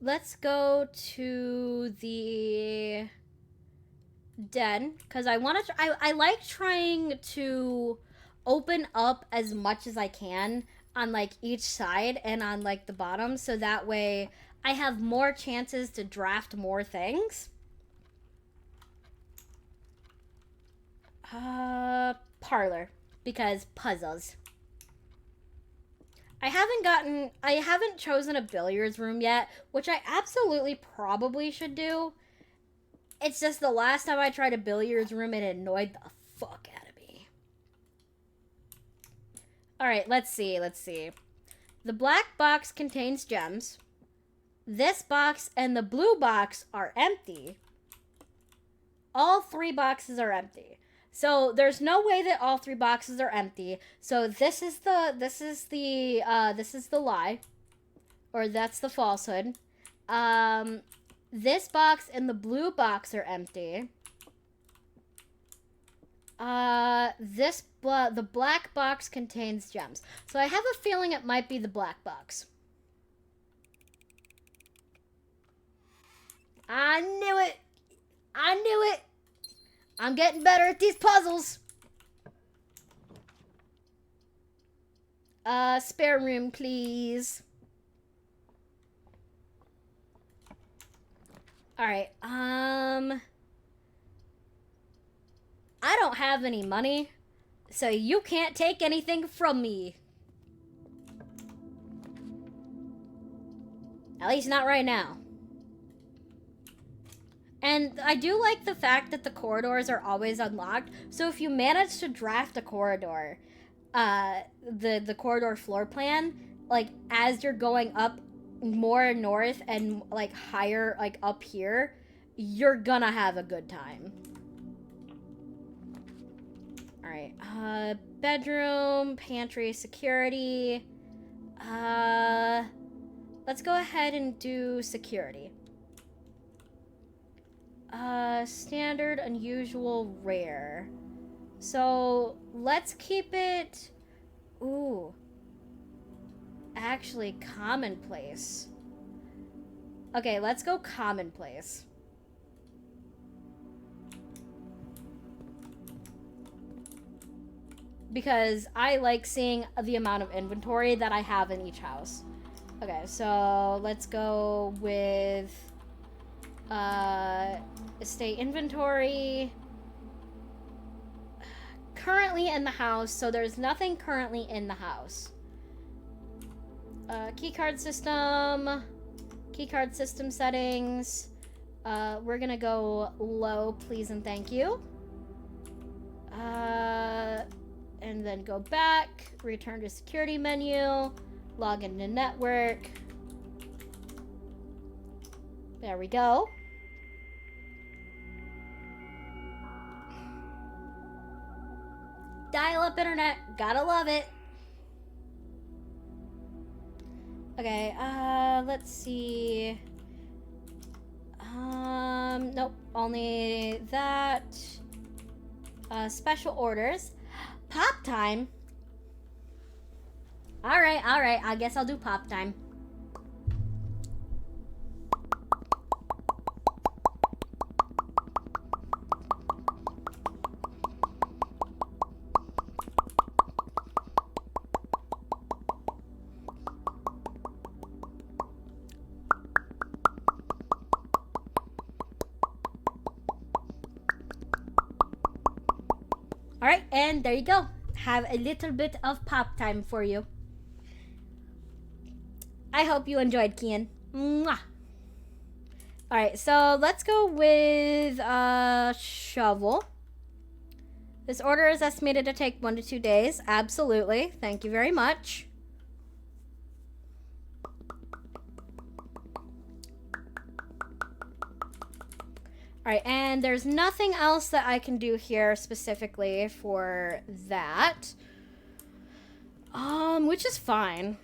Let's go to the den because I want to. I like trying to open up as much as I can on like each side and on like the bottom, so that way I have more chances to draft more things. Parlor, because puzzles. I haven't chosen a billiards room yet, which I absolutely probably should do. It's just the last time I tried a billiards room, it annoyed the fuck out of me. Alright, let's see. The black box contains gems. This box and the blue box are empty. All 3 boxes are empty. So there's no way that all 3 boxes are empty. So this is the lie, or that's the falsehood. This box and the blue box are empty. The black box contains gems. So I have a feeling it might be the black box. I knew it. I'm getting better at these puzzles. Spare room, please. Alright, I don't have any money, so you can't take anything from me. At least not right now. And I do like the fact that the corridors are always unlocked. So if you manage to draft a corridor, the corridor floor plan, like as you're going up more north and like higher, like up here, you're gonna have a good time. All right, bedroom, pantry, security. Let's go ahead and do security. Standard, unusual, rare. So, let's keep it... Ooh. Actually, commonplace. Okay, let's go commonplace. Because I like seeing the amount of inventory that I have in each house. Okay, so let's go with... estate inventory. Currently in the house, so there's nothing currently in the house. Keycard system settings. We're gonna go low, please and thank you. And then go back, return to security menu, log into network. There we go. Dial-up internet, gotta love it. Okay, let's see. Nope, only that. Special orders. Pop time. Alright, I guess I'll do pop time. Alright, and there you go. Have a little bit of pop time for you. I hope you enjoyed, Kian. Mwah. Alright, so let's go with shovel. This order is estimated to take 1 to 2 days. Absolutely. Thank you very much. Alright, and there's nothing else that I can do here specifically for that. Which is fine.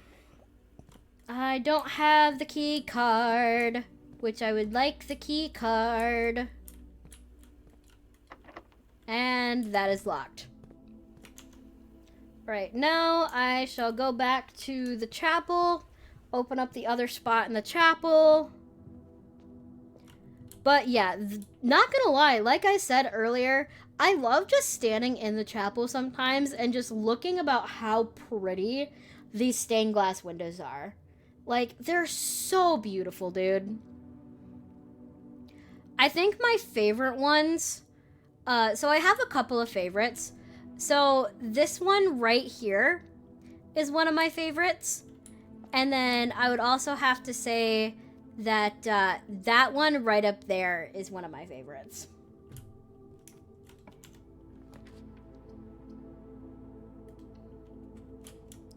I don't have the key card, which I would like the key card. And that is locked. Right, now I shall go back to the chapel, open up the other spot in the chapel. But yeah, not gonna lie, like I said earlier, I love just standing in the chapel sometimes and just looking about how pretty these stained glass windows are. Like, they're so beautiful, dude. I think my favorite ones, so I have a couple of favorites. So this one right here is one of my favorites. And then I would also have to say that that one right up there is one of my favorites.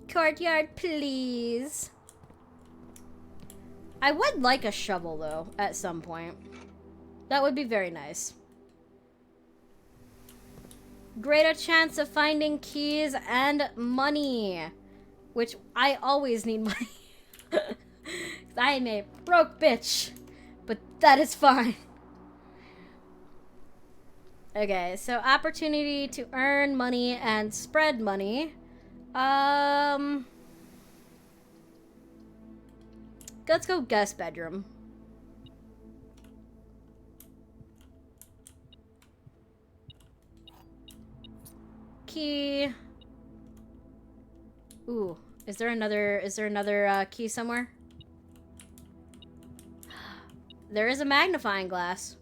Courtyard, please. I would like a shovel, though, at some point. That would be very nice. Greater chance of finding keys and money. Which, I always need money. I am a broke bitch. But that is fine. Okay, so opportunity to earn money and spread money. Let's go guest bedroom. Key. Ooh, is there another key somewhere? There is a magnifying glass.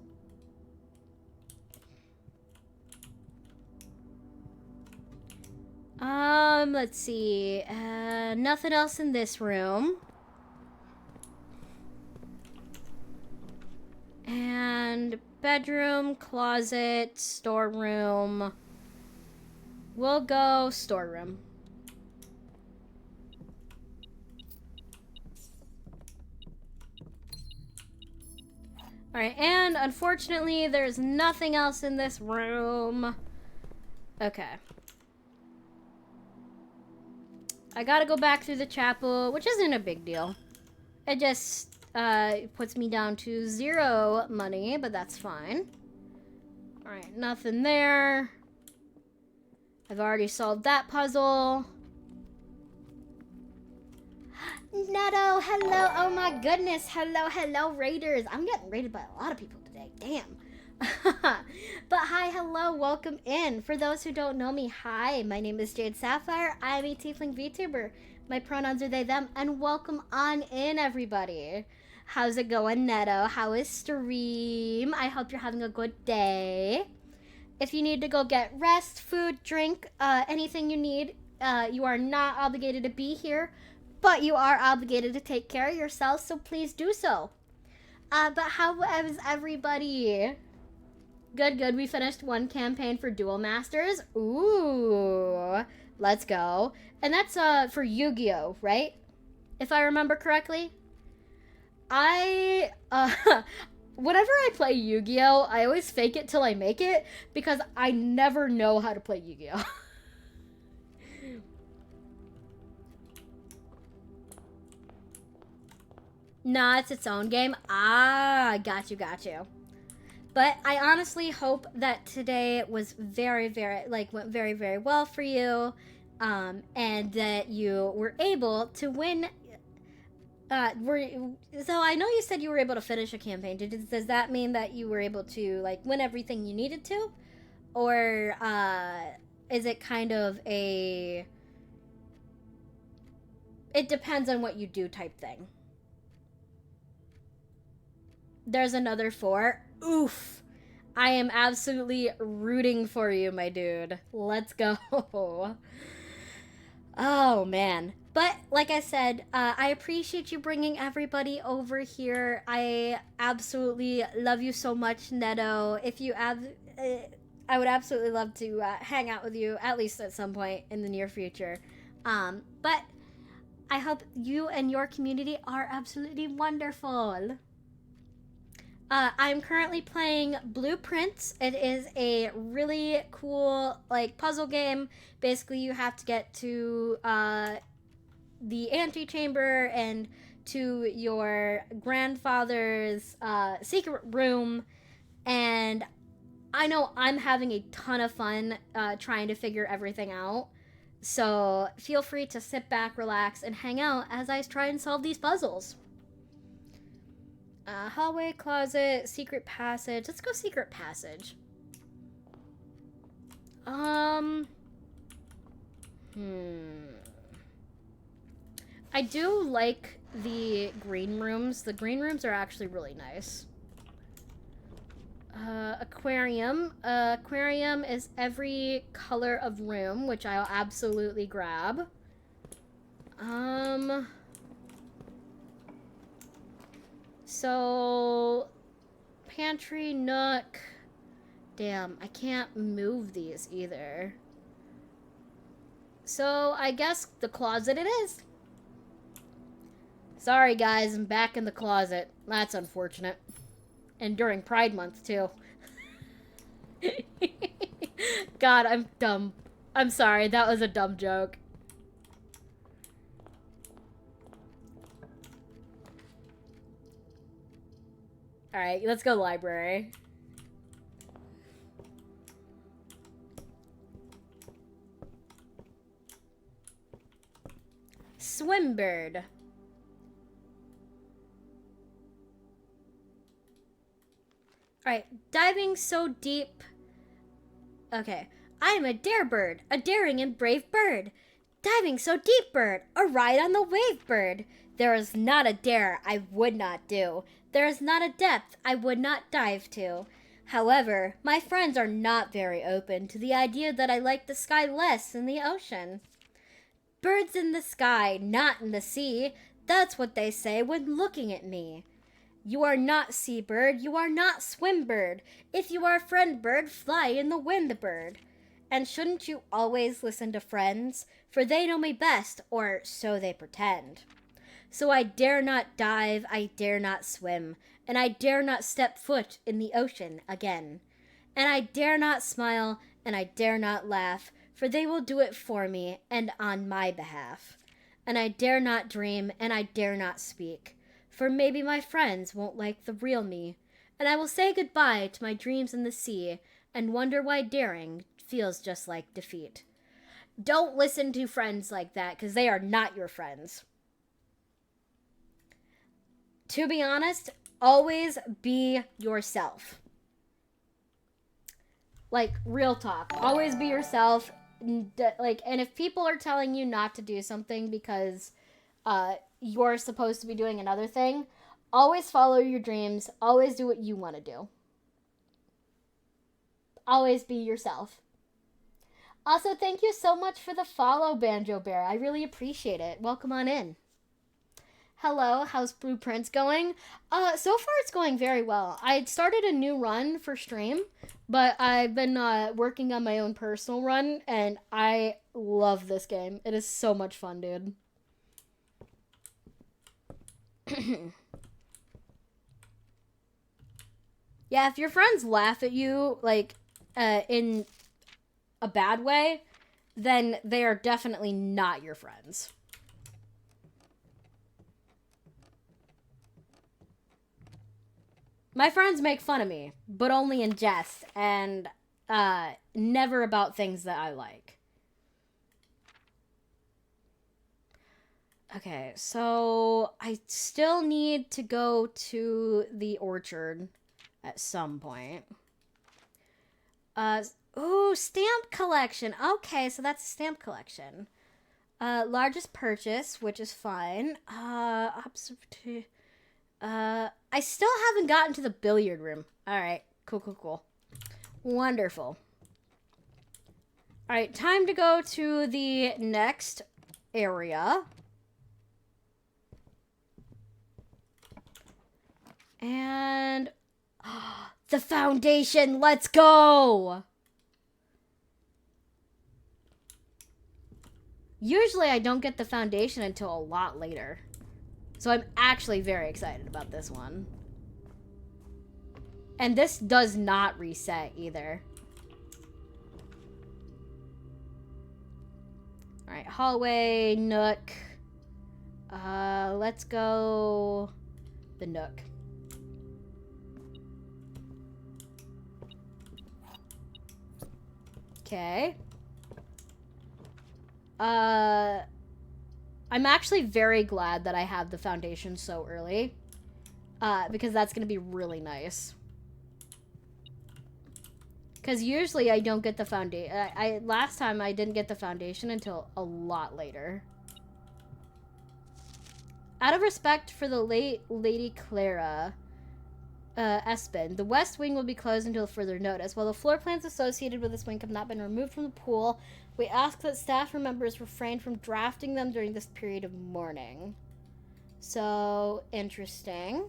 Let's see. Nothing else in this room. And bedroom, closet, storeroom. We'll go storeroom. Alright, and unfortunately, there's nothing else in this room. Okay. I gotta go back through the chapel, which isn't a big deal. It just puts me down to 0 money, but that's fine. Alright, nothing there. I've already solved that puzzle. Netto, hello. Oh my goodness. Hello, Raiders. I'm getting raided by a lot of people today. Damn. But hi, hello, welcome in. For those who don't know me, hi, my name is Jade Sapphire. I'm a Tiefling VTuber. My pronouns are they, them, and welcome on in, everybody. How's it going, Netto? How is stream? I hope you're having a good day. If you need to go get rest, food, drink, anything you need, you are not obligated to be here, but you are obligated to take care of yourself, so please do so. But how is everybody? Good. We finished 1 campaign for Duel Masters. Ooh, let's go. And that's for Yu-Gi-Oh, right? If I remember correctly. Whenever I play Yu-Gi-Oh, I always fake it till I make it because I never know how to play Yu-Gi-Oh. Nah, it's its own game. Ah, got you. But I honestly hope that today was went very, very well for you, and that you were able to win. So I know you said you were able to finish a campaign. Does that mean that you were able to win everything you needed to, or is it kind of a it depends on what you do type thing? There's another 4. Oof. I am absolutely rooting for you, my dude. Let's go. Oh, man. But, like I said, I appreciate you bringing everybody over here. I absolutely love you so much, Neto. If you I would absolutely love to hang out with you, at least at some point in the near future. But I hope you and your community are absolutely wonderful. I'm currently playing Blueprints. It is a really cool, like, puzzle game. Basically, you have to get to the antechamber and to your grandfather's secret room. And I know I'm having a ton of fun trying to figure everything out. So feel free to sit back, relax, and hang out as I try and solve these puzzles. Hallway, closet, secret passage. Let's go secret passage. I do like the green rooms. The green rooms are actually really nice. Aquarium. Aquarium is every color of room, which I'll absolutely grab. So, pantry, nook. Damn, I can't move these either. So, I guess the closet it is. Sorry, guys, I'm back in the closet. That's unfortunate. And during Pride Month, too. God, I'm dumb. I'm sorry, that was a dumb joke. Alright, let's go library. Swimbird. Alright, diving so deep. Okay. I am a dare bird, a daring and brave bird. Diving so deep bird, a ride on the wave bird. There is not a dare I would not do. There is not a depth I would not dive to. However, my friends are not very open to the idea that I like the sky less than the ocean. Birds in the sky, not in the sea. That's what they say when looking at me. You are not seabird, you are not swimbird. If you are friend bird, fly in the wind bird. And shouldn't you always listen to friends? For they know me best, or so they pretend. So I dare not dive, I dare not swim, and I dare not step foot in the ocean again. And I dare not smile, and I dare not laugh, for they will do it for me and on my behalf. And I dare not dream, and I dare not speak, for maybe my friends won't like the real me. And I will say goodbye to my dreams in the sea, and wonder why daring feels just like defeat. Don't listen to friends like that, because they are not your friends. To be honest, always be yourself. Like, real talk. Always be yourself. And if people are telling you not to do something because you're supposed to be doing another thing, always follow your dreams. Always do what you want to do. Always be yourself. Also, thank you so much for the follow, Banjo Bear. I really appreciate it. Welcome on in. Hello, how's Blueprints going? So far it's going very well. I started a new run for stream, but I've been working on my own personal run, and I love this game. It is so much fun, dude. Yeah, if your friends laugh at you, like, in a bad way, then they are definitely not your friends. My friends make fun of me, but only in jest, and never about things that I like. Okay, so I still need to go to the orchard at some point. Ooh, stamp collection. Okay, so that's a stamp collection. Largest purchase, which is fine. I still haven't gotten to the billiard room. Alright, cool. Wonderful. All right, time to go to the next area. And the foundation, let's go. Usually I don't get the foundation until a lot later. So I'm actually very excited about this one. And this does not reset either. Alright, hallway, nook. Let's go the nook. Okay. I'm actually very glad that I have the foundation so early. Because that's gonna be really nice. Because usually I don't get the foundation. Last time I didn't get the foundation until a lot later. Out of respect for the late Lady Clara Espen, the west wing will be closed until further notice. While the floor plans associated with this wing have not been removed from the pool, we ask that staff members refrain from drafting them during this period of mourning. So, interesting.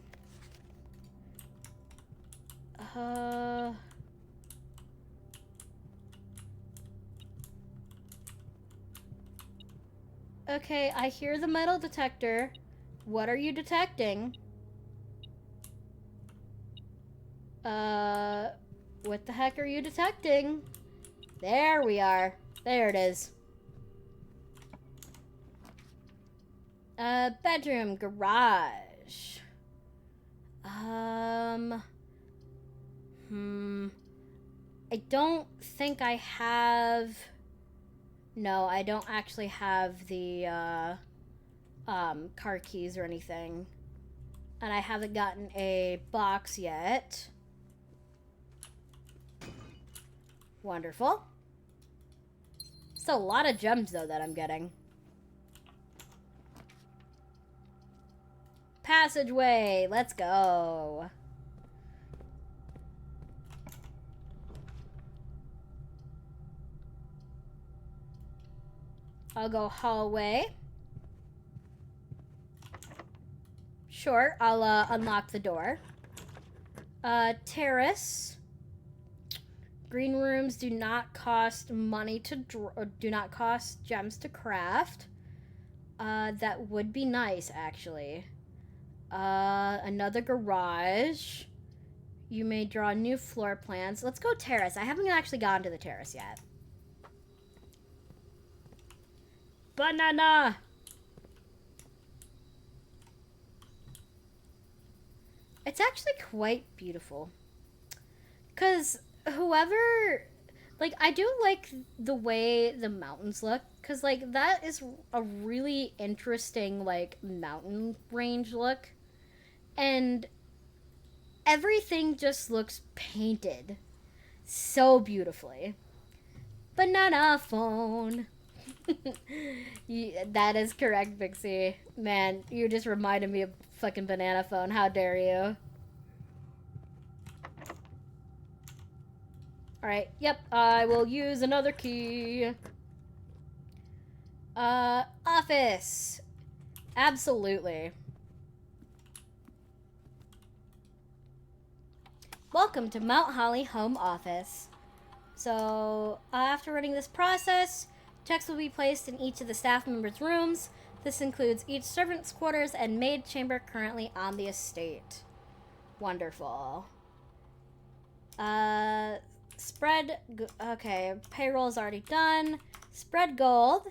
Okay, I hear the metal detector. What are you detecting? What the heck are you detecting? There we are. There it is. Bedroom, garage. I don't think I have... No, I don't actually have the, car keys or anything. And I haven't gotten a box yet. Wonderful. It's a lot of gems, though, that I'm getting. Passageway, let's go. I'll go hallway. Sure, I'll unlock the door. Terrace. Green rooms do not cost money to do not cost gems to craft. That would be nice, actually. Another garage. You may draw new floor plans. Let's go terrace. I haven't actually gotten to the terrace yet. Banana! It's actually quite beautiful. Because whoever... Like, I do like the way the mountains look. Because, like, that is a really interesting, like, mountain range look. And everything just looks painted so beautifully. Banana phone. That is correct, Vixie. Man, you just reminded me of fucking banana phone. How dare you? Alright, yep, I will use another key. Office. Absolutely. Welcome to Mount Holly Home Office. So, after running this process, checks will be placed in each of the staff members' rooms. This includes each servant's quarters and maid chamber currently on the estate. Wonderful. Okay, payroll is already done. Spread gold.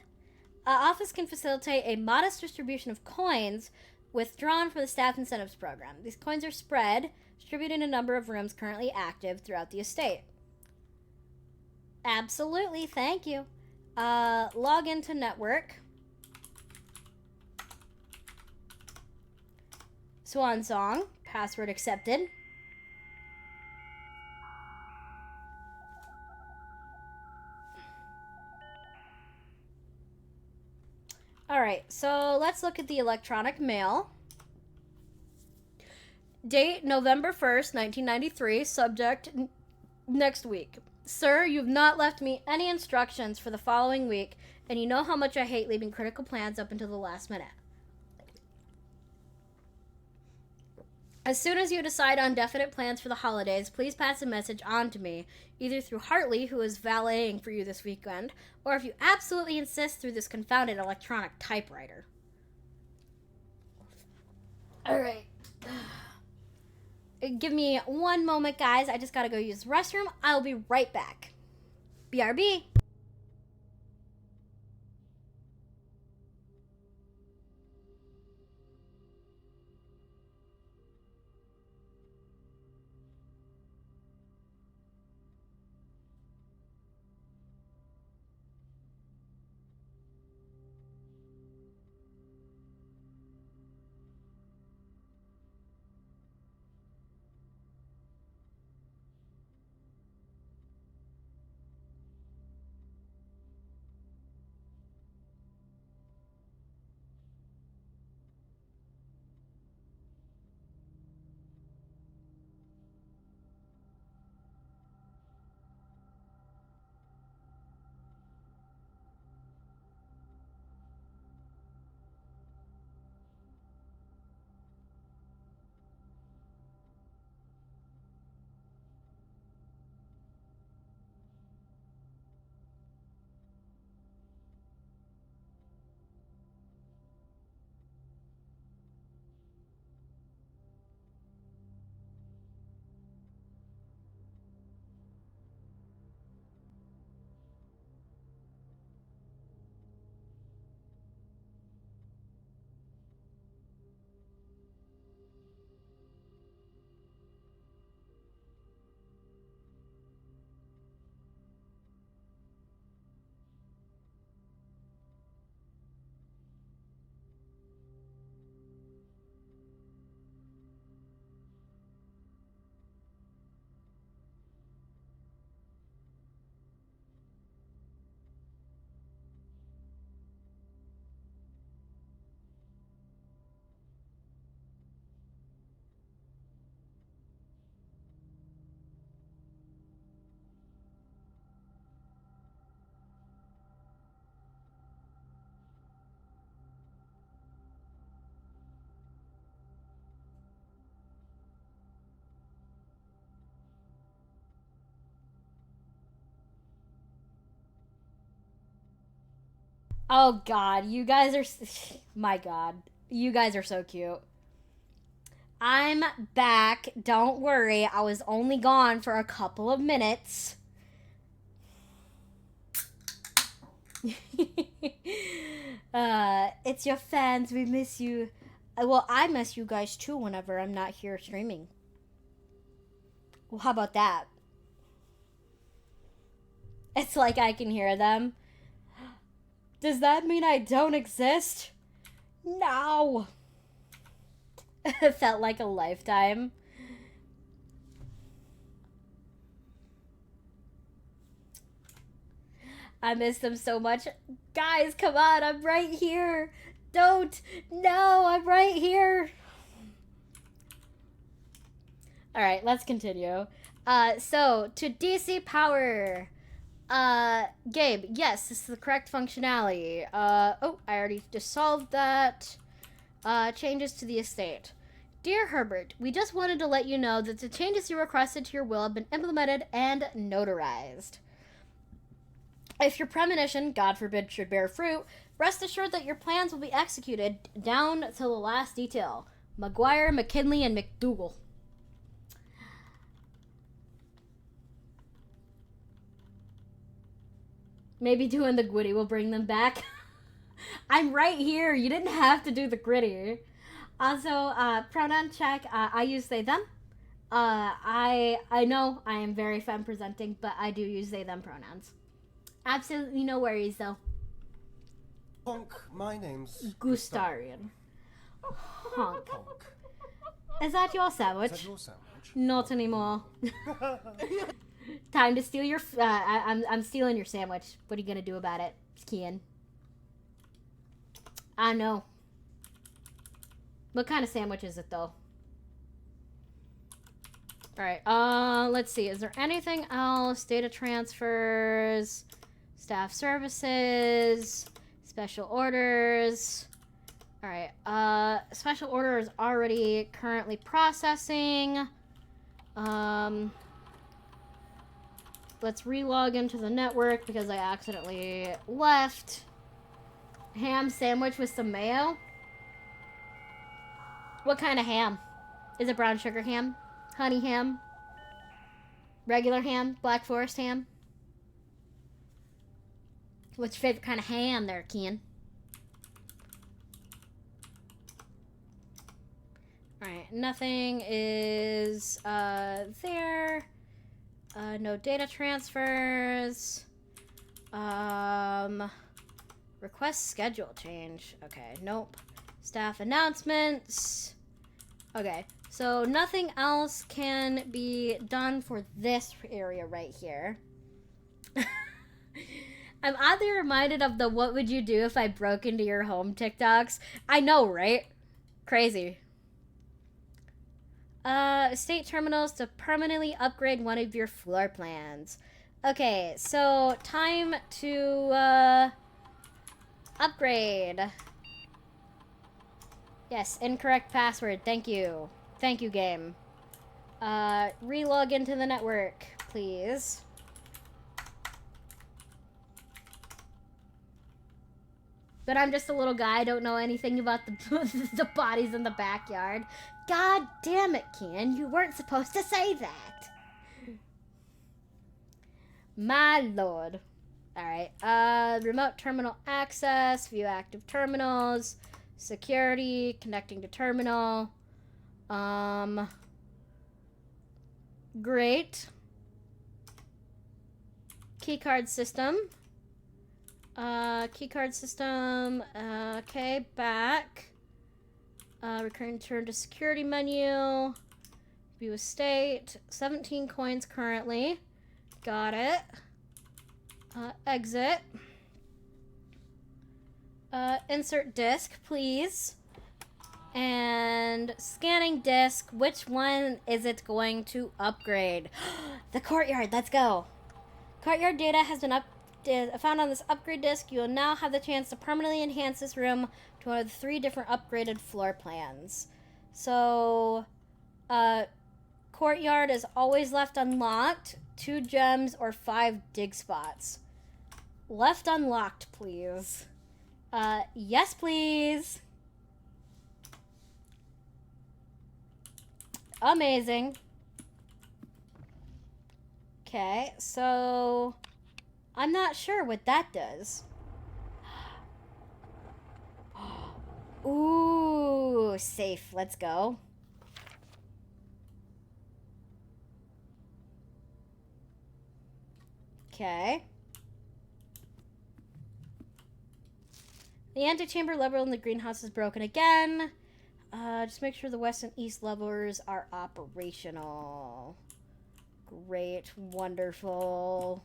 Office can facilitate a modest distribution of coins withdrawn from the staff incentives program. These coins are spread, distributed in a number of rooms currently active throughout the estate. Absolutely, thank you. Log into network. Swan song. Password accepted. Alright, so let's look at the electronic mail. Date, November 1st, 1993. Subject, next week. Sir, you've not left me any instructions for the following week, and you know how much I hate leaving critical plans up until the last minute. As soon as you decide on definite plans for the holidays, please pass a message on to me, either through Hartley, who is valeting for you this weekend, or if you absolutely insist, through this confounded electronic typewriter. Alright. Give me one moment, guys. I just gotta go use the restroom. I'll be right back. BRB. Oh god, you guys are my god. You guys are so cute. I'm back. Don't worry. I was only gone for a couple of minutes. It's your fans. We miss you. Well, I miss you guys too whenever I'm not here streaming. Well, how about that? It's like I can hear them. Does that mean I don't exist? No. It felt like a lifetime. I miss them so much. Guys, come on, I'm right here. Don't. No, I'm right here. Alright, let's continue. So, to DC Power. Gabe, yes, this is the correct functionality. Oh, I already just solved that. Changes to the estate. Dear Herbert, we just wanted to let you know that the changes you requested to your will have been implemented and notarized. If your premonition, God forbid, should bear fruit, rest assured that your plans will be executed down to the last detail. McGuire, McKinley, and McDougal. Maybe doing the gritty will bring them back. I'm right here. You didn't have to do the gritty. Also, pronoun check. I use they, them. I know I am very femme presenting, but I do use they, them pronouns. Absolutely no worries, though. Honk, my name's Gustarian. Honk. Is that your sandwich? Is that your sandwich? Not anymore. Time to steal your. I'm stealing your sandwich. What are you gonna do about it, Kian? I know. What kind of sandwich is it, though? Alright, let's see. Is there anything else? Data transfers, staff services, special orders. Alright, special order is already currently processing. Let's relog into the network because I accidentally left. Ham sandwich with some mayo? What kind of ham? Is it brown sugar ham? Honey ham? Regular ham? Black Forest ham? What's your favorite kind of ham there, Kian? Alright, nothing is there. No data transfers. Request schedule change. Okay, nope. Staff announcements. Okay, so nothing else can be done for this area right here. I'm oddly reminded of the what would you do if I broke into your home TikToks. I know, right? Crazy. State terminals to permanently upgrade one of your floor plans. Okay, so time to, upgrade. Yes, incorrect password. Thank you. Thank you, game. Relog into the network, please. But I'm just a little guy. I don't know anything about the, the bodies in the backyard. God damn it, Ken. You weren't supposed to say that. My lord. Alright. Remote terminal access. View active terminals. Security. Connecting to terminal. Great. Keycard system. Keycard system. Okay, back. Return to security menu. View estate. 17 coins currently. Got it. Exit. Insert disk, please. And scanning disk. Which one is it going to upgrade? The courtyard. Let's go. Courtyard data has been found on this upgrade disk. You will now have the chance to permanently enhance this room to one of the 3 different upgraded floor plans. So, courtyard is always left unlocked. 2 gems or 5 dig spots. Left unlocked, please. Yes, please. Amazing. Okay, so I'm not sure what that does. Ooh, safe. Let's go. Okay. The antechamber level in the greenhouse is broken again. Just make sure the west and east levers are operational. Great. Wonderful.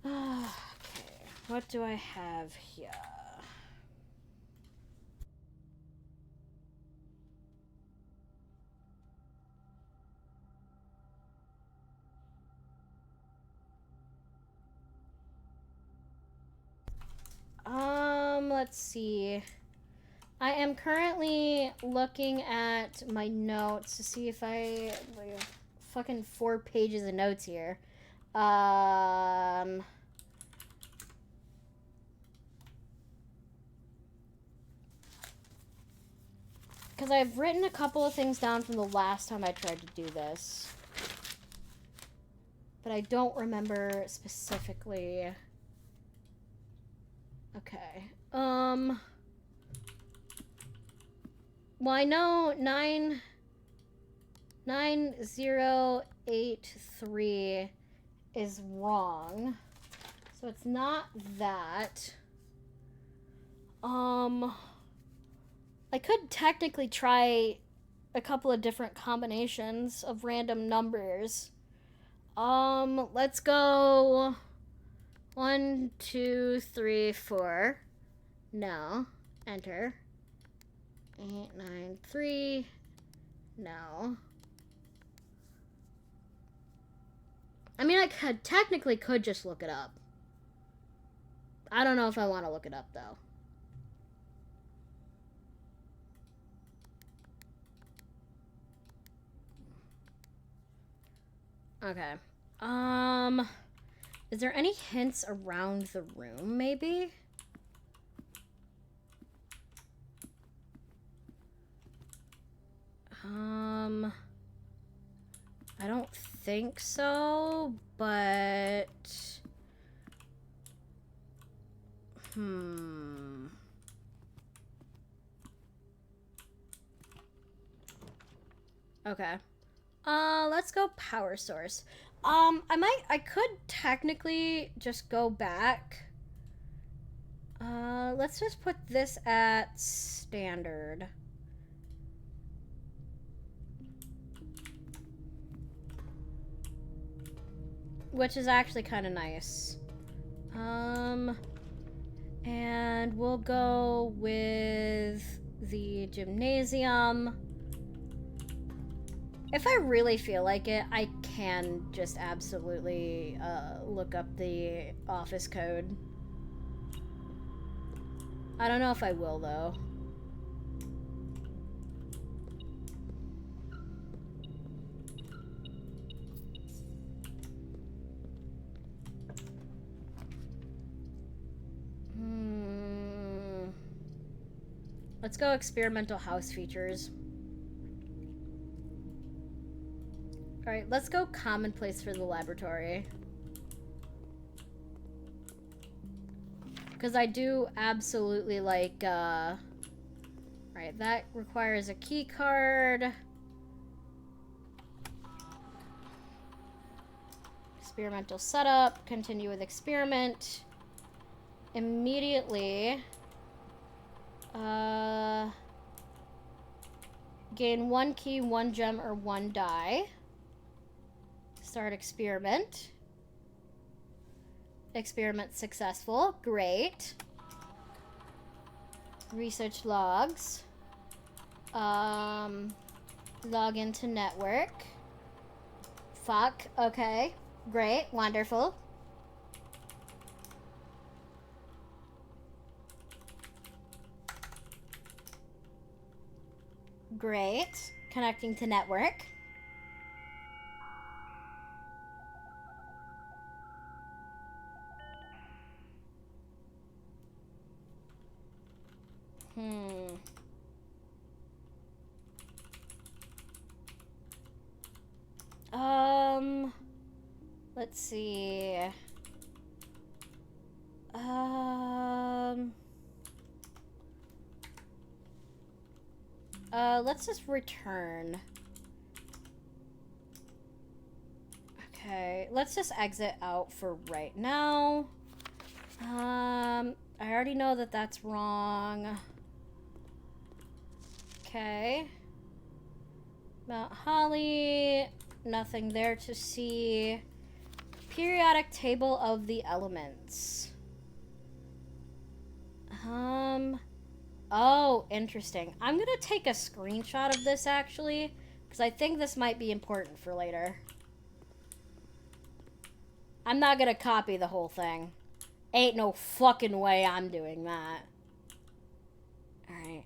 Okay, what do I have here? Let's see. I am currently looking at my notes to see if I have fucking 4 pages of notes here. Because I've written a couple of things down from the last time I tried to do this. But I don't remember specifically. Okay. Well, I know 9083 is wrong. So it's not that. I could technically try a couple of different combinations of random numbers. Let's go 1, 2, 3, 4. No. Enter. 8, 9, 3. No. I mean, I technically could just look it up. I don't know if I want to look it up, though. Okay. Is there any hints around the room, maybe? I don't think so, but... Okay. Let's go power source. I could technically just go back. Let's just put this at standard. Which is actually kind of nice. And we'll go with the gymnasium. If I really feel like it, I can just absolutely look up the office code. I don't know if I will, though. Let's go experimental house features. Alright, let's go commonplace for the laboratory. Because I do absolutely like, Alright, that requires a key card. Experimental setup. Continue with experiment. Immediately. Gain 1 key, 1 gem, or 1 die. Start experiment. Experiment successful. Great. Research logs. Log into network. Fuck. Okay. Great. Wonderful. Great. Connecting to network. Let's see. Let's just return. Okay, let's just exit out for right now. I already know that that's wrong. Okay. Mount Holly, nothing there to see. Periodic table of the elements. Oh, interesting. I'm gonna take a screenshot of this, actually, because I think this might be important for later. I'm not gonna copy the whole thing. Ain't no fucking way I'm doing that. Alright,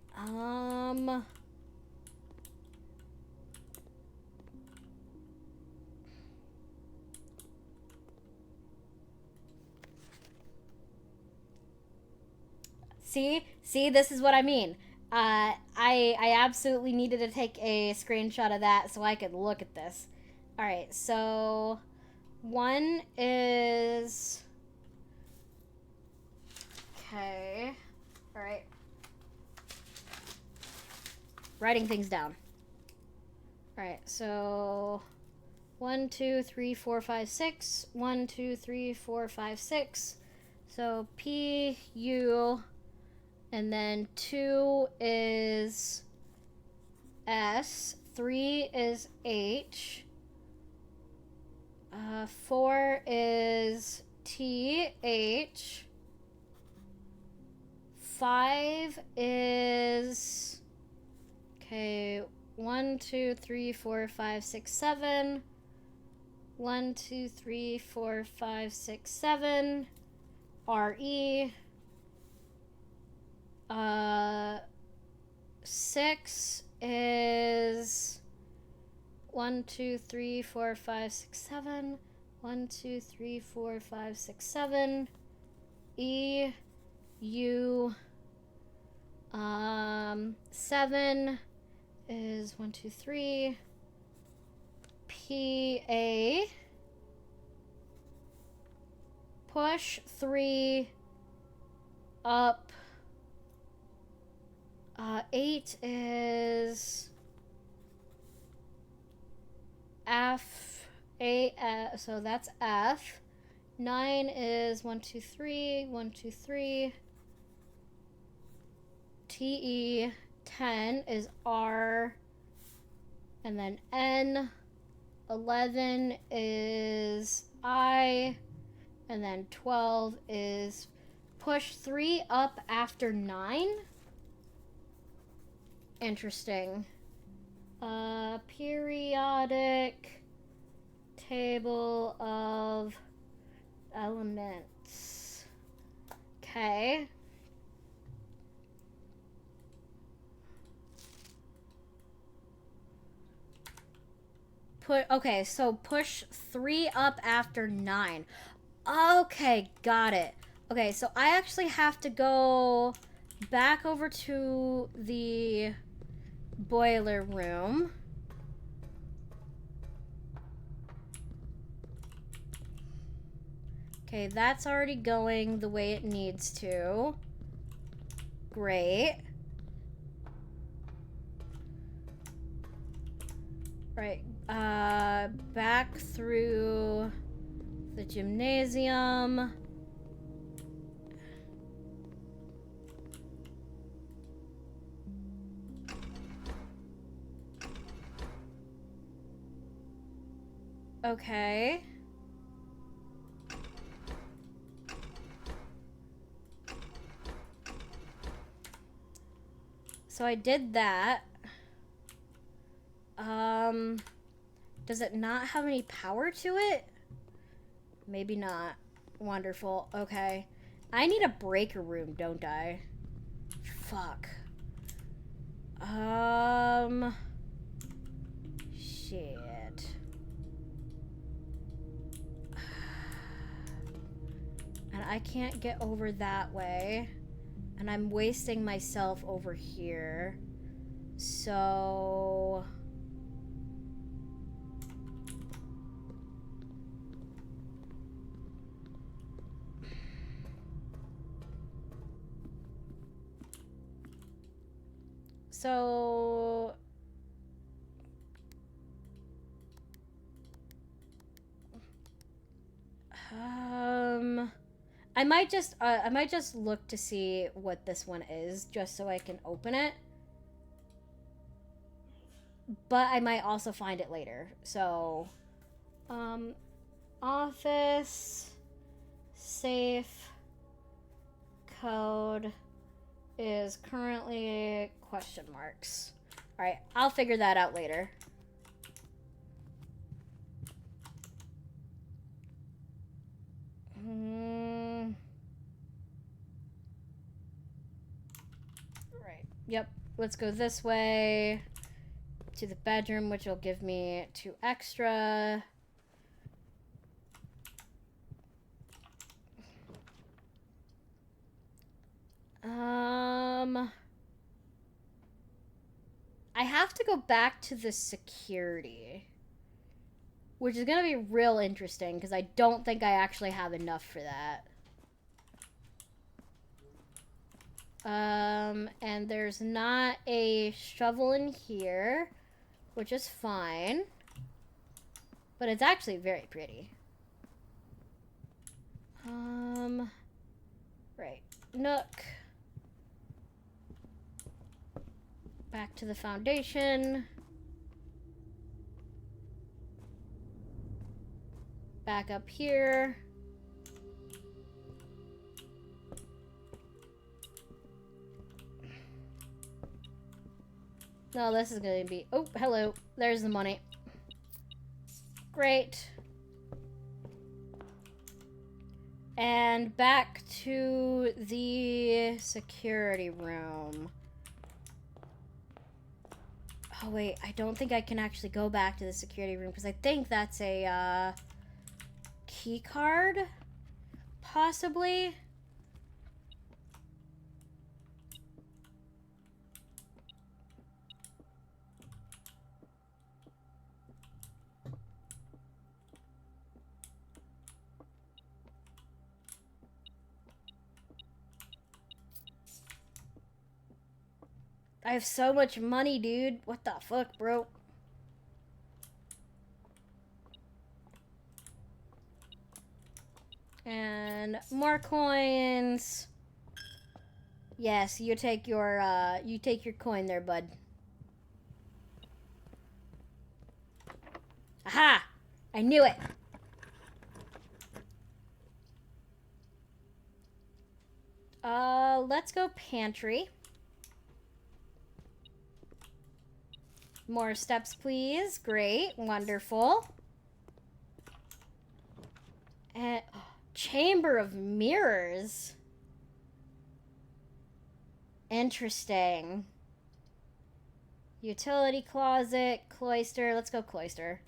See, this is what I mean. I absolutely needed to take a screenshot of that so I could look at this. Alright, so 1 is... Okay. Alright. Writing things down. Alright, so 1, 2, 3, 4, 5, 6. 1, 2, 3, 4, 5, 6. So P, U... And then 2 is S. 3 is H. 4 is T, H. 5 is... Okay, 1, 2, 3, 4, 5, 6, 7. 1, 2, 3, 4, 5, 6, 7. R-E. 6 is 1, 2, 3, 4, 5, 6, 7. 1, 2, 3, 4, 5, 6, 7. E. U. 7 is 1, 2, 3. P. A. Push 3 up. 8 is F. So that's F. 9 is 1, 2, 3. 1, 2, 3. T-E. 10 is R. And then N. 11 is I. And then 12 is push 3 up after 9. Interesting. Periodic table of elements. Okay. Okay, so push 3 up after 9. Okay, got it. Okay, so I actually have to go back over to the boiler room. Okay, that's already going the way it needs to. Great. Right, back through the gymnasium. Okay. So I did that. Does it not have any power to it? Maybe not. Wonderful. Okay. I need a breaker room, don't I? Fuck. Shit. And I can't get over that way. And I'm wasting myself over here. So... So... I might just look to see what this one is, just so I can open it. But I might also find it later. So, office, safe, code is currently question marks. All right, I'll figure that out later. Right. Yep. Let's go this way to the bedroom, which will give me 2 extra. I have to go back to the security, which is gonna be real interesting because I don't think I actually have enough for that. And there's not a shovel in here, which is fine, but it's actually very pretty. Right, Nook. Back to the foundation. Back up here. No, this is gonna be... Oh, hello. There's the money. Great. And back to the security room. Oh, wait. I don't think I can actually go back to the security room because I think that's a, key card? Possibly? I have so much money, dude. What the fuck, bro? And more coins. Yes, you take your coin there, bud. Aha! I knew it. Let's go pantry. More steps, please. Great. Wonderful. And Chamber of Mirrors. Interesting. Utility closet, cloister. Let's go cloister.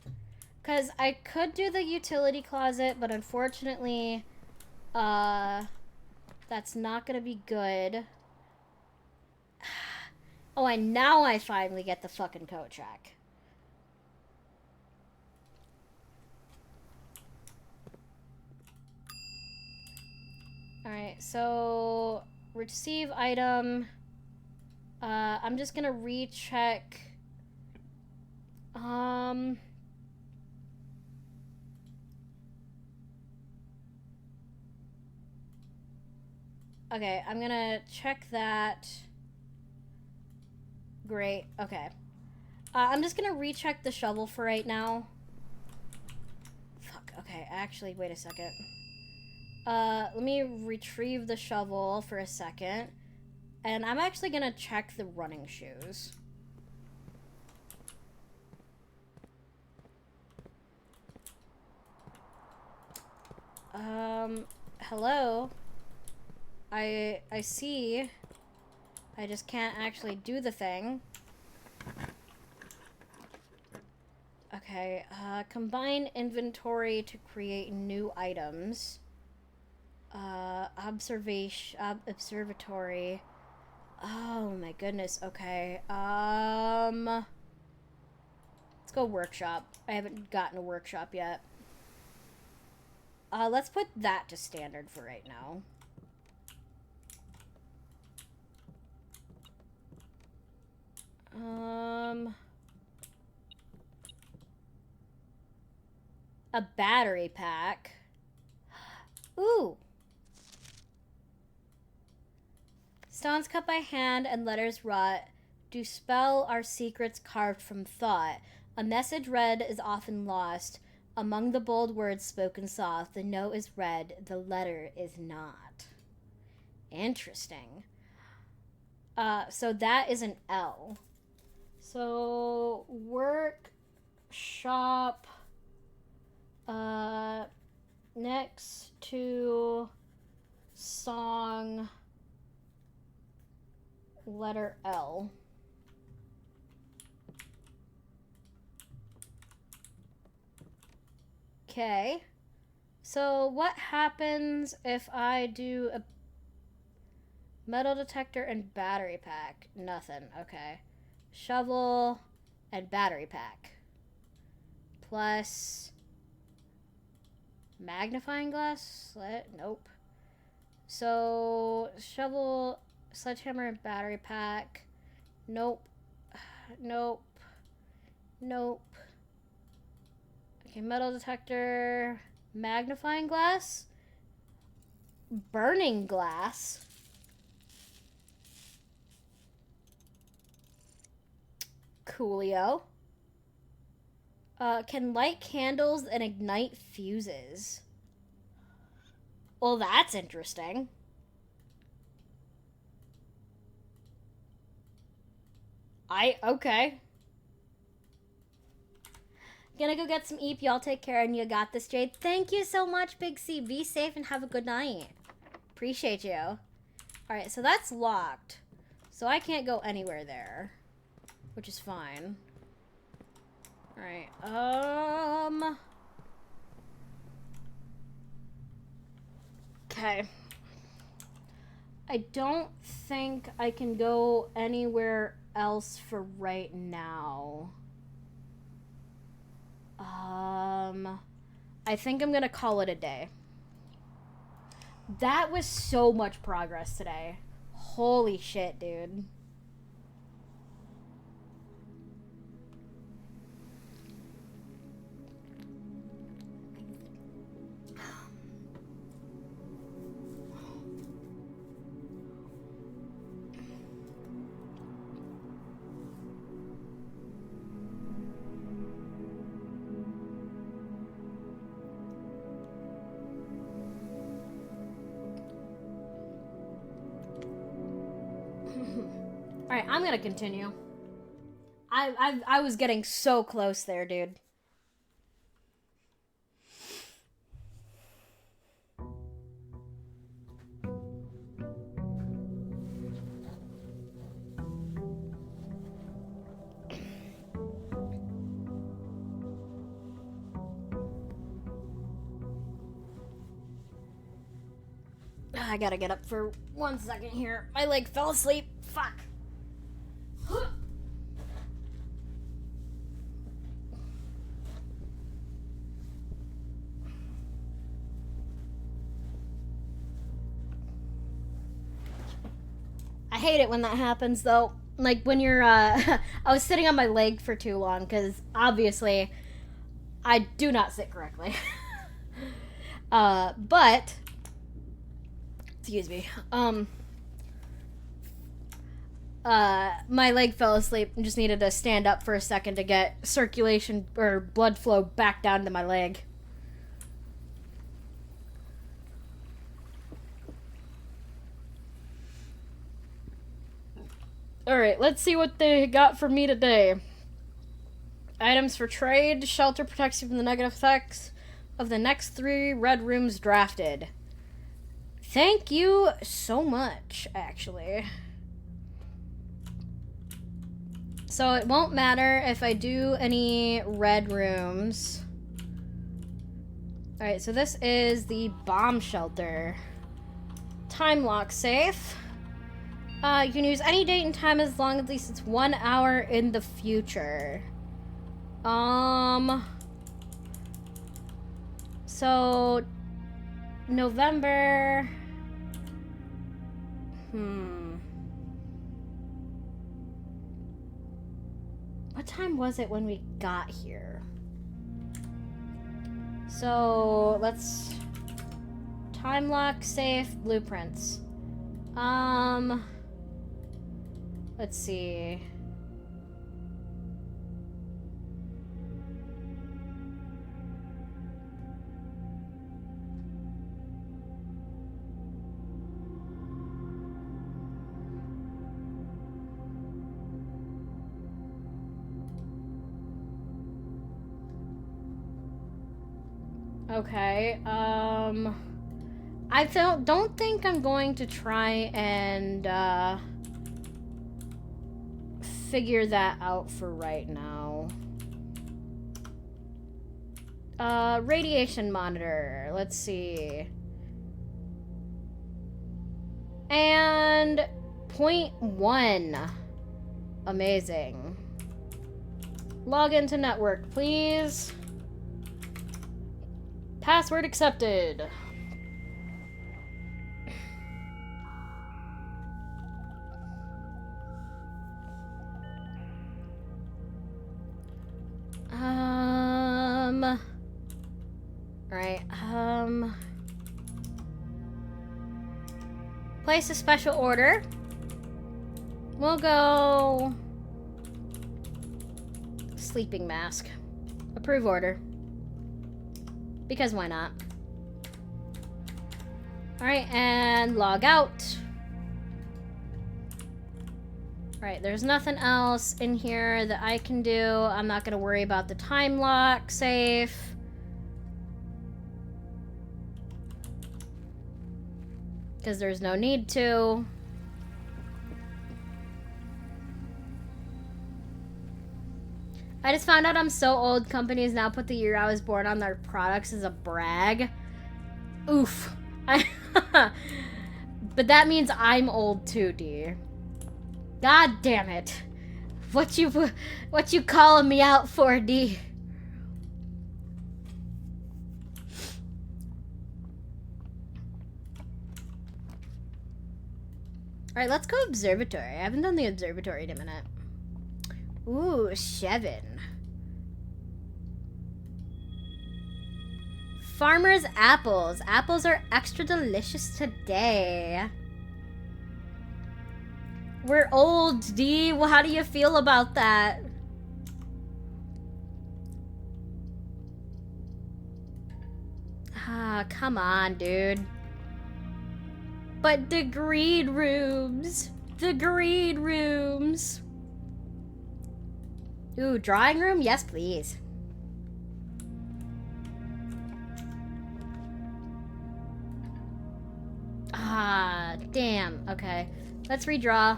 Because I could do the utility closet, but unfortunately, that's not going to be good. Oh, and now I finally get the fucking coat track. Alright, so receive item. I'm just gonna recheck. Okay, I'm gonna check that. Great, okay. I'm just gonna recheck the shovel for right now. Fuck, okay, actually, wait a second. Let me retrieve the shovel for a second. And I'm actually gonna check the running shoes. Hello? I see. I just can't actually do the thing. Okay, combine inventory to create new items. Observatory. Oh my goodness, okay. Let's go workshop. I haven't gotten a workshop yet. Let's put that to standard for right now. A battery pack. Ooh. Stones cut by hand and letters wrought do spell our secrets carved from thought. A message read is often lost. Among the bold words spoken soft, the note is read, the letter is not. Interesting. So that is an L. So, workshop, next to song, letter L. Okay. So, what happens if I do a metal detector and battery pack? Nothing. Okay. Shovel and battery pack. Plus magnifying glass? Nope. So, shovel, sledgehammer, and battery pack. Nope. Nope. Nope. Okay, metal detector, magnifying glass, burning glass. Coolio. Can light candles and ignite fuses. Well, that's interesting. Okay. Gonna go get some Eep. Y'all take care, and you got this, Jade. Thank you so much, Big C. Be safe and have a good night. Appreciate you. Alright, so that's locked. So I can't go anywhere there. Which is fine. Alright, okay. I don't think I can go anywhere else for right now. I think I'm gonna call it a day. That was so much progress today. Holy shit, dude. Alright, I'm gonna continue. I was getting so close there, dude. I gotta get up for 1 second here. My leg fell asleep. Fuck. I hate it when that happens, though. Like, when you're, I was sitting on my leg for too long, because, obviously, I do not sit correctly. But, excuse me, my leg fell asleep and just needed to stand up for a second to get circulation, or blood flow back down to my leg. Alright, let's see what they got for me today. Items for trade. Shelter protects you from the negative effects of the next 3 red rooms drafted. Thank you so much, actually. So it won't matter if I do any red rooms. Alright, so this is the bomb shelter. Time lock safe. You can use any date and time as long as at least it's 1 hour in the future. So November. What time was it when we got here? So let's time lock safe blueprints. Let's see. Okay, I don't think I'm going to try and, figure that out for right now. Radiation monitor, let's see. And 0.1. Amazing. Log into network, please. Password accepted. Alright, place a special order. We'll go sleeping mask. Approve order. Because why not? Alright, and log out. Alright, there's nothing else in here that I can do. I'm not gonna worry about the time lock safe. Because there's no need to. I just found out I'm so old, companies now put the year I was born on their products as a brag. Oof. But that means I'm old too, D. God damn it. What you calling me out for, D? Alright, let's go observatory. I haven't done the observatory in a minute. Ooh, Shevin. Farmer's apples. Apples are extra delicious today. We're old, D. Well, how do you feel about that? Ah, come on, dude. But the greed rooms. The greed rooms. Ooh, drawing room? Yes, please. Ah, damn. Okay. Let's redraw.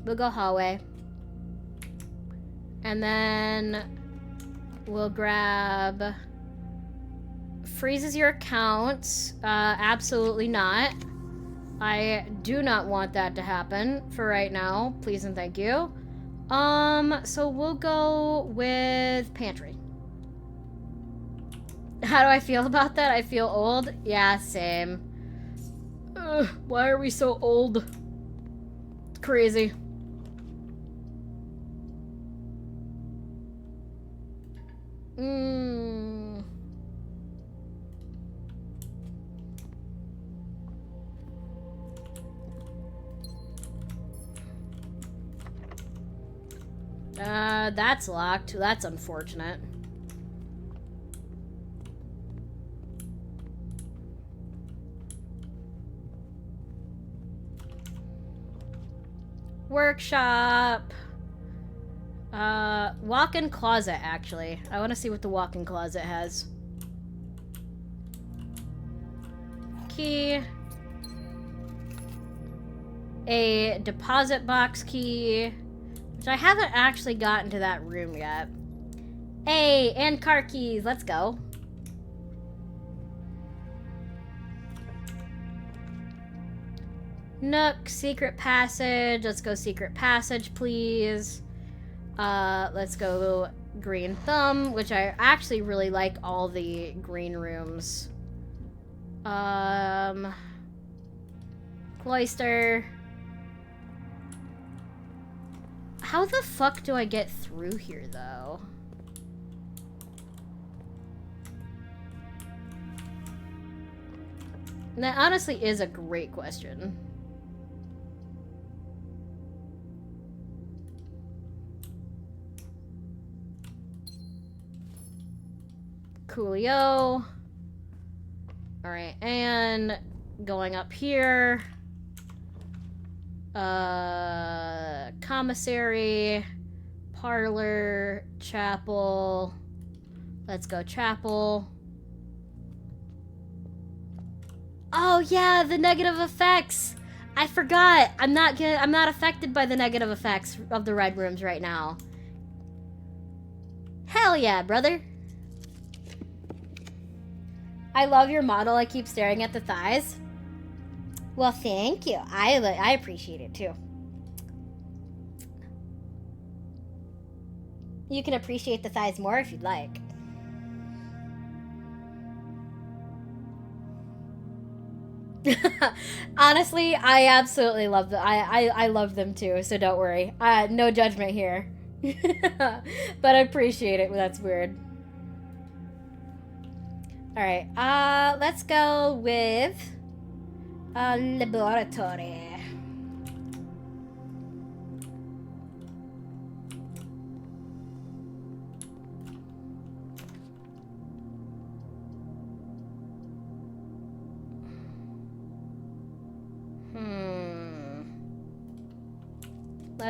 We'll go hallway. And then we'll grab... Freezes your account. Absolutely not. I do not want that to happen for right now. Please and thank you. So we'll go with pantry. How do I feel about that? I feel old? Yeah, same. Ugh, why are we so old? It's crazy. That's locked. That's unfortunate. Workshop. Walk-in closet, actually. I want to see what the walk-in closet has. Key. A deposit box key. Which I haven't actually gotten to that room yet. Hey, and car keys. Let's go. Nook, secret passage. Let's go secret passage, please. Let's go green thumb, which I actually really like all the green rooms. Cloister. How the fuck do I get through here, though? And that honestly is a great question. Coolio. Alright, and going up here. Commissary, parlor, chapel. Let's go chapel. Oh yeah, the negative effects. I forgot. I'm not affected by the negative effects of the red rooms right now. Hell yeah, brother. I love your model. I keep staring at the thighs. Well, thank you. I appreciate it too. You can appreciate the thighs more if you'd like. Honestly, I absolutely love them. I love them too, so don't worry. No judgment here. But I appreciate it. That's weird. Alright, let's go with laboratory.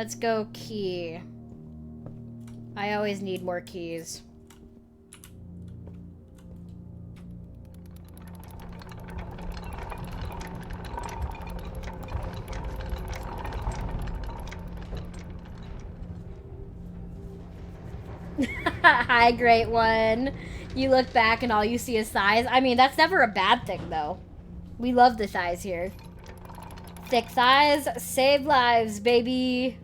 Let's go key. I always need more keys. Hi, great one. You look back and all you see is thighs. I mean, that's never a bad thing, though. We love the thighs here. Thick thighs save lives, baby.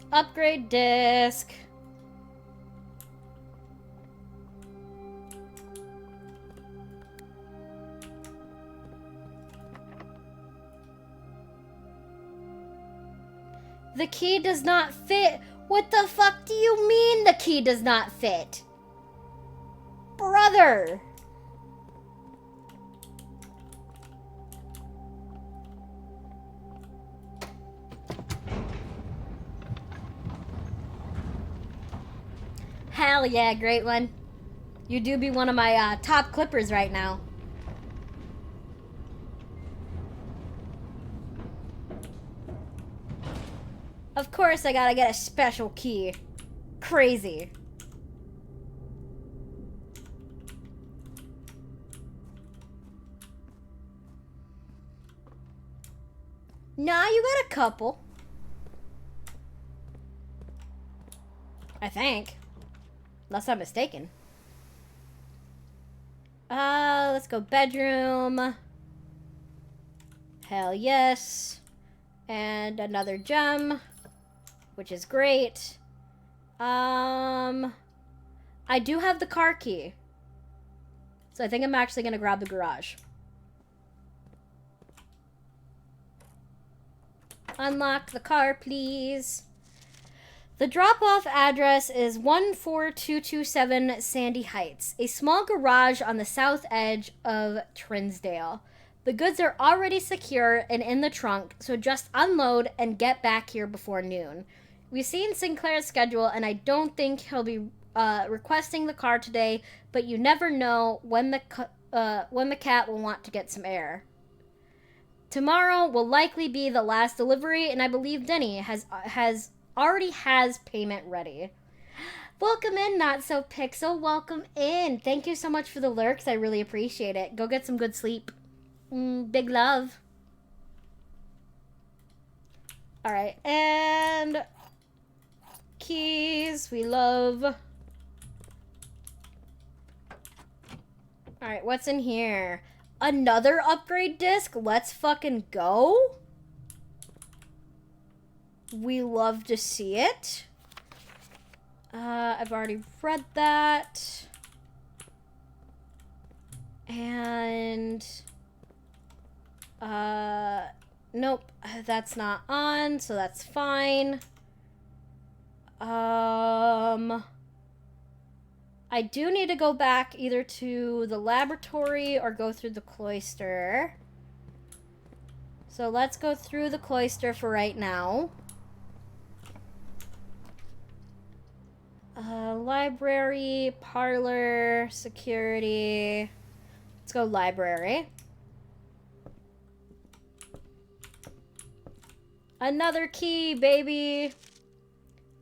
Upgrade disc. The key does not fit. What the fuck do you mean the key does not fit? Brother. Hell yeah, great one. You do be one of my top clippers right now. Of course I gotta get a special key. Crazy. Nah, you got a couple. I think. Unless I'm mistaken. Let's go bedroom. Hell yes. And another gem, which is great. I do have the car key. So I think I'm actually gonna grab the garage. Unlock the car, please. The drop-off address is 14227 Sandy Heights, a small garage on the south edge of Trinsdale. The goods are already secure and in the trunk, so just unload and get back here before noon. We've seen Sinclair's schedule, and I don't think he'll be requesting the car today, but you never know when the cat will want to get some air. Tomorrow will likely be the last delivery, and I believe Denny already has payment ready. Welcome in, Not So Pixel. Welcome in. Thank you so much for the lurks. I really appreciate it. Go get some good sleep. Big love. All right, and keys. We love. All right, what's in here? Another upgrade disc? Let's fucking go. We love to see it. I've already read that. And nope, that's not on, so that's fine. I do need to go back either to the laboratory or go through the cloister. So let's go through the cloister for right now. Library, parlor, security. Let's go library. Another key, baby.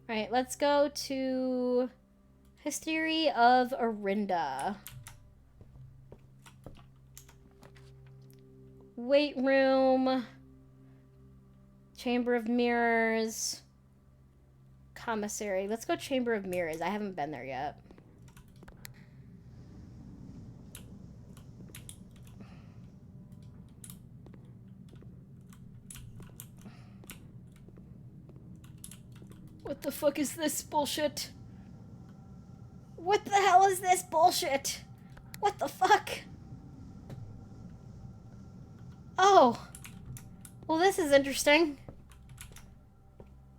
All right, let's go to History of Orinda. Weight room. Chamber of Mirrors. Commissary. Let's go Chamber of Mirrors. I haven't been there yet. What the fuck is this bullshit? What the hell is this bullshit? What the fuck? Oh. Well, this is interesting.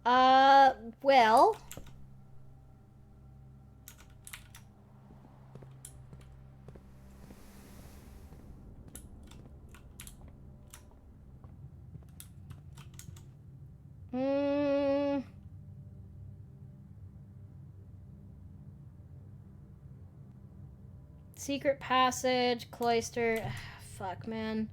Well... Secret passage, cloister. Fuck, man.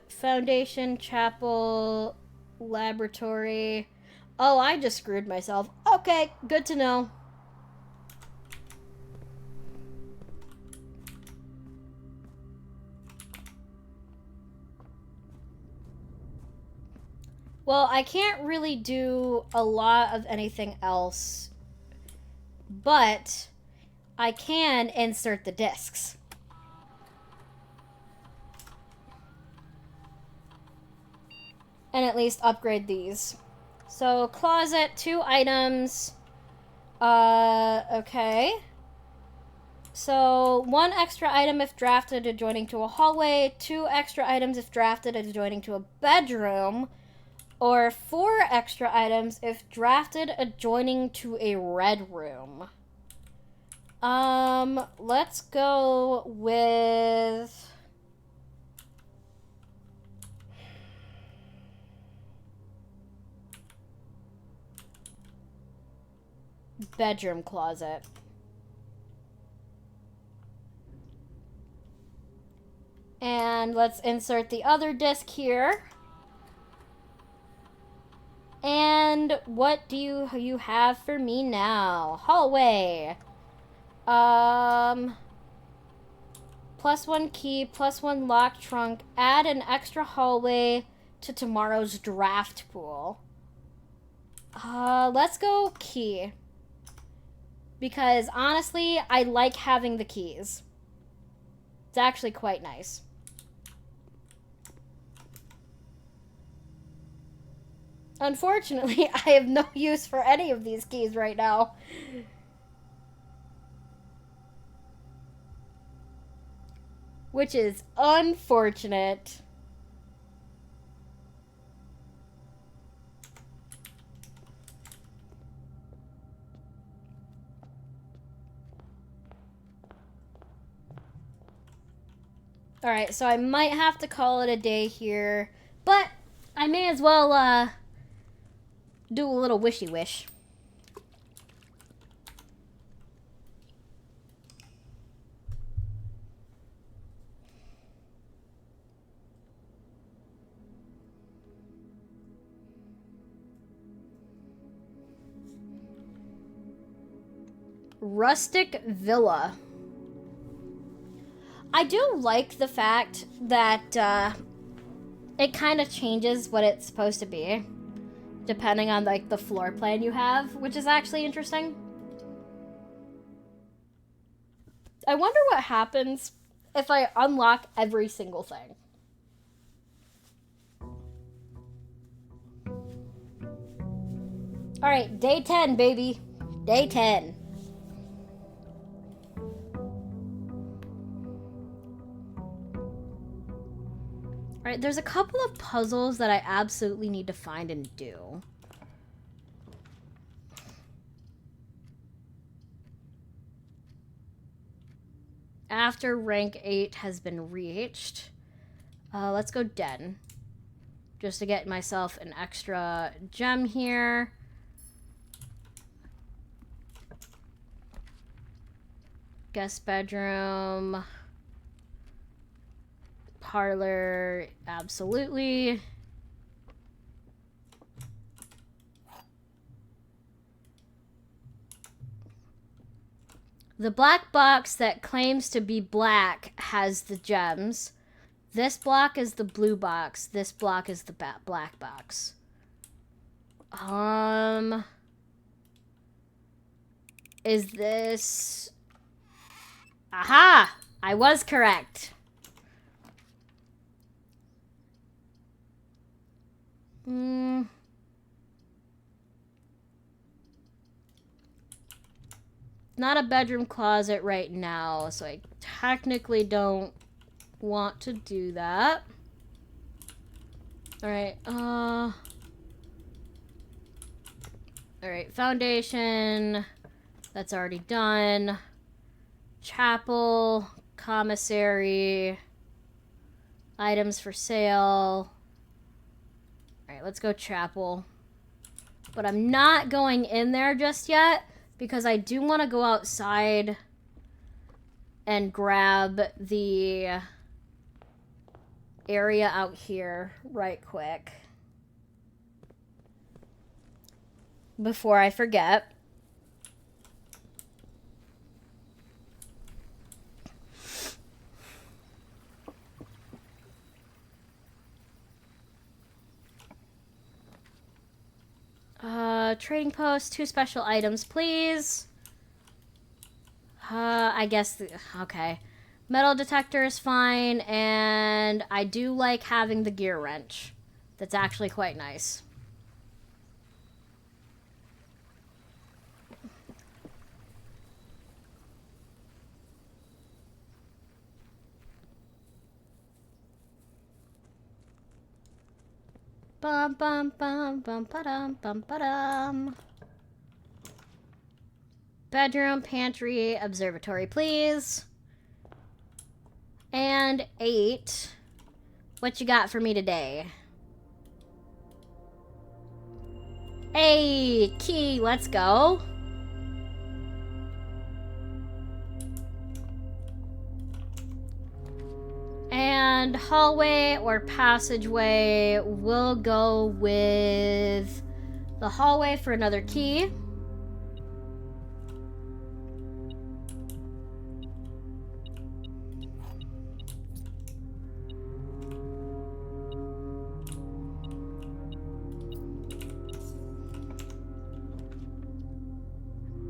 Foundation, chapel, laboratory. Oh, I just screwed myself. Okay, good to know. Well, I can't really do a lot of anything else, but I can insert the discs. And at least upgrade these. So, closet, 2 items. Okay. So, 1 extra item if drafted adjoining to a hallway, 2 extra items if drafted adjoining to a bedroom, or 4 extra items if drafted adjoining to a red room. Let's go with... bedroom closet. And let's insert the other disc here. And what do you have for me now? Hallway. +1 key, +1 lock trunk. Add an extra hallway to tomorrow's draft pool. Let's go key. Because honestly, I like having the keys. It's actually quite nice. Unfortunately, I have no use for any of these keys right now. Which is unfortunate. Alright, so I might have to call it a day here, but I may as well, do a little wishy wish. Rustic Villa. I do like the fact that it kind of changes what it's supposed to be, depending on like the floor plan you have, which is actually interesting. I wonder what happens if I unlock every single thing. Alright, day 10, baby. Day 10. Alright, there's a couple of puzzles that I absolutely need to find and do. After rank 8 has been reached. Let's go den. Just to get myself an extra gem here. Guest bedroom. Parlor, absolutely. The black box that claims to be black has the gems. This block is the blue box. This block is the black box. Is this... Aha! I was correct. Not a bedroom closet right now, so I technically don't want to do that. Alright, alright, foundation. That's already done. Chapel, commissary, items for sale. Alright, let's go chapel. But I'm not going in there just yet because I do want to go outside and grab the area out here right quick before I forget. Trading post, 2 special items, please. I guess, okay. Metal detector is fine, and I do like having the gear wrench. That's actually quite nice. Bum bum bum bum ba-dum bum ba-dum. Bedroom, pantry, observatory, please. And 8. What you got for me today? Hey, key, let's go. And hallway or passageway, we'll go with the hallway for another key.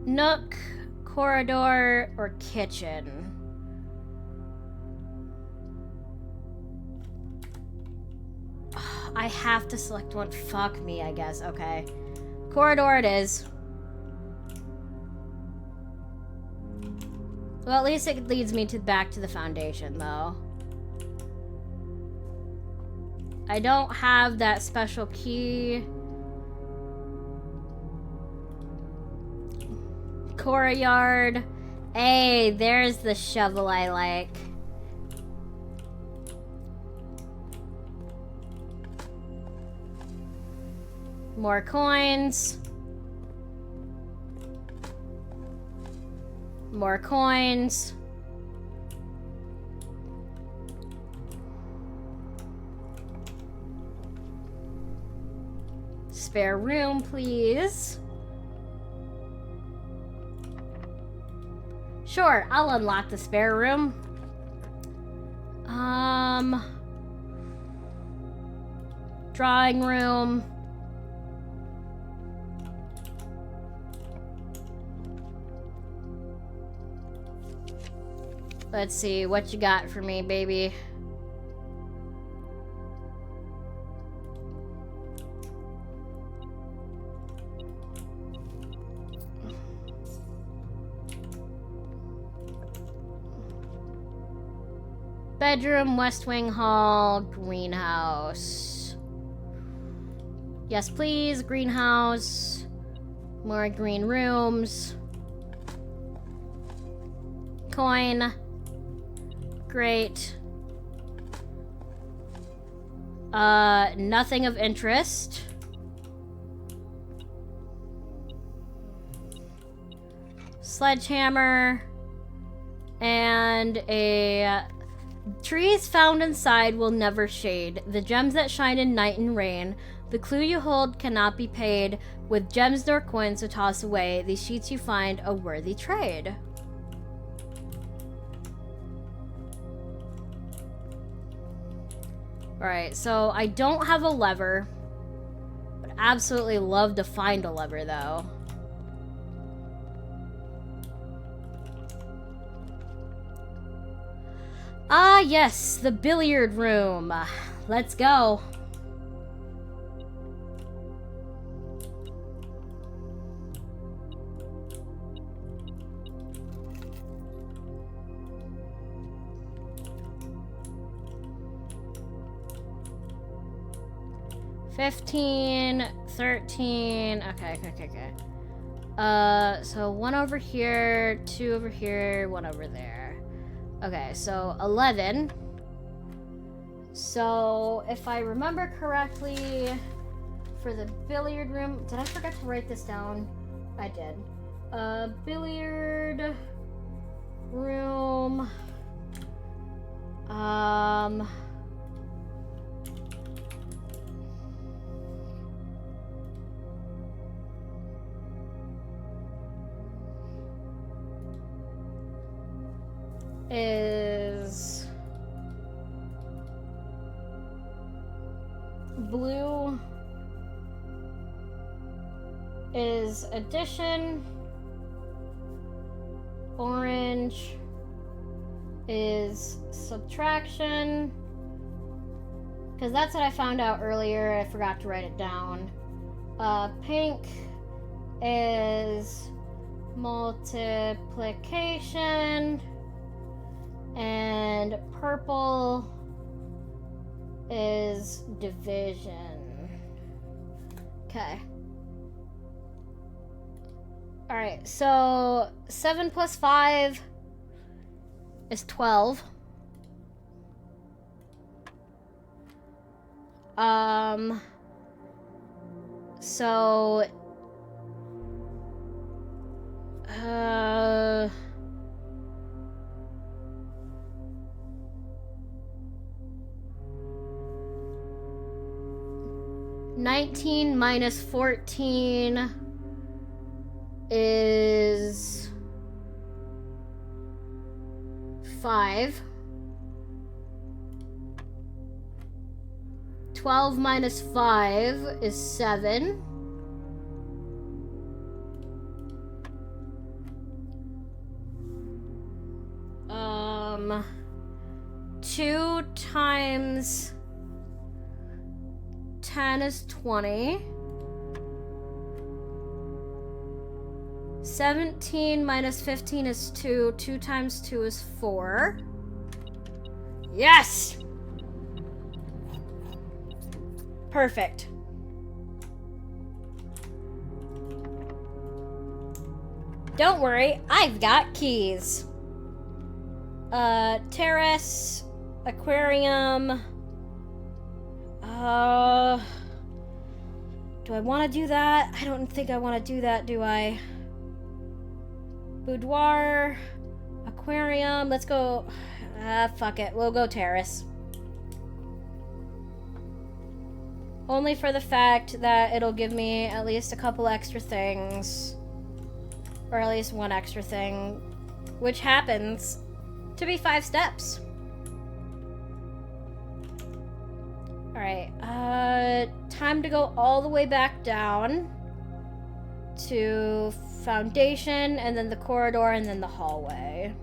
Nook, corridor, or kitchen. I have to select one. Fuck me, I guess. Okay. Corridor it is. Well, at least it leads me back to the foundation, though. I don't have that special key. Courtyard. Hey, there's the shovel I like. More coins. More coins. Spare room, please. Sure, I'll unlock the spare room. Drawing room. Let's see, what you got for me, baby? Bedroom, West Wing Hall, greenhouse. Yes, please, greenhouse. More green rooms. Coin. Great. Nothing of interest. Sledgehammer. And a... trees found inside will never shade. The gems that shine in night and rain. The clue you hold cannot be paid with gems nor coins to toss away. These sheets you find a worthy trade. Alright, so I don't have a lever. But absolutely love to find a lever, though. Ah, yes, the billiard room. Let's go. 15, 13. Okay. So 1 over here, 2 over here, 1 over there. Okay, so 11. So if I remember correctly, for the billiard room, did I forget to write this down? I did. Billiard room. Is blue is addition, orange is subtraction, because that's what I found out earlier. I forgot to write it down. Pink is multiplication, and purple is division. Okay. Alright, so 7 plus 5 is 12. So 19 minus 14 is 5. 12 minus 5 is 7. Two times 10 is 20. 17 minus 15 is 2. 2 times 2 is 4. Yes! Perfect. Don't worry, I've got keys. Terrace, aquarium. Do I want to do that? I don't think I want to do that, do I? Boudoir, aquarium. Let's go. Fuck it. We'll go terrace. Only for the fact that it'll give me at least a couple extra things. Or at least one extra thing. Which happens to be 5 steps. Alright, time to go all the way back down to foundation, and then the corridor, and then the hallway.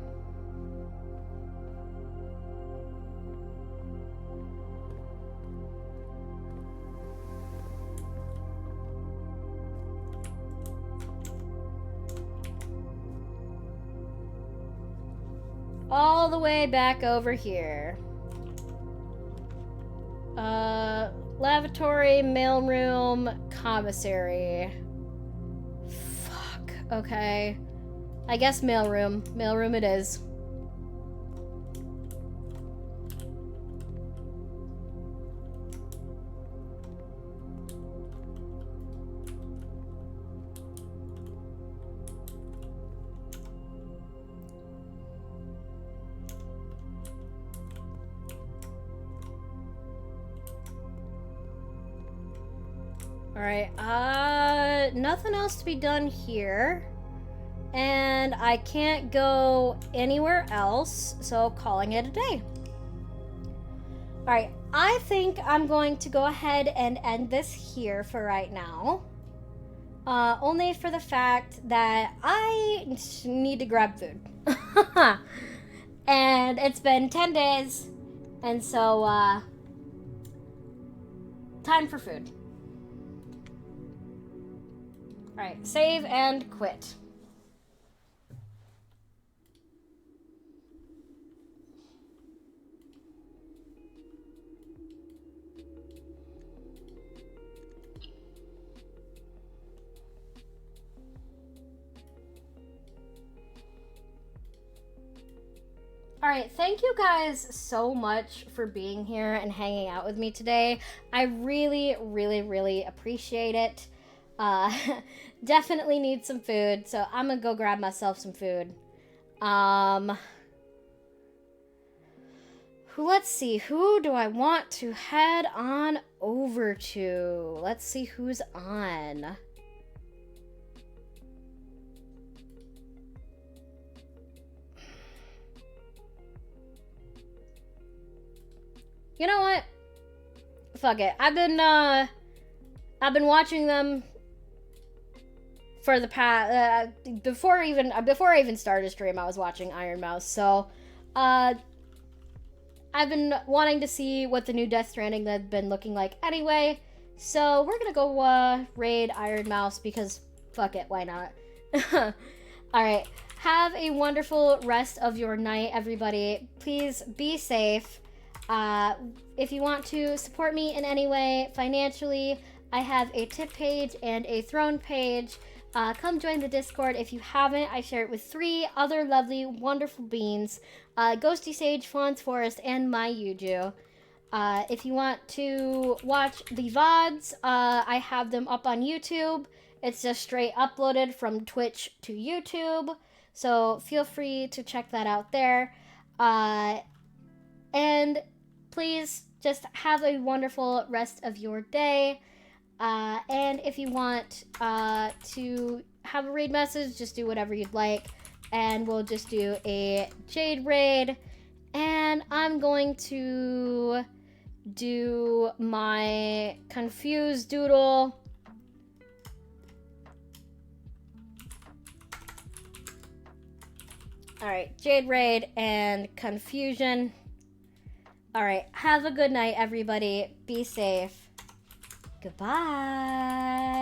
All the way back over here. Lavatory, mailroom, commissary. Fuck. Okay. I guess mailroom. Mailroom it is. Alright, nothing else to be done here. And I can't go anywhere else, so calling it a day. Alright, I think I'm going to go ahead and end this here for right now. Only for the fact that I need to grab food. And it's been 10 days, and so, time for food. Alright, save and quit. All right, thank you guys so much for being here and hanging out with me today. I really, really, really appreciate it. Definitely need some food, so I'm gonna go grab myself some food. Let's see, who do I want to head on over to? Let's see who's on. You know what? Fuck it. I've been watching them for the past before I even started stream. I was watching Iron Mouse, so I've been wanting to see what the new Death Stranding has been looking like anyway. So we're gonna go raid Iron Mouse because fuck it, why not? All right. Have a wonderful rest of your night, everybody. Please be safe. If you want to support me in any way financially, I have a tip page and a throne page. Come join the Discord if you haven't. I share it with 3 other lovely, wonderful beings, Ghosty Sage, Fawn's Forest, and my Yuju. If you want to watch the VODs, I have them up on YouTube. It's just straight uploaded from Twitch to YouTube, so feel free to check that out there. And please just have a wonderful rest of your day. And if you want to have a raid message, just do whatever you'd like. And we'll just do a Jade raid. And I'm going to do my Confused Doodle. Alright, Jade raid and Confusion. Alright, have a good night, everybody. Be safe. Goodbye.